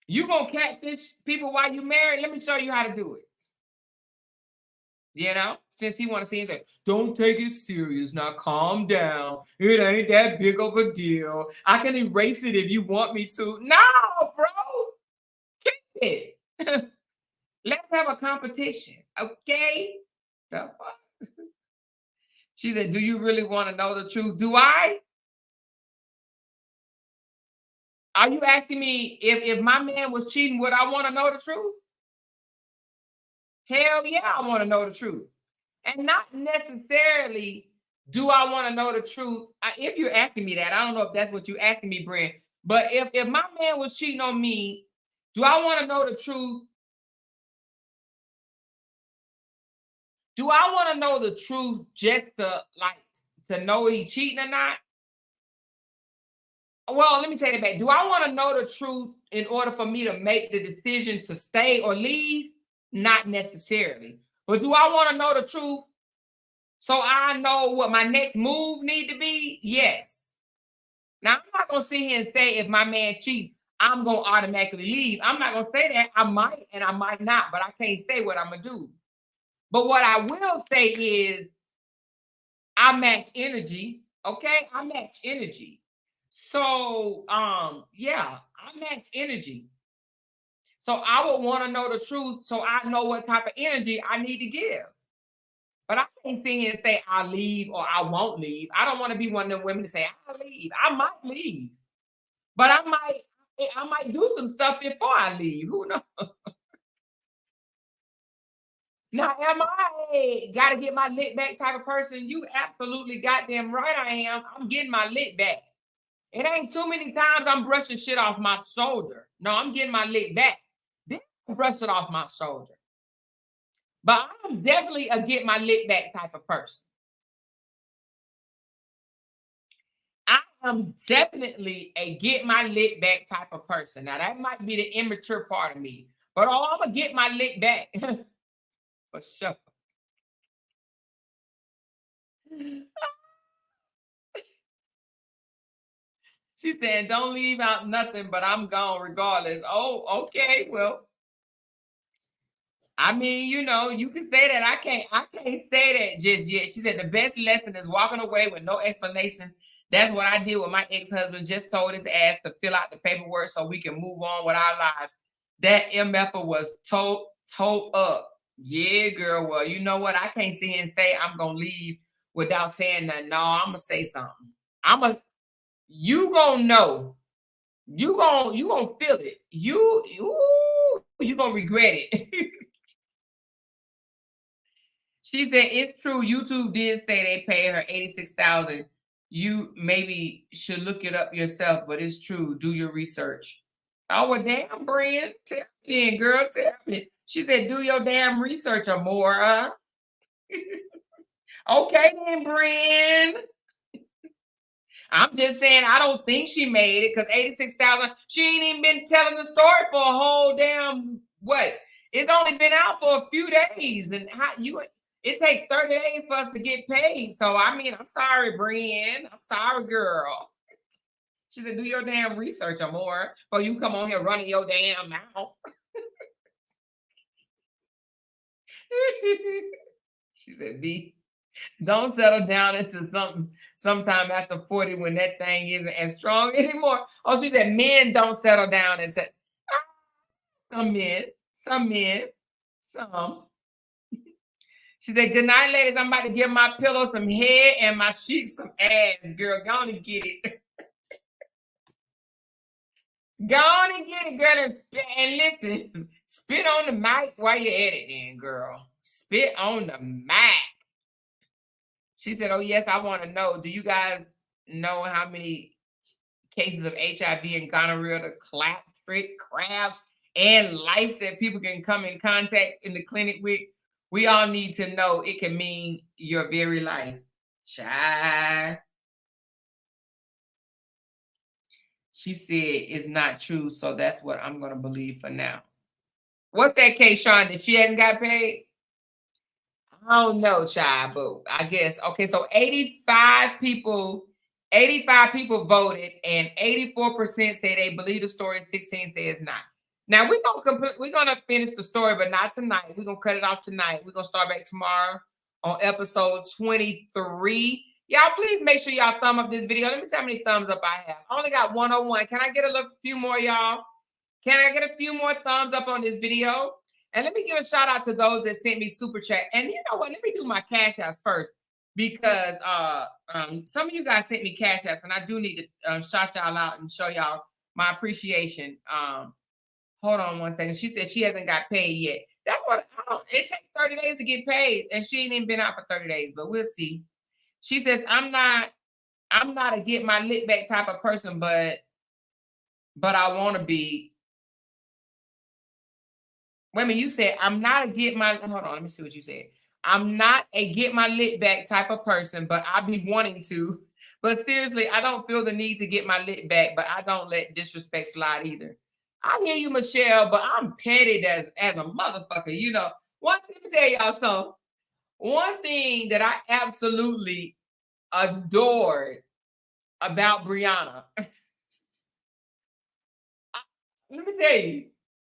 [SPEAKER 2] You gonna catfish people while you married? Let me show you how to do it. You know, since he want to see and say, don't take it serious. Now calm down. It ain't that big of a deal. I can erase it if you want me to. No, bro. Keep it. Let's have a competition. Okay? The fuck? She said, do you really want to know the truth? Do I? Are you asking me if my man was cheating, would I want to know the truth? Hell yeah, I want to know the truth. And not necessarily do I want to know the truth. If you're asking me that, I don't know if that's what you're asking me, Brent. But if my man was cheating on me, do I want to know the truth? Do I want to know the truth just to know he cheating or not? Well, let me take it back. Do I want to know the truth in order for me to make the decision to stay or leave? Not necessarily. But do I want to know the truth so I know what my next move need to be? Yes. Now, I'm not going to sit here and say if my man cheats, I'm going to automatically leave. I'm not going to say that. I might and I might not, but I can't say what I'm going to do. But what I will say is I match energy. Okay? I match energy. So, yeah, I match energy. So I would want to know the truth so I know what type of energy I need to give. But I can't sit here and say I'll leave or I won't leave. I don't want to be one of them women to say I'll leave. I might leave, but I might do some stuff before I leave. Who knows? Now, am I gotta get my lit back type of person? You absolutely goddamn right I am. I'm getting my lit back. It ain't too many times I'm brushing shit off my shoulder. No, I'm getting my lit back. Then I brush it off my shoulder. But I'm definitely a get my lit back type of person. I am definitely a get my lit back type of person. Now, that might be the immature part of me, but I'm going to get my lit back for sure. She said, don't leave out nothing, but I'm gone regardless. Oh, okay. Well, I mean, you know, you can say that. I can't say that just yet. She said the best lesson is walking away with no explanation. That's what I did with my ex-husband. Just told his ass to fill out the paperwork so we can move on with our lives. That MF was told up. Yeah, girl. Well, you know what? I can't sit here and say I'm gonna leave without saying nothing. No, I'm gonna say something. You gonna know. You gonna feel it. You gonna regret it. She said it's true. YouTube did say they paid her $86,000. You maybe should look it up yourself, but it's true. Do your research. Oh well, damn, Brian. Tell me, then, girl. Tell me. She said, do your damn research or more, huh? Okay, then, Brian. I'm just saying, I don't think she made it because 86,000. She ain't even been telling the story for a whole damn what? It's only been out for a few days, and it takes 30 days for us to get paid. So I mean, I'm sorry, Brian. I'm sorry, girl. She said, do your damn research or more before you come on here running your damn mouth. She said, B. Don't settle down into something sometime after 40 when that thing isn't as strong anymore. Oh, she said men don't settle down into some men, some. She said, good night, ladies. I'm about to give my pillow some head and my sheets some ass. Girl, go on and get it. Go on and get it, girl. And listen, spit on the mic while you're at it then, girl. Spit on the mic. She said, oh, yes, I want to know. Do you guys know how many cases of HIV and gonorrhea, the clap, trick, crabs, and lice that people can come in contact in the clinic with? We all need to know. It can mean your very life. Child. She said it's not true, so that's what I'm going to believe for now. What's that case, Sean, that she hasn't got paid? I don't know, child, but I guess. Okay, so 85 people voted, and 84% say they believe the story, 16 says not. Now we're gonna finish the story, but not tonight. We're gonna cut it off tonight. We're gonna start back tomorrow on episode 23. Y'all, please make sure y'all thumb up this video. Let me see how many thumbs up I have. I only got 101. Can I get a few more, y'all? Can I get a few more thumbs up on this video? And let me give a shout out to those that sent me super chat. And you know what? Let me do my cash apps first, because some of you guys sent me cash apps, and I do need to shout y'all out and show y'all my appreciation. Hold on one second. She said she hasn't got paid yet. That's what it takes 30 days to get paid, and she ain't even been out for 30 days, but we'll see. She says, I'm not a get my lit back type of person, but I want to be. Wait a minute, you said I'm not a get my, hold on, let me see what you said. I'm not a get my lit back type of person, but I be wanting to. But seriously, I don't feel the need to get my lit back, but I don't let disrespect slide either. I hear you, Michelle, but I'm petty as a motherfucker. You know, let me tell y'all something. One thing that I absolutely adored about Brianna. Let me tell you.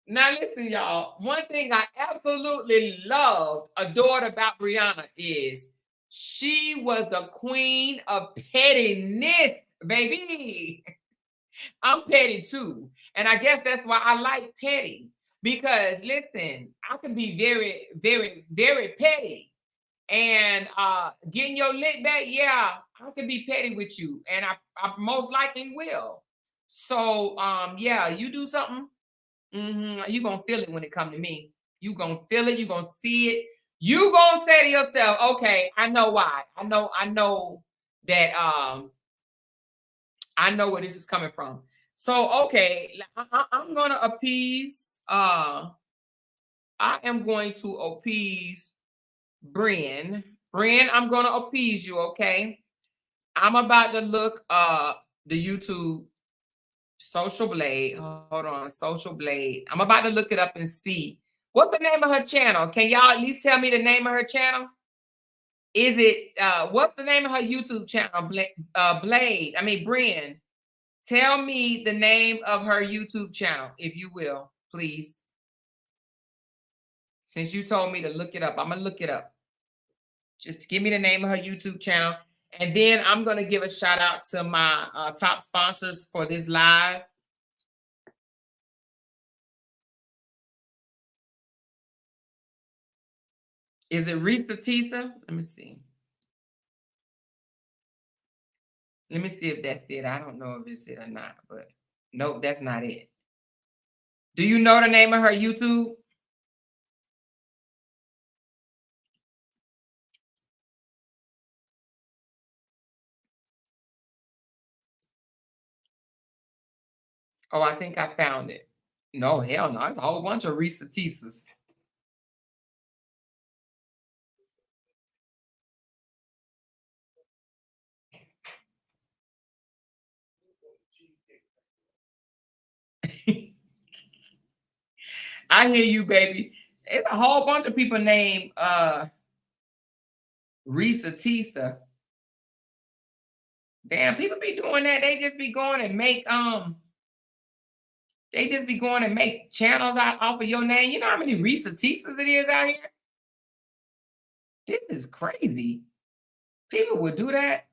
[SPEAKER 2] Now listen, y'all. One thing I absolutely loved, adored about Brianna is she was the queen of pettiness, baby. I'm petty too. And I guess that's why I like petty. Because listen, I can be very, very, very petty. And getting your lit back, yeah, I can be petty with you. And I most likely will. So yeah, you do something. You're going to feel it when it comes to me. You're going to feel it. You're going to see it. You're going to say to yourself, okay, I know why. I know that I know where this is coming from. So, okay, I'm going to appease. I am going to appease Brian. Brian, I'm going to appease you, okay? I'm about to look the YouTube Social Blade. Hold on, Social Blade. I'm about to look it up and see. What's the name of her channel? Can y'all at least tell me the name of her channel? Is it what's the name of her YouTube channel? Blade. I mean Brian. Tell me the name of her YouTube channel, if you will, please. Since you told me to look it up, I'm going to look it up. Just give me the name of her YouTube channel. And then I'm going to give a shout out to my top sponsors for this live. Is it Reesa Teesa? Let me see. Let me see if that's it. I don't know if it's it or not, but nope, that's not it. Do you know the name of her YouTube? Oh, I think I found it. No, hell no. It's a whole bunch of Reesa Teesas. I hear you, baby. It's a whole bunch of people named Reesa Teesa. Damn, people be doing that. They just be going and make channels out off of your name. You know how many Reesa Teesas it is out here? This is crazy. People would do that.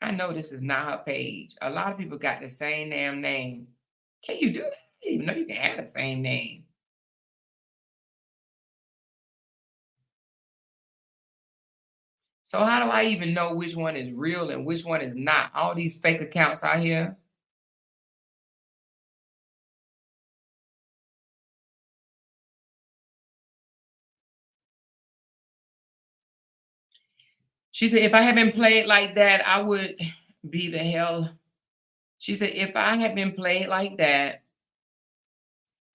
[SPEAKER 2] I know this is not her page. A lot of people got the same damn name. Can you do that? I didn't even know you can have the same name. So how do I even know which one is real and which one is not? All these fake accounts out here. She said, if I had been played like that, I would be the hell. She said, if I had been played like that,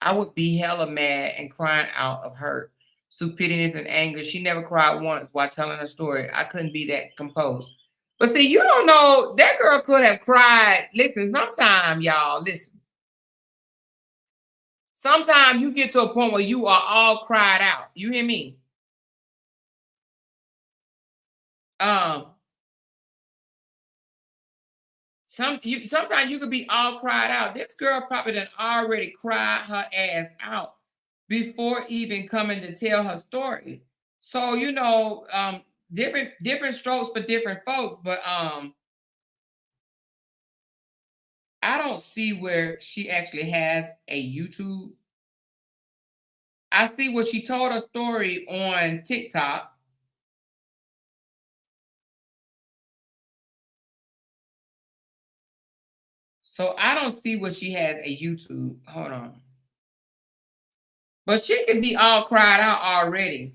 [SPEAKER 2] I would be hella mad and crying out of hurt, stupidity, and anger. She never cried once while telling her story. I couldn't be that composed. But see, you don't know, that girl could have cried. Listen, sometimes, y'all, listen. Sometimes you get to a point where you are all cried out. You hear me? Sometimes you could be all cried out. This girl probably done already cried her ass out before even coming to tell her story. So different strokes for different folks, but I don't see where she actually has a YouTube. I see where she told her story on TikTok. So I don't see where she has a YouTube. Hold on. But she could be all cried out already.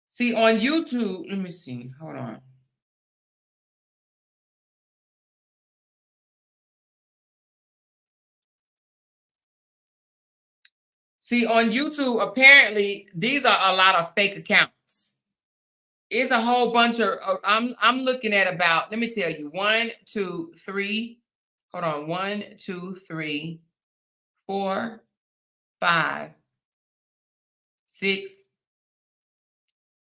[SPEAKER 2] See, on YouTube, let me see. Hold on. See, on YouTube, apparently these are a lot of fake accounts. It's a whole bunch of I'm looking at about, let me tell you, 1, 2, 3. Hold on. 1, 2, 3, 4, 5, 6.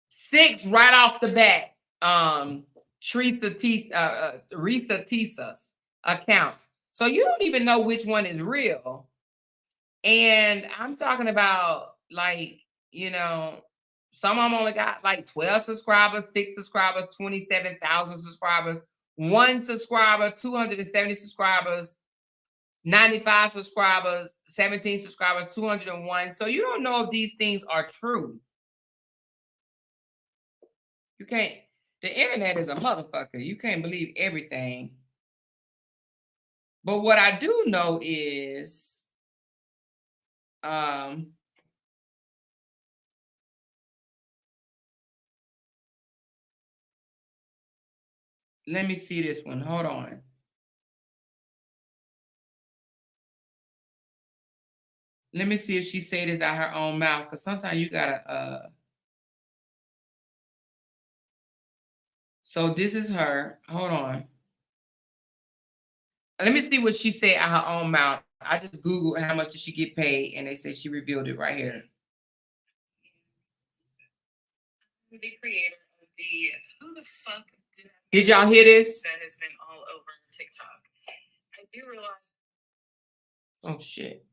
[SPEAKER 2] 6 right off the bat. Reesa Teesa's accounts. So you don't even know which one is real. And I'm talking about, like, some of them only got like 12 subscribers, 6 subscribers, 27,000 subscribers, 1 subscriber, 270 subscribers, 95 subscribers, 17 subscribers, 201. So you don't know if these things are true. You can't. The internet is a motherfucker. You can't believe everything. But what I do know is, let me see this one. Hold on. Let me see if she said this out her own mouth, because sometimes you gotta. So this is her. Hold on. Let me see what she said out her own mouth. I just Googled how much did she get paid, and they said she revealed it right here.
[SPEAKER 3] The creator of the Who the Fuck
[SPEAKER 2] Did y'all hear this?
[SPEAKER 3] That has been all over TikTok. I do realize.
[SPEAKER 2] Oh shit.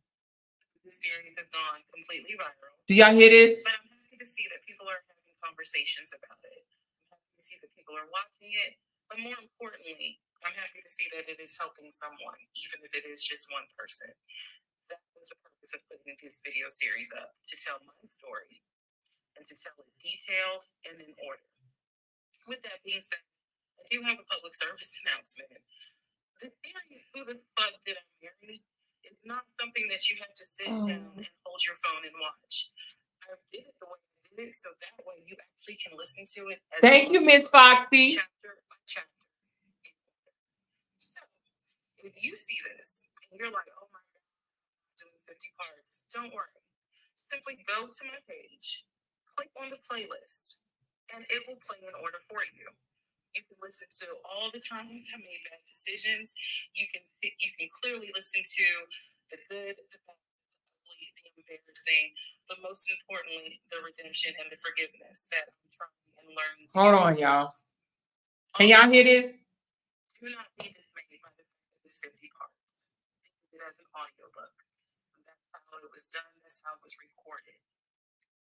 [SPEAKER 3] This series has gone completely viral.
[SPEAKER 2] Do y'all hear this?
[SPEAKER 3] But I'm happy to see that people are having conversations about it. I'm happy to see that people are watching it. But more importantly, I'm happy to see that it is helping someone, even if it is just one person. That was the purpose of putting this video series up, to tell my story and to tell it detailed and in order. With that being said, I do have a public service announcement. The series, Who the Fuck Did I Marry? It's not something that you have to sit down and hold your phone and watch. I did it the way I did it, so that way you actually can listen to it.
[SPEAKER 2] Thank you, Miss Foxy.
[SPEAKER 3] Chapter by chapter. So, if you see this and you're like, oh my God, I'm doing 50 parts, don't worry. Simply go to my page, click on the playlist, and it will play in order for you. You can listen to all the times I made bad decisions. You can clearly listen to the good, the bad, the ugly, the embarrassing, but most importantly, the redemption and the forgiveness that I'm trying and learning to.
[SPEAKER 2] Hold on, y'all. Can y'all hear this?
[SPEAKER 3] Do not be dismayed by the fact that it's 50 parts. Think of it as an audiobook. That's how it was done. That's how it was recorded.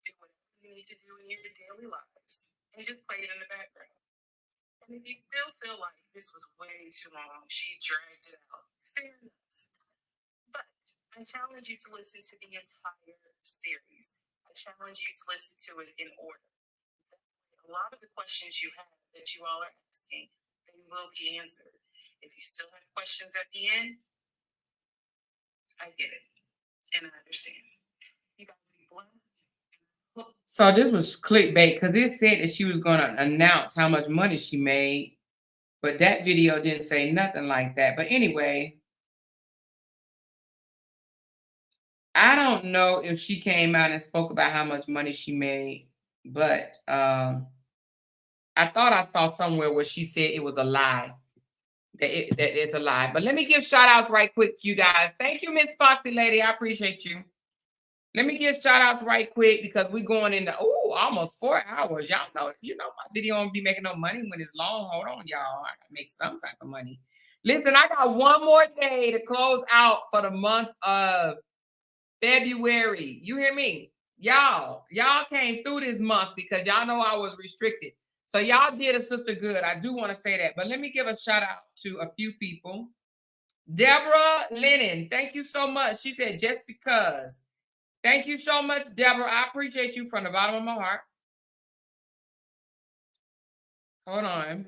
[SPEAKER 3] Do whatever you need to do in your daily lives and just play it in the background. And if you still feel like this was way too long, she dragged it out, fair enough. But I challenge you to listen to the entire series. I challenge you to listen to it in order. A lot of the questions you have that you all are asking, they will be answered. If you still have questions at the end, I get it. And I understand. You guys be blessed.
[SPEAKER 2] So this was clickbait because it said that she was going to announce how much money she made, but that video didn't say nothing like that. But anyway, I don't know if she came out and spoke about how much money she made, but I thought I saw somewhere where she said it was a lie, that it's a lie. But let me give shout outs right quick, you guys. Thank you, Miss Foxy Lady. I appreciate you. Let me give shout outs right quick because we're going into almost 4 hours. Y'all know, my video won't be making no money when it's long. Hold on, y'all. I gotta make some type of money. Listen, I got one more day to close out for the month of February. You hear me? Y'all came through this month because y'all know I was restricted. So y'all did a sister good. I do want to say that. But let me give a shout out to a few people. Deborah Lennon, thank you so much. She said, just because. Thank you so much, Deborah. I appreciate you from the bottom of my heart. Hold on.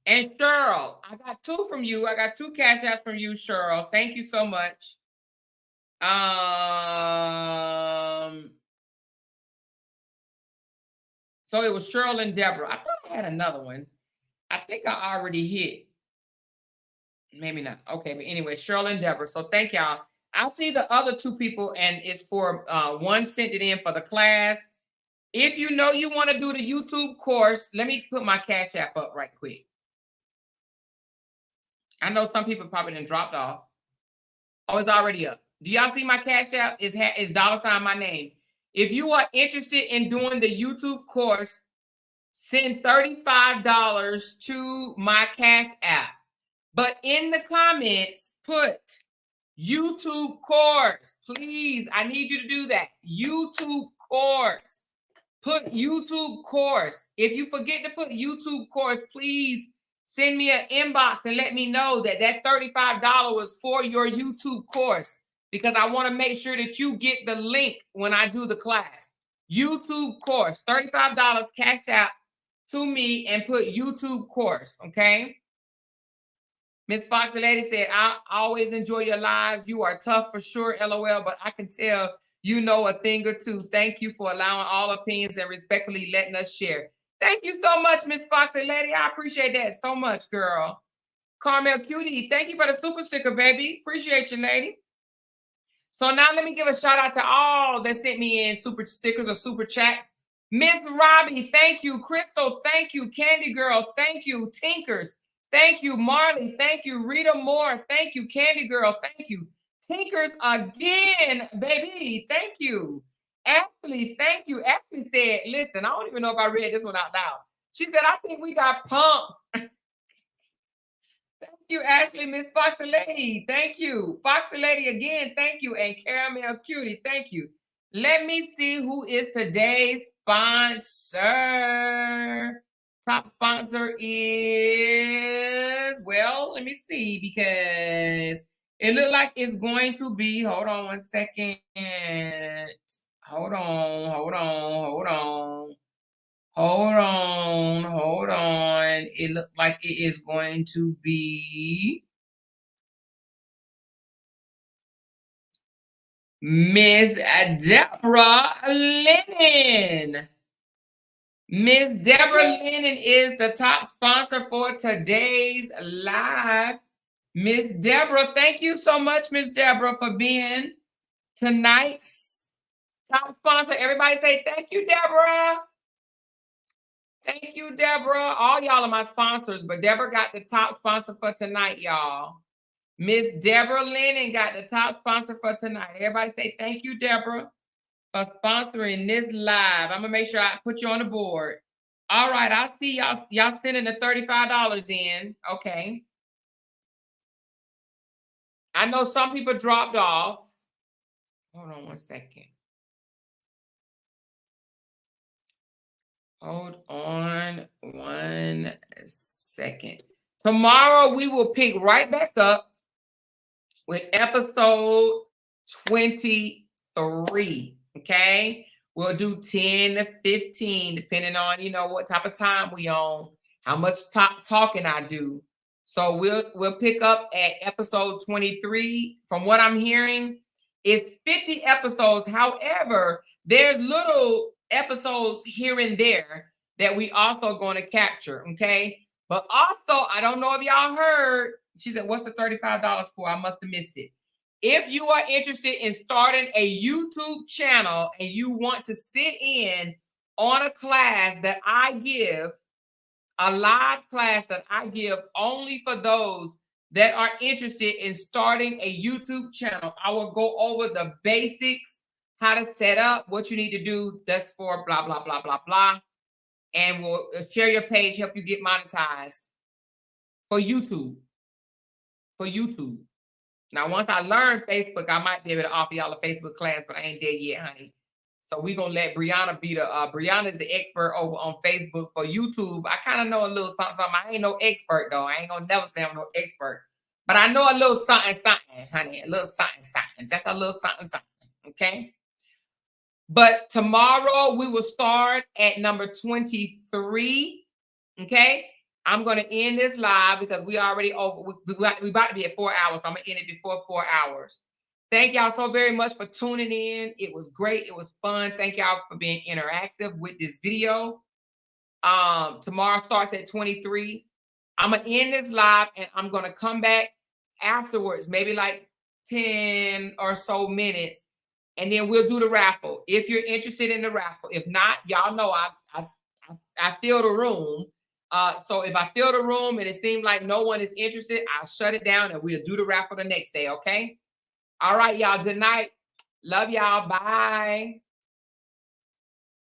[SPEAKER 2] And Cheryl, I got 2 from you. I got 2 cash apps from you, Cheryl. Thank you so much. So it was Cheryl and Deborah. I thought I had another one. I think I already hit. Maybe not. Okay, but anyway, Cheryl and Deborah. So thank y'all. I'll see the other 2 people, and it's for one sent it in for the class. If you know you want to do the YouTube course, let me put my cash app up right quick. I know some people probably done dropped off. Oh, it's already up. Do y'all see my cash app? It's $ my name. If you are interested in doing the YouTube course, send $35 to my cash app. But in the comments, put YouTube course. Please, I need you to do that. YouTube course. Put YouTube course. If you forget to put YouTube course, please send me an inbox and let me know that $35 was for your YouTube course, because I want to make sure that you get the link when I do the class. YouTube course, $35 cash out to me and put YouTube course, okay? Miss Foxy Lady said, I always enjoy your lives. You are tough for sure, LOL, but I can tell you know a thing or two. Thank you for allowing all opinions and respectfully letting us share. Thank you so much, Miss Foxy Lady. I appreciate that so much, girl. Carmel Cutie, thank you for the super sticker, baby. Appreciate you, lady. So now let me give a shout out to all that sent me in super stickers or super chats. Miss Robbie, thank you. Crystal, thank you. Candy Girl, thank you. Tinkers, Thank you, Marley. Thank you, Rita Moore. Thank you, Candy Girl. Thank you. Tinkers again, baby. Thank you. Ashley, thank you. Ashley said, listen, I don't even know if I read this one out loud. She said, I think we got pumped. Thank you, Ashley, Miss Foxy Lady. Thank you. Foxy Lady again, thank you. And Caramel Cutie, thank you. Let me see who is today's sponsor. Top sponsor is, well, let me see, because it looked like it's going to be, hold on one second. Hold on. It looked like it is going to be Miss Deborah Lennon. Miss Deborah Lennon is the top sponsor for today's live. Miss Deborah, thank you so much, Miss Deborah, for being tonight's top sponsor. Everybody say thank you, Deborah. Thank you, Deborah. All y'all are my sponsors, but Deborah got the top sponsor for tonight, y'all. Miss Deborah Lennon got the top sponsor for tonight. Everybody say thank you, Deborah, for sponsoring this live. I'm gonna make sure I put you on the board. All right, I see y'all sending the $35 in. Okay. I know some people dropped off. Hold on one second. Hold on one second. Tomorrow we will pick right back up with episode 23. Okay. We'll do 10 to 15, depending on, what type of time we on, how much talking I do. So we'll pick up at episode 23. From what I'm hearing, it's 50 episodes. However, there's little episodes here and there that we also going to capture. Okay. But also, I don't know if y'all heard, she said, what's the $35 for? I must have missed it. If you are interested in starting a YouTube channel and you want to sit in on a class that I give, a live class that I give only for those that are interested in starting a YouTube channel, I will go over the basics, how to set up, what you need to do. That's for blah, blah, blah, blah, blah. And we'll share your page, help you get monetized for YouTube. Now, once I learn Facebook, I might be able to offer y'all a Facebook class, but I ain't there yet, honey. So we're going to let Brianna be Brianna is the expert over on Facebook. For YouTube, I kind of know a little something. I ain't no expert, though. I ain't going to never say I'm no expert. But I know a little something, honey. A little something. Just a little something, okay? But tomorrow we will start at number 23, okay? I'm going to end this live because we already over. We about to be at 4 hours. So I'm going to end it before 4 hours. Thank y'all so very much for tuning in. It was great. It was fun. Thank y'all for being interactive with this video. Tomorrow starts at 23. I'm going to end this live and I'm going to come back afterwards, maybe like 10 or so minutes. And then we'll do the raffle if you're interested in the raffle. If not, y'all know I fill the room. So if I fill the room and it seems like no one is interested, I'll shut it down and we'll do the raffle the next day, okay? All right, y'all. Good night. Love y'all. Bye.